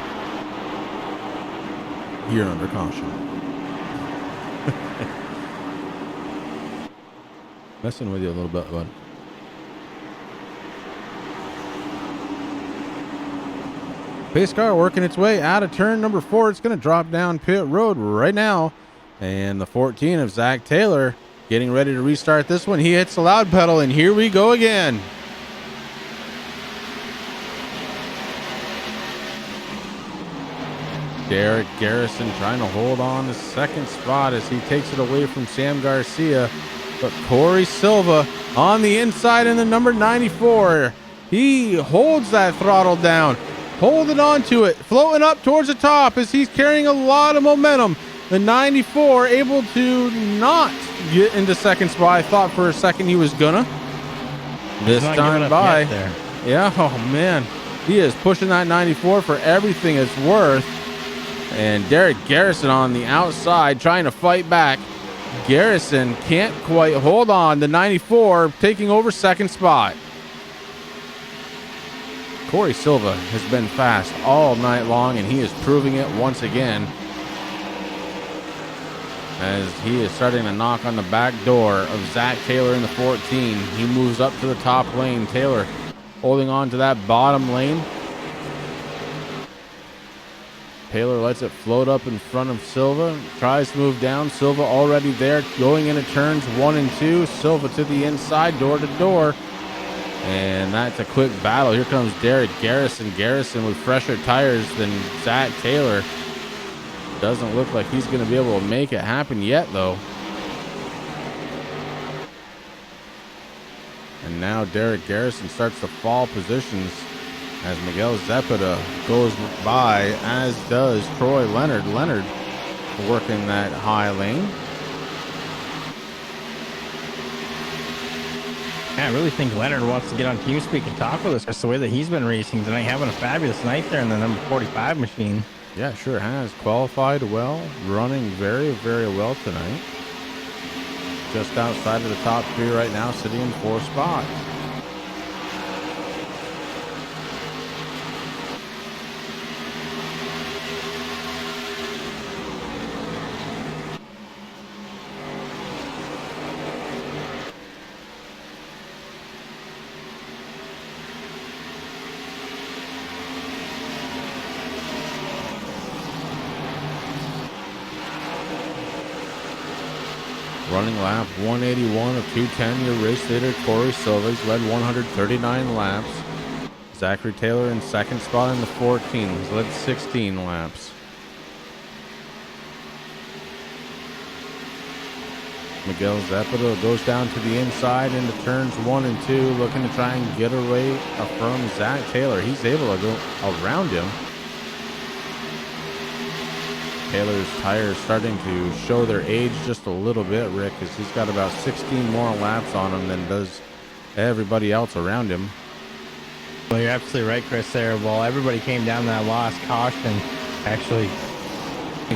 Here under caution. Messing with you a little bit, bud. Pace car working its way out of turn number 4. It's going to drop down pit road right now. And the 14 of Zach Taylor getting ready to restart this one. He hits the loud pedal, and here we go again. Derek Garrison trying to hold on to second spot as he takes it away from Sam Garcia. But Corey Silva on the inside in the number 94. He holds that throttle down, holding on to it, floating up towards the top as he's carrying a lot of momentum. The 94 able to not get into second spot. I thought for a second he was gonna. This time by. Yeah, oh man. He is pushing that 94 for everything it's worth. And Derek Garrison on the outside trying to fight back. Garrison can't quite hold on. The 94 taking over second spot. Corey Silva has been fast all night long, and he is proving it once again as he is starting to knock on the back door of Zach Taylor in the 14. He moves up to the top lane. Taylor holding on to that bottom lane. Taylor lets it float up in front of Silva. Tries to move down. Silva already there, going into turns 1 and 2. Silva to the inside, door to door. And that's a quick battle. Here comes Derek Garrison. Garrison with fresher tires than Zach Taylor. Doesn't look like he's going to be able to make it happen yet, though. And now Derek Garrison starts to fall positions as Miguel Zepeda goes by, as does Troy Leonard. Leonard working that high lane. Yeah, I really think Leonard wants to get on TeamSpeak and talk with us. That's the way that he's been racing tonight, having a fabulous night there in the number 45 machine. Yeah, sure has. Qualified well, running very, very well tonight. Just outside of the top 3 right now, sitting in 4th spot. Running lap 181 of 210, your race leader Corey Silva. He's led 139 laps. Zachary Taylor in second spot in the 14. He's led 16 laps. Miguel Zepeda goes down to the inside into turns 1 and 2, looking to try and get away from Zach Taylor. He's able to go around him. Taylor's tires starting to show their age just a little bit, Rick, because he's got about 16 more laps on him than does everybody else around him. Well, you're absolutely right, Chris, there. Well, everybody came down that last caution. Actually,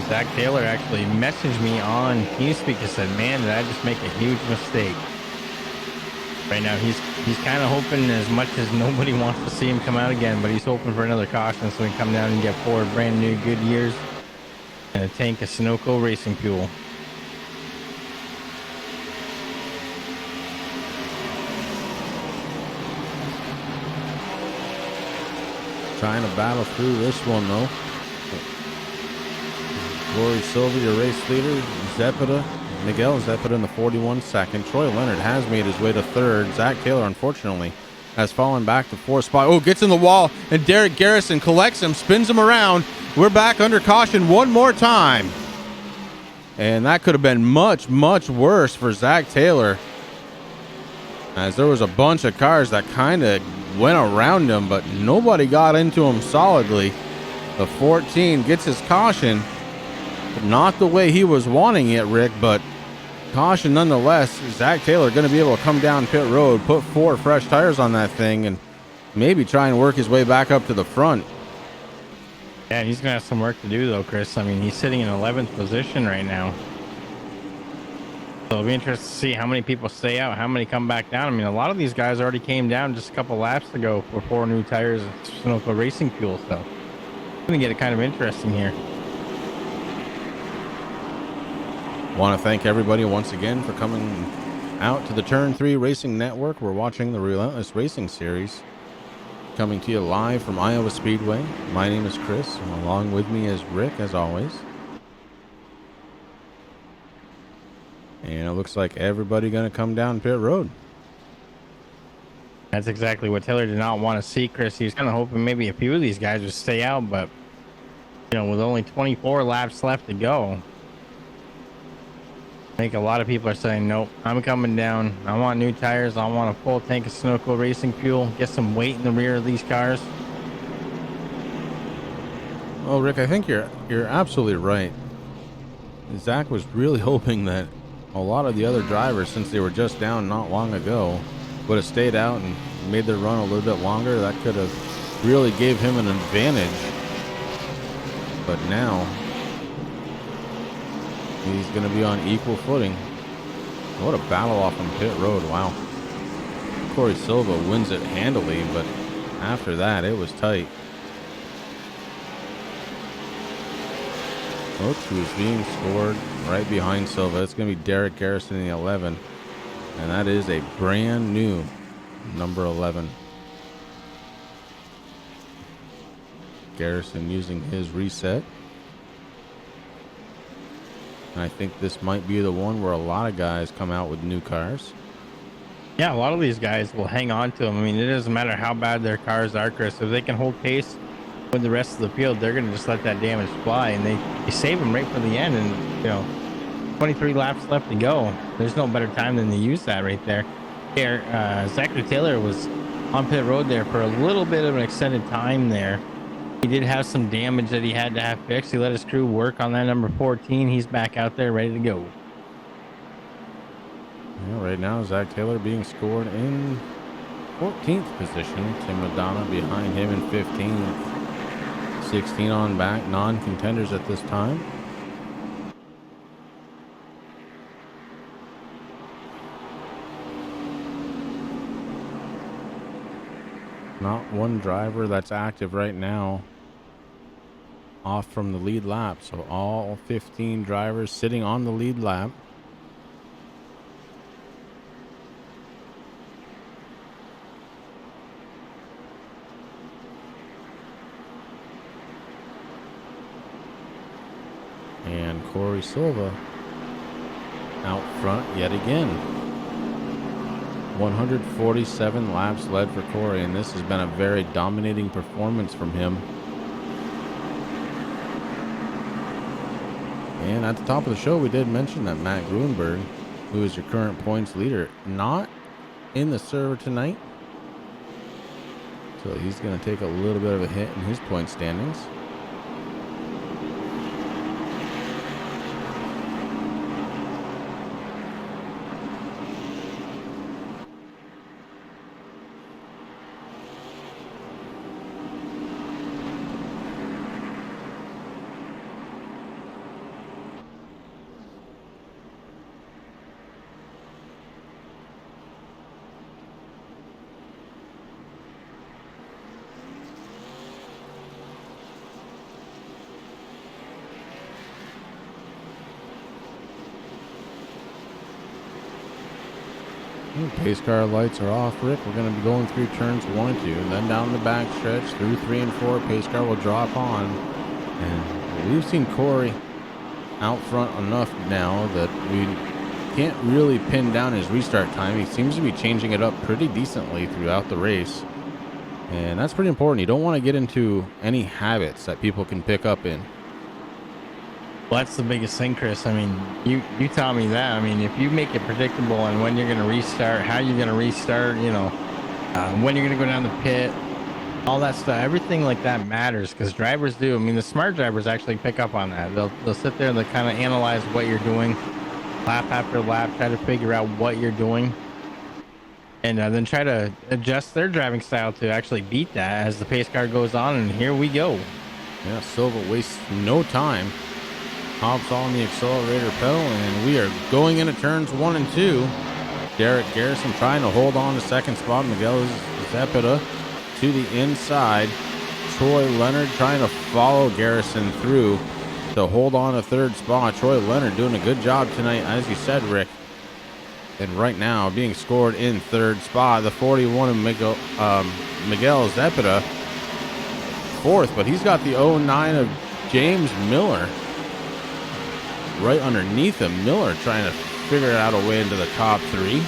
Zach Taylor actually messaged me on TeamSpeak and said, man, did I just make a huge mistake. Right now, he's kind of hoping, as much as nobody wants to see him come out again, but he's hoping for another caution so he can come down and get 4 brand new Goodyears and a tank of Sunoco racing fuel. Trying to battle through this one, though. Corey Silva, your race leader. Zepeda, Miguel Zepeda in the 41 second. Troy Leonard has made his way to 3rd. Zach Taylor, unfortunately, has fallen back to 4th spot. Oh, gets in the wall, and Derek Garrison collects him, spins him around. We're back under caution one more time. And that could have been much, much worse for Zach Taylor, as there was a bunch of cars that kind of went around him, but nobody got into him solidly. The 14 gets his caution, not the way he was wanting it, Rick, but caution nonetheless. Zach Taylor going to be able to come down pit road, put 4 fresh tires on that thing, and maybe try and work his way back up to the front. Yeah, he's gonna have some work to do though, Chris. I mean, he's sitting in 11th position right now. So it'll be interesting to see how many people stay out, how many come back down. I mean, a lot of these guys already came down just a couple laps ago for 4 new tires and Sunoco racing fuel, so it's gonna get it kind of interesting here. Want to thank everybody once again for coming out to the Turn 3 Racing Network. We're watching the Relentless Racing Series, coming to you live from Iowa Speedway. My name is Chris, and along with me is Rick, as always. And it looks like everybody going to come down pit road. That's exactly what Taylor did not want to see, Chris. He was kind of hoping maybe a few of these guys would stay out, but you know, with only 24 laps left to go, I think a lot of people are saying, nope, I'm coming down. I want new tires. I want a full tank of Sunoco racing fuel. Get some weight in the rear of these cars. Well, Rick, I think you're absolutely right. Zach was really hoping that a lot of the other drivers, since they were just down not long ago, would have stayed out and made their run a little bit longer. That could have really gave him an advantage. But now he's going to be on equal footing. What a battle off on pit road. Wow. Corey Silva wins it handily, but after that, it was tight. Look who's being scored right behind Silva. It's going to be Derek Garrison in the 11. And that is a brand new number 11. Garrison using his reset. And I think this might be the one where a lot of guys come out with new cars. Yeah, a lot of these guys will hang on to them. I mean, it doesn't matter how bad their cars are, Chris. If they can hold pace with the rest of the field, they're going to just let that damage fly, and they save them right for the end. And you know, 23 laps left to go. There's no better time than to use that right there. Here, Zachary Taylor was on pit road there for a little bit of an extended time there. He did have some damage that he had to have fixed. He let his crew work on that number 14. He's back out there ready to go. Yeah, right now, Zach Taylor being scored in 14th position. Tim Madonna behind him in 15th. 16 on back, non-contenders at this time. Not one driver that's active right now off from the lead lap. So all 15 drivers sitting on the lead lap. And Corey Silva out front yet again. 147 laps led for Corey, and this has been a very dominating performance from him. And at the top of the show, we did mention that Matt Gruenberg, who is your current points leader, not in the server tonight. So he's going to take a little bit of a hit in his point standings. Pace car lights are off, Rick. We're going to be going through turns 1 and 2, and then down the back stretch through 3 and 4. Pace car will drop on, and we've seen Corey out front enough now that we can't really pin down his restart time. He seems to be changing it up pretty decently throughout the race, and that's pretty important. You don't want to get into any habits that people can pick up in. Well, that's the biggest thing, Chris. I mean, you taught me that. I mean, if you make it predictable and when you're going to restart, how you're going to restart, you know, when you're going to go down the pit, all that stuff, everything like that matters because drivers do. I mean, the smart drivers actually pick up on that. They'll sit there and they'll kind of analyze what you're doing, lap after lap, try to figure out what you're doing, and then try to adjust their driving style to actually beat that as the pace car goes on. And here we go. Yeah, Silva wastes no time. Hops on the accelerator pedal, and we are going into turns 1 and 2. Derek Garrison trying to hold on to second spot. Miguel Zepeda to the inside. Troy Leonard trying to follow Garrison through to hold on to third spot. Troy Leonard doing a good job tonight, as you said, Rick. And right now, being scored in third spot, the 41 of Miguel Zepeda, fourth, but he's got the 09 of James Miller right underneath him. Miller trying to figure out a way into the top 3.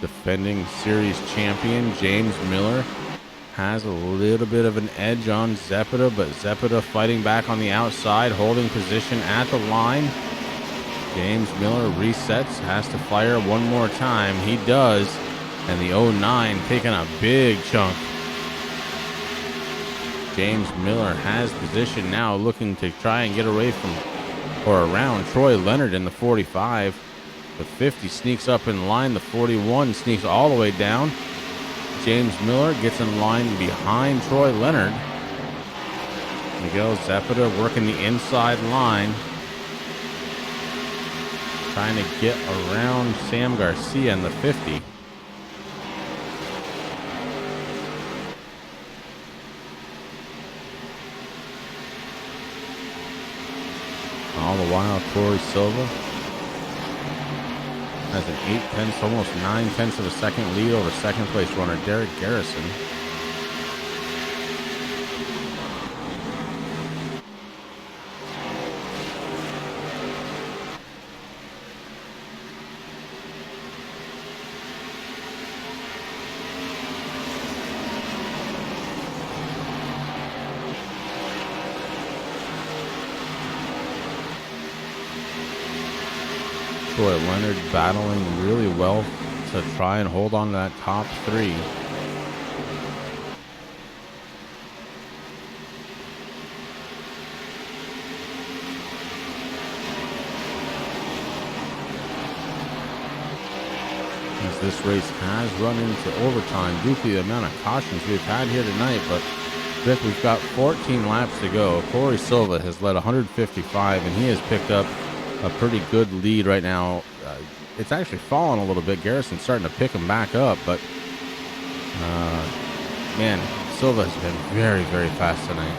Defending series champion James Miller has a little bit of an edge on Zepeda, but Zepeda fighting back on the outside, holding position at the line. James Miller resets, has to fire one more time. He does, and the 09 taking a big chunk. James Miller has position now, looking to try and get away from or around Troy Leonard in the 45. The 50 sneaks up in line. The 41 sneaks all the way down. James Miller gets in line behind Troy Leonard. Miguel Zepeda working the inside line, trying to get around Sam Garcia in the 50. All the while, Corey Silva has an 8/10, almost 9/10 of a second lead over second place runner Derek Garrison. Troy Leonard battling really well to try and hold on to that top 3. As this race has run into overtime due to the amount of cautions we've had here tonight, but Rick, we've got 14 laps to go. Corey Silva has led 155, and he has picked up a pretty good lead right now. It's actually fallen a little bit. Garrison's starting to pick him back up, but man, Silva has been very, very fast tonight.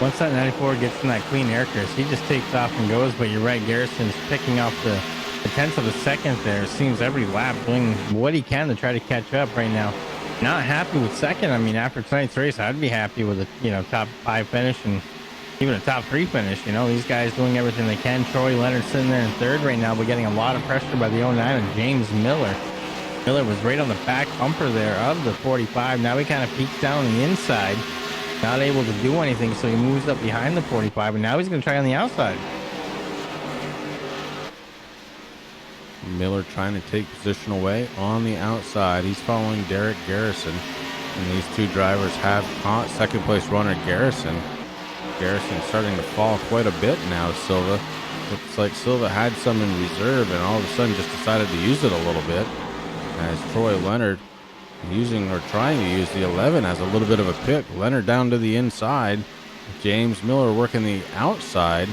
Once that 94 gets in that clean air, Chris, he just takes off and goes. But you're right, Garrison's picking off the tenth of a second there. Seems every lap doing what he can to try to catch up right now. Not happy with second. I mean, after tonight's race, I'd be happy with a top 5 finish and even a top 3 finish. These guys doing everything they can. Troy Leonard sitting there in third right now, but getting a lot of pressure by the 09 and James Miller. Miller was right on the back bumper there of the 45. Now he kind of peeks down on the inside, not able to do anything, so he moves up behind the 45, and now he's going to try on the outside. Miller trying to take position away on the outside. He's following Derek Garrison, and these two drivers have caught second place runner Garrison. Garrison starting to fall quite a bit now. Silva, looks like Silva had some in reserve and all of a sudden just decided to use it a little bit, as Troy Leonard using or trying to use the 11 has a little bit of a pick. Leonard down to the inside. James Miller working the outside,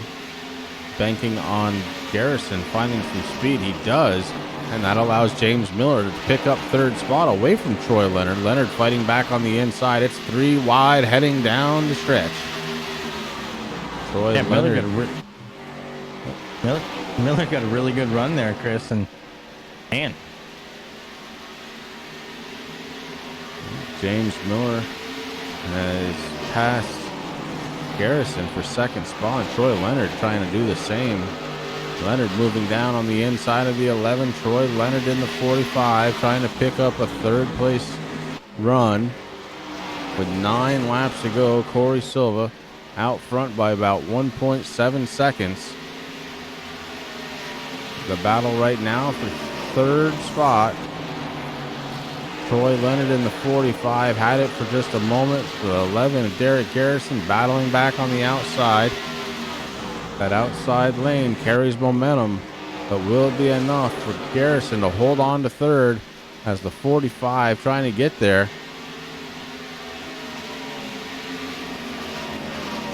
banking on Garrison, finding some speed. He does, and that allows James Miller to pick up third spot away from Troy Leonard. Leonard fighting back on the inside. It's 3 wide heading down the stretch. Troy Leonard. Miller got a really good run there, Chris, and man, James Miller has passed Garrison for second spot. Troy Leonard trying to do the same. Leonard moving down on the inside of the 11. Troy Leonard in the 45 trying to pick up a third place run with 9 laps to go. Corey Silva out front by about 1.7 seconds. The battle right now for third spot Troy Leonard in the 45 had it for just a moment. The 11 of Derek Garrison battling back on the outside. That outside lane carries momentum, but will it be enough for Garrison to hold on to third as the 45 trying to get there?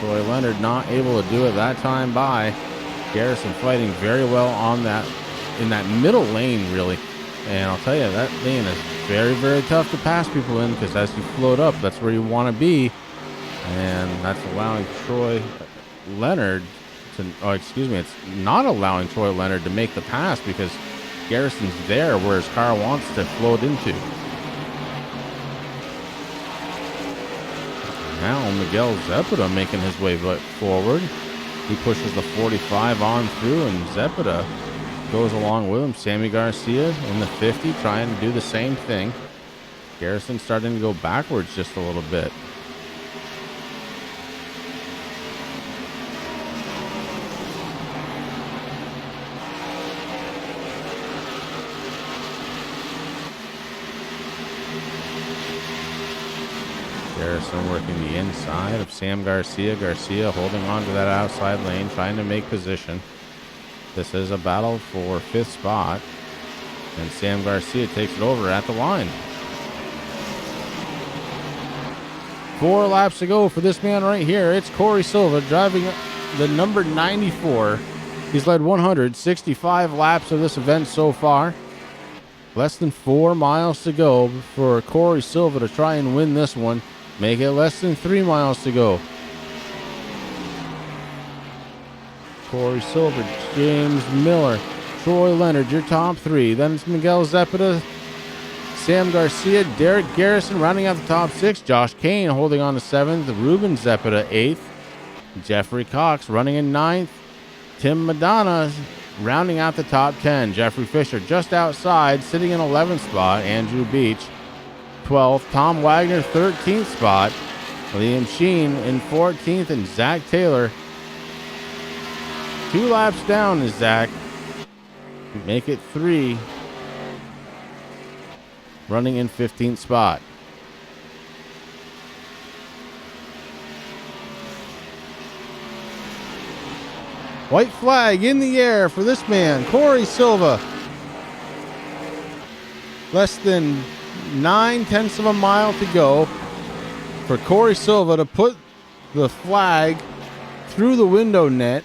Troy Leonard not able to do it that time by. Garrison fighting very well on that, in that middle lane, really. And I'll tell you, that lane is very, very tough to pass people in, because as you float up, that's where you want to be. And that's allowing Troy Leonard to, it's not allowing Troy Leonard to make the pass, because Garrison's there where his car wants to float into. Now Miguel Zepeda making his way forward. He pushes the 45 on through, and Zepeda goes along with him. Sammy Garcia in the 50 trying to do the same thing. Garrison starting to go backwards just a little bit. Garrison working the inside of Sam Garcia. Garcia holding on to that outside lane, trying to make position. This is a battle for 5th spot, and Sam Garcia takes it over at the line. 4 laps to go for this man right here. It's Corey Silva driving the number 94. He's led 165 laps of this event so far. Less than 4 miles to go for Corey Silva to try and win this one. Make it less than 3 miles to go. Corey Silva, James Miller, Troy Leonard, your top 3. Then it's Miguel Zepeda, Sam Garcia, Derek Garrison rounding out the top 6. Josh Kane holding on to 7th. Ruben Zepeda 8th. Jeffrey Cox running in 9th. Tim Madonna rounding out the top 10. Jeffrey Fisher just outside, sitting in 11th spot. Andrew Beach 12th. Tom Wagner 13th spot. Liam Sheen in 14th, and Zach Taylor 2 laps down is Zach. Make it 3. Running in 15th spot. White flag in the air for this man, Corey Silva. Less than 9/10 of a mile to go for Corey Silva to put the flag through the window net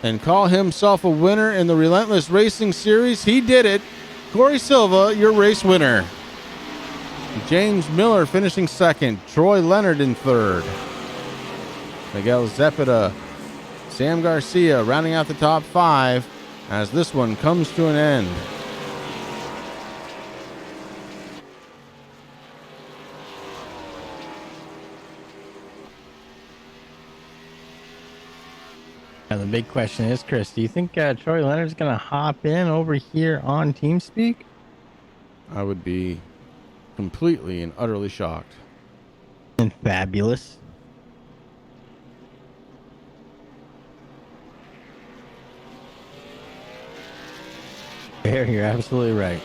and call himself a winner in the Relentless Racing Series. He did it. Corey Silva, your race winner. James Miller finishing 2nd. Troy Leonard in 3rd. Miguel Zepeda, Sam Garcia rounding out the top 5 as this one comes to an end. Now the big question is, Chris, do you think Troy Leonard's going to hop in over here on TeamSpeak? I would be completely and utterly shocked. And fabulous. There, you're absolutely right.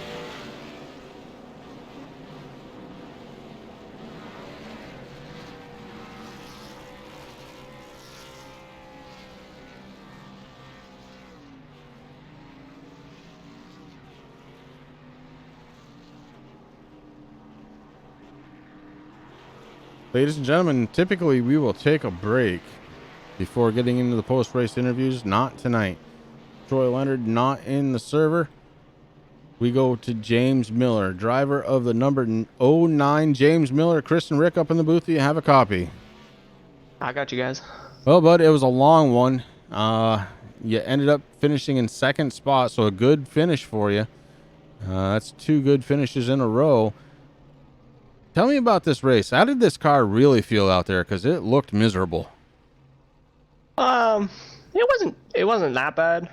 Ladies and gentlemen, typically we will take a break before getting into the post-race interviews. Not tonight. Troy Leonard not in the server. We go to James Miller, driver of the number 09. James Miller, Chris and Rick up in the booth. Do you have a copy? I got you guys. Well, bud, it was a long one. You ended up finishing in 2nd spot, so a good finish for you. That's 2 good finishes in a row. Tell me about this race. How did this car really feel out there? Because it looked miserable. It wasn't that bad.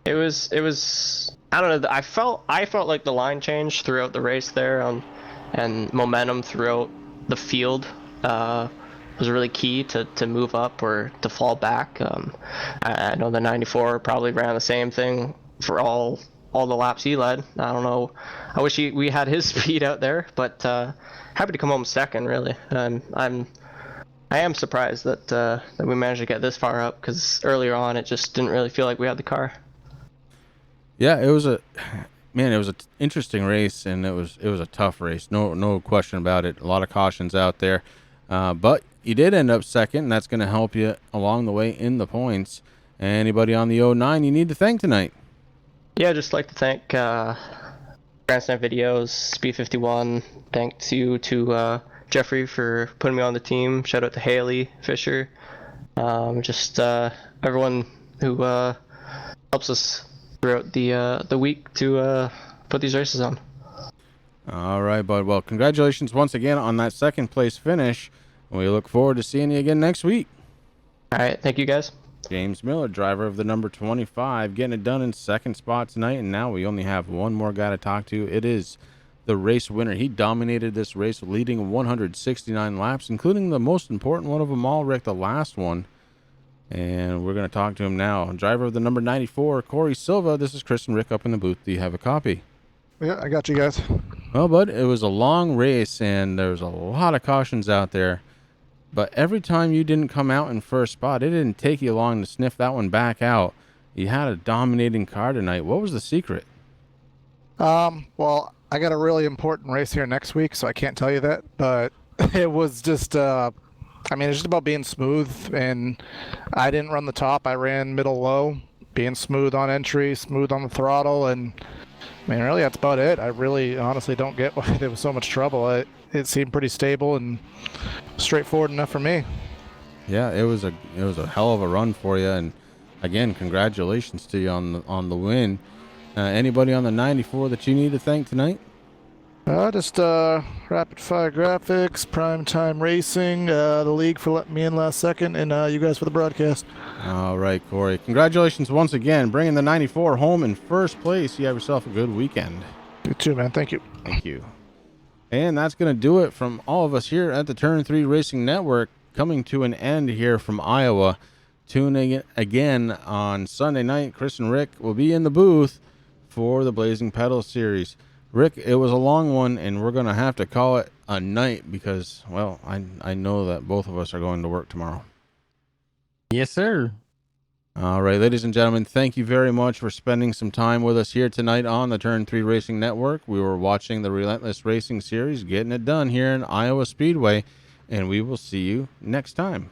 It was. I don't know. I felt like the line change throughout the race there, and momentum throughout the field was really key to move up or to fall back. I know the 94 probably ran the same thing for all all the laps he led. I don't know. I wish we had his speed out there, but happy to come home second. Really, I am surprised that we managed to get this far up, because earlier on it just didn't really feel like we had the car. Yeah, it was an interesting race, and it was a tough race. No question about it. A lot of cautions out there, but you did end up second, and that's going to help you along the way in the points. Anybody on the 09 you need to thank tonight? Yeah, just like to thank Grandstand Videos, Speed 51. Thanks you to Jeffrey for putting me on the team. Shout out to Haley Fisher. Just everyone who helps us throughout the week to put these races on. All right, bud. Well, congratulations once again on that second place finish. We look forward to seeing you again next week. All right, thank you guys. James Miller, driver of the number 25, getting it done in second spot tonight, and now we only have one more guy to talk to. It is the race winner. He dominated this race, leading 169 laps, including the most important one of them all, Rick, the last one. And we're going to talk to him now. Driver of the number 94, Corey Silva. This is Chris and Rick up in the booth. Do you have a copy? Yeah, I got you guys. Well, bud, it was a long race, and there was a lot of cautions out there. But every time you didn't come out in first spot, it didn't take you long to sniff that one back out. You had a dominating car tonight. What was the secret? Well, I got a really important race here next week, so I can't tell you that. But it was just, it's just about being smooth. And I didn't run the top. I ran middle low, being smooth on entry, smooth on the throttle. And, really, that's about it. I really honestly don't get why there was so much trouble. It seemed pretty stable and straightforward enough for me. Yeah, it was a hell of a run for you, and again, congratulations to you on the win. Anybody on the 94 that you need to thank tonight? Just Rapid Fire Graphics, Primetime Racing, the league for letting me in last second, and you guys for the broadcast. All right, Corey. Congratulations once again, bringing the 94 home in first place. You have yourself a good weekend. You too, man. Thank you. Thank you. And that's going to do it from all of us here at the Turn 3 Racing Network, coming to an end here from Iowa. Tune in again on Sunday night. Chris and Rick will be in the booth for the Blazing Pedals series. Rick, it was a long one, and we're going to have to call it a night because, well, I know that both of us are going to work tomorrow. Yes, sir. All right, ladies and gentlemen, thank you very much for spending some time with us here tonight on the Turn 3 Racing Network. We were watching the Relentless Racing Series, getting it done here in Iowa Speedway, and we will see you next time.